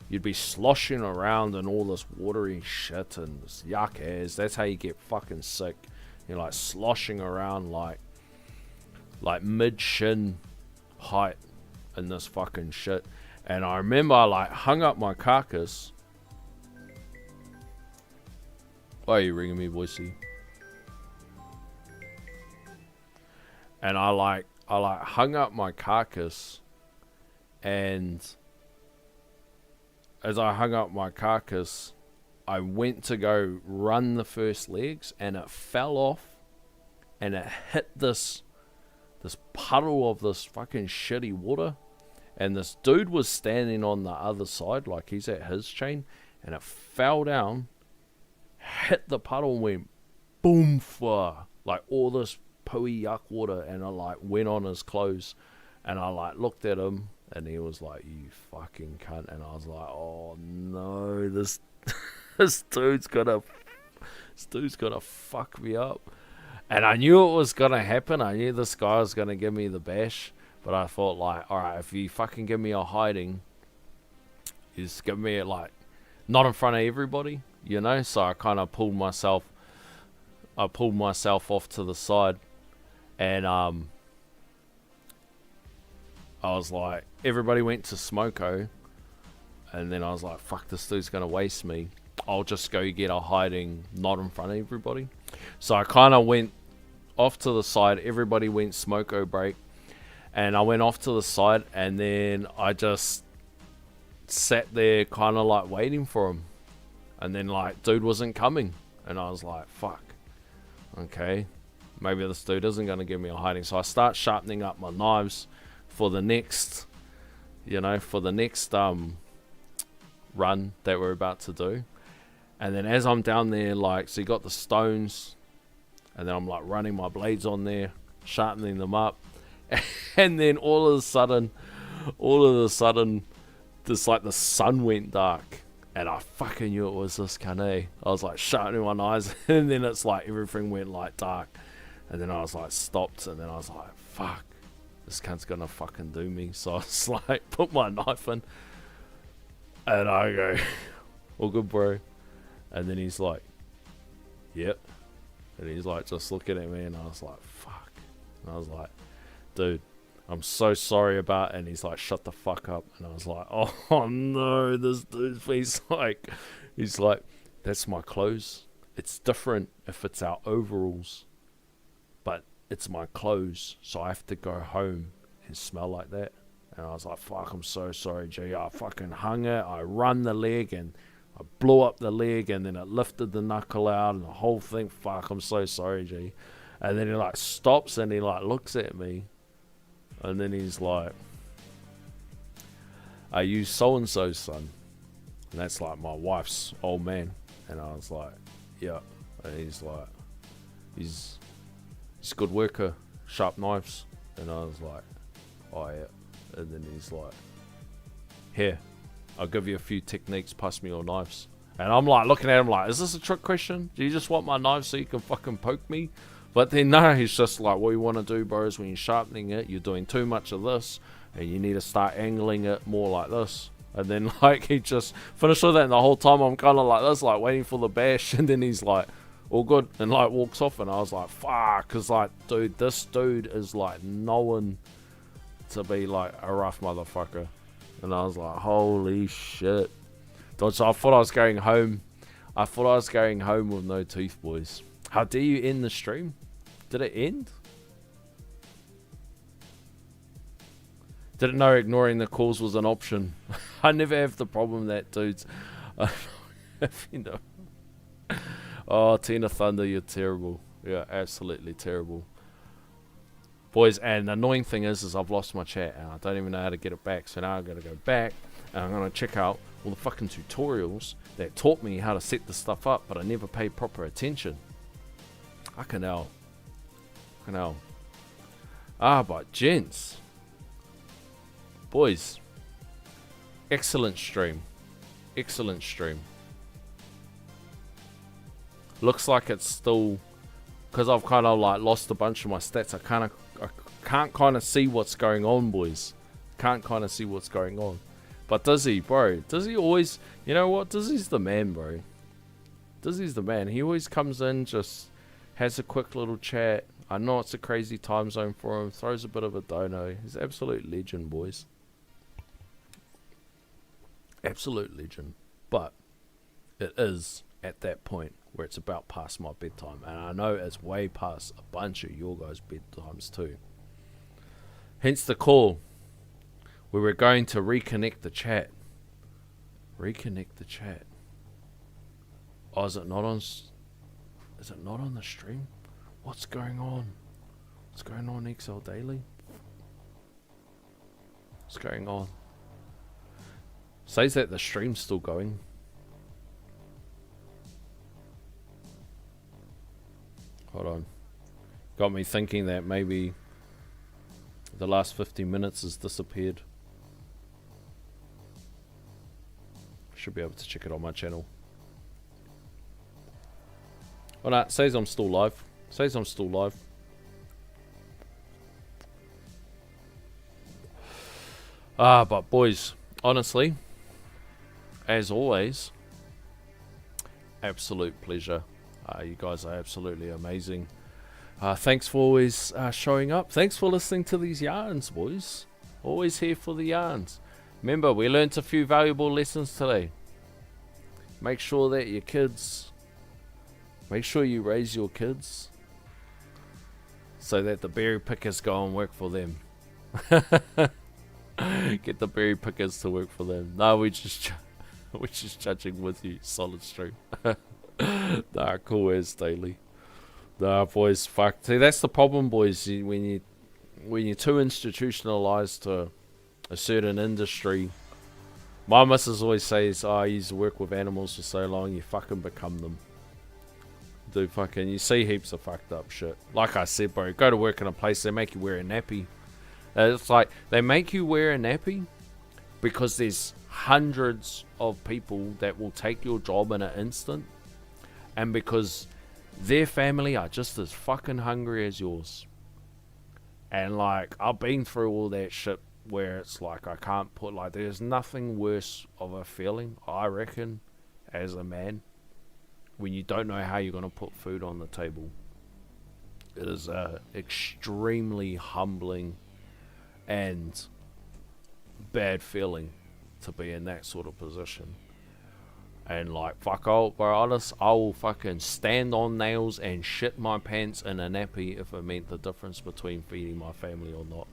you'd be sloshing around in all this watery shit and this yuck ass. That's how you get fucking sick. You're like sloshing around like mid shin height in this fucking shit. And I remember I like hung up my carcass. Why are you ringing me, Boise? And I like hung up my carcass, and as I hung up my carcass, I went to go run the first legs, and it fell off, and it hit this puddle of this fucking shitty water, and this dude was standing on the other side, like he's at his chain, and it fell down, hit the puddle, and went boom for like all this pooey yuck water, and I like went on his clothes, and I like looked at him, and he was like, "You fucking cunt," and I was like, "Oh no, this dude's gonna fuck me up." And I knew it was gonna happen. I knew this guy was gonna give me the bash, but I thought like, all right, if you fucking give me a hiding, you just give me it like not in front of everybody, you know. So I kind of pulled myself off to the side. And I was like, everybody went to Smoko, and then I was like, fuck, this dude's gonna waste me. I'll just go get a hiding not in front of everybody. So I kind of went off to the side. Everybody went Smoko break, and I went off to the side, and then I just sat there kind of like waiting for him. And then like dude wasn't coming, and I was like, fuck, okay, maybe this dude isn't going to give me a hiding. So I start sharpening up my knives for the next, run that we're about to do. And then as I'm down there, like, so you got the stones, and then I'm like running my blades on there, sharpening them up. And then all of a sudden, this like the sun went dark. And I fucking knew it was this cunt, eh? I was like sharpening my knives, and then it's like everything went like dark. And then I was like stopped, and then I was like, fuck, this cunt's gonna fucking do me. So I was like, put my knife in, and I go, all good, bro. And then he's like, yep. And he's like just looking at me, and I was like, fuck. And I was like, dude, I'm so sorry about it. And he's like, shut the fuck up. And I was like, oh no, this dude's he's like, that's my clothes. It's different if it's our overalls, but it's my clothes, so I have to go home and smell like that. And I was like, fuck, I'm so sorry, G. I fucking hung it. I run the leg, and I blew up the leg, and then it lifted the knuckle out, and the whole thing. Fuck, I'm so sorry, G. And then he like stops, and he like looks at me, and then he's like, are you so-and-so's son? And that's like my wife's old man. And I was like, yeah. And he's like, he's a good worker, sharp knives. And I was like, oh yeah. And then he's like, here, I'll give you a few techniques, pass me your knives. And I'm like looking at him like, is this a trick question? Do you just want my knives so you can fucking poke me? But then no, he's just like, what you want to do, bro, is when you're sharpening it, you're doing too much of this, and you need to start angling it more like this. And then like he just finished with that, and the whole time I'm kind of like this, like waiting for the bash. And then he's like, all good, and like walks off. And I was like, fuck, because like, dude, this dude is like known to be like a rough motherfucker. And I was like, holy shit. So I thought I was going home. With no teeth, boys. How dare you end the stream? Did it end? Didn't know ignoring the calls was an option. I never have the problem that dudes. If you know. Oh, Tina Thunder, you're terrible. Yeah, absolutely terrible. Boys, and the annoying thing is I've lost my chat, and I don't even know how to get it back. So now I've got to go back, and I'm going to check out all the fucking tutorials that taught me how to set this stuff up, but I never paid proper attention. Fucking hell. But gents. Boys. Excellent stream. Looks like it's still because I've kind of like lost a bunch of my stats. I can't kind of see what's going on, boys. Can't kind of see what's going on. But Dizzy, bro, Dizzy always, you know what? Dizzy's the man, bro. Dizzy's the man. He always comes in, just has a quick little chat. I know it's a crazy time zone for him. Throws a bit of a dono. He's an absolute legend, boys. Absolute legend. But it is at that point where it's about past my bedtime. And I know it's way past a bunch of your guys' bedtimes too. Hence the call. We were going to reconnect the chat. Reconnect the chat. Oh, is it not on the stream? What's going on? What's going on, XL Daily? What's going on? Says that the stream's still going. Hold on. Got me thinking that maybe the last 50 minutes has disappeared. Should be able to check it on my channel. Oh no, it says I'm still live. Says I'm still live. But boys, honestly, as always, absolute pleasure. You guys are absolutely amazing. Thanks for always showing up. Thanks for listening to these yarns, boys. Always here for the yarns. Remember, we learnt a few valuable lessons today. Make sure that your kids, make sure you raise your kids so that the berry pickers go and work for them. Get the berry pickers to work for them. No, we're just judging with you. Solid stream. Nah, cool as daily. Nah, boys, fuck. See, that's the problem, boys. When you're too institutionalized to a certain industry. My missus always says, I used to work with animals for so long, you fucking become them. Dude, fucking, you see heaps of fucked up shit. Like I said, bro, go to work in a place, they make you wear a nappy. It's like, they make you wear a nappy because there's hundreds of people that will take your job in an instant. And because their family are just as fucking hungry as yours. And like, I've been through all that shit where it's like, I can't put, like, there's nothing worse of a feeling, I reckon, as a man, when you don't know how you're going to put food on the table. It is a extremely humbling and bad feeling to be in that sort of position. And like, fuck, I'll be honest, I will fucking stand on nails and shit my pants in a nappy if it meant the difference between feeding my family or not.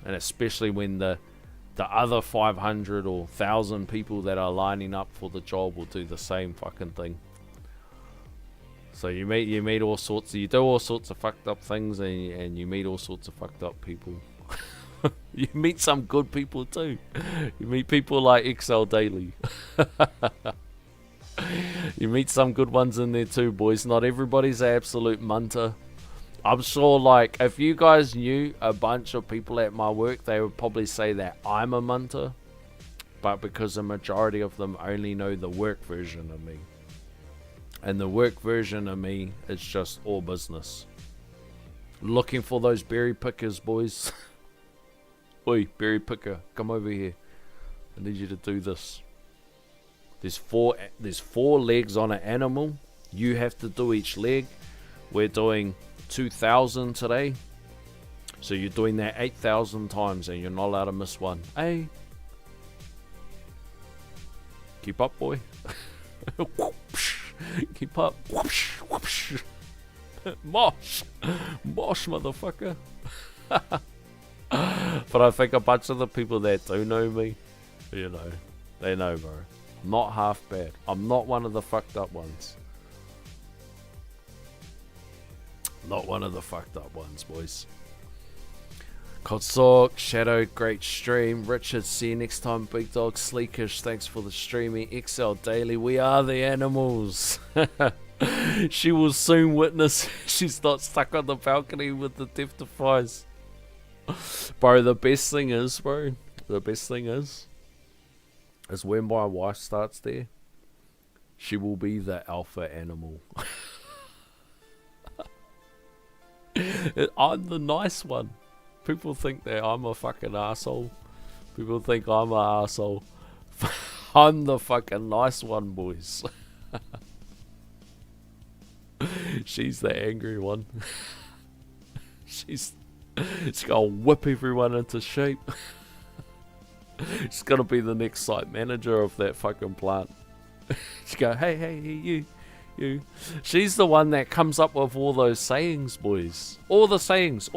And especially when the other 500 or 1,000 people that are lining up for the job will do the same fucking thing. So you meet all sorts of, you do all sorts of fucked up things, and you meet all sorts of fucked up people. You meet some good people too. You meet people like XL Daily. You meet some good ones in there too, boys. Not everybody's an absolute munter. I'm sure, like, if you guys knew a bunch of people at my work, they would probably say that I'm a munter. But because the majority of them only know the work version of me. And the work version of me is just all business. Looking for those berry pickers, boys. Oi, berry picker, come over here. I need you to do this. There's four legs on an animal. You have to do each leg. We're doing 2,000 today. So you're doing that 8,000 times and you're not allowed to miss one. Hey. Keep up, boy. Keep up. Mosh, motherfucker. But I think a bunch of the people that do know me, you know, they know, bro. I'm not half bad. I'm not one of the fucked up ones. Not one of the fucked up ones, boys. Kotsork, Shadow, great stream. Richard, see you next time. Big Dog, Sleekish, thanks for the streaming. XL Daily, we are the animals. She will soon witness she's not stuck on the balcony with the death defies. Bro, the best thing is when my wife starts there, she will be the alpha animal. I'm the nice one. People think that I'm a fucking asshole. People think I'm an asshole. I'm the fucking nice one, boys. She's the angry one. She's gonna whip everyone into shape. She's gonna be the next site manager of that fucking plant. She's go, hey, you. She's the one that comes up with all those sayings, boys. All the sayings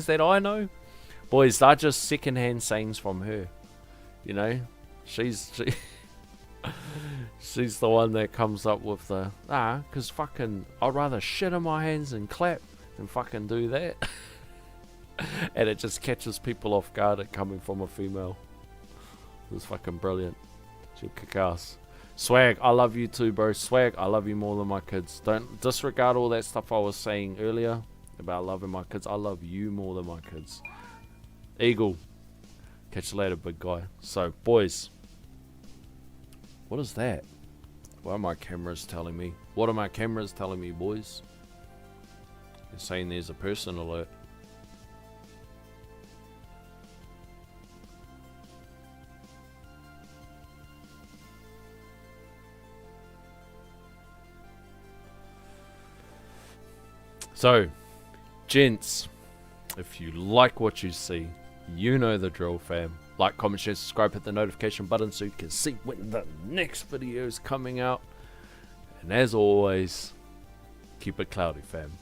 that I know, boys, they're just secondhand sayings from her. You know, she's the one that comes up with the cause fucking I'd rather shit in my hands and clap than fucking do that. And it just catches people off guard at coming from a female. It's fucking brilliant. She'll kick ass. Swag, I love you too, bro. Swag, I love you more than my kids. Don't disregard all that stuff I was saying earlier about loving my kids. I love you more than my kids. Eagle, catch you later, big guy. So, boys, what is that? What are my cameras telling me? What are my cameras telling me, boys? They're saying there's a person alert. So, gents, if you like what you see, you know the drill, fam. Like, comment, share, subscribe, hit the notification button so you can see when the next video is coming out. And as always, keep it cloudy, fam.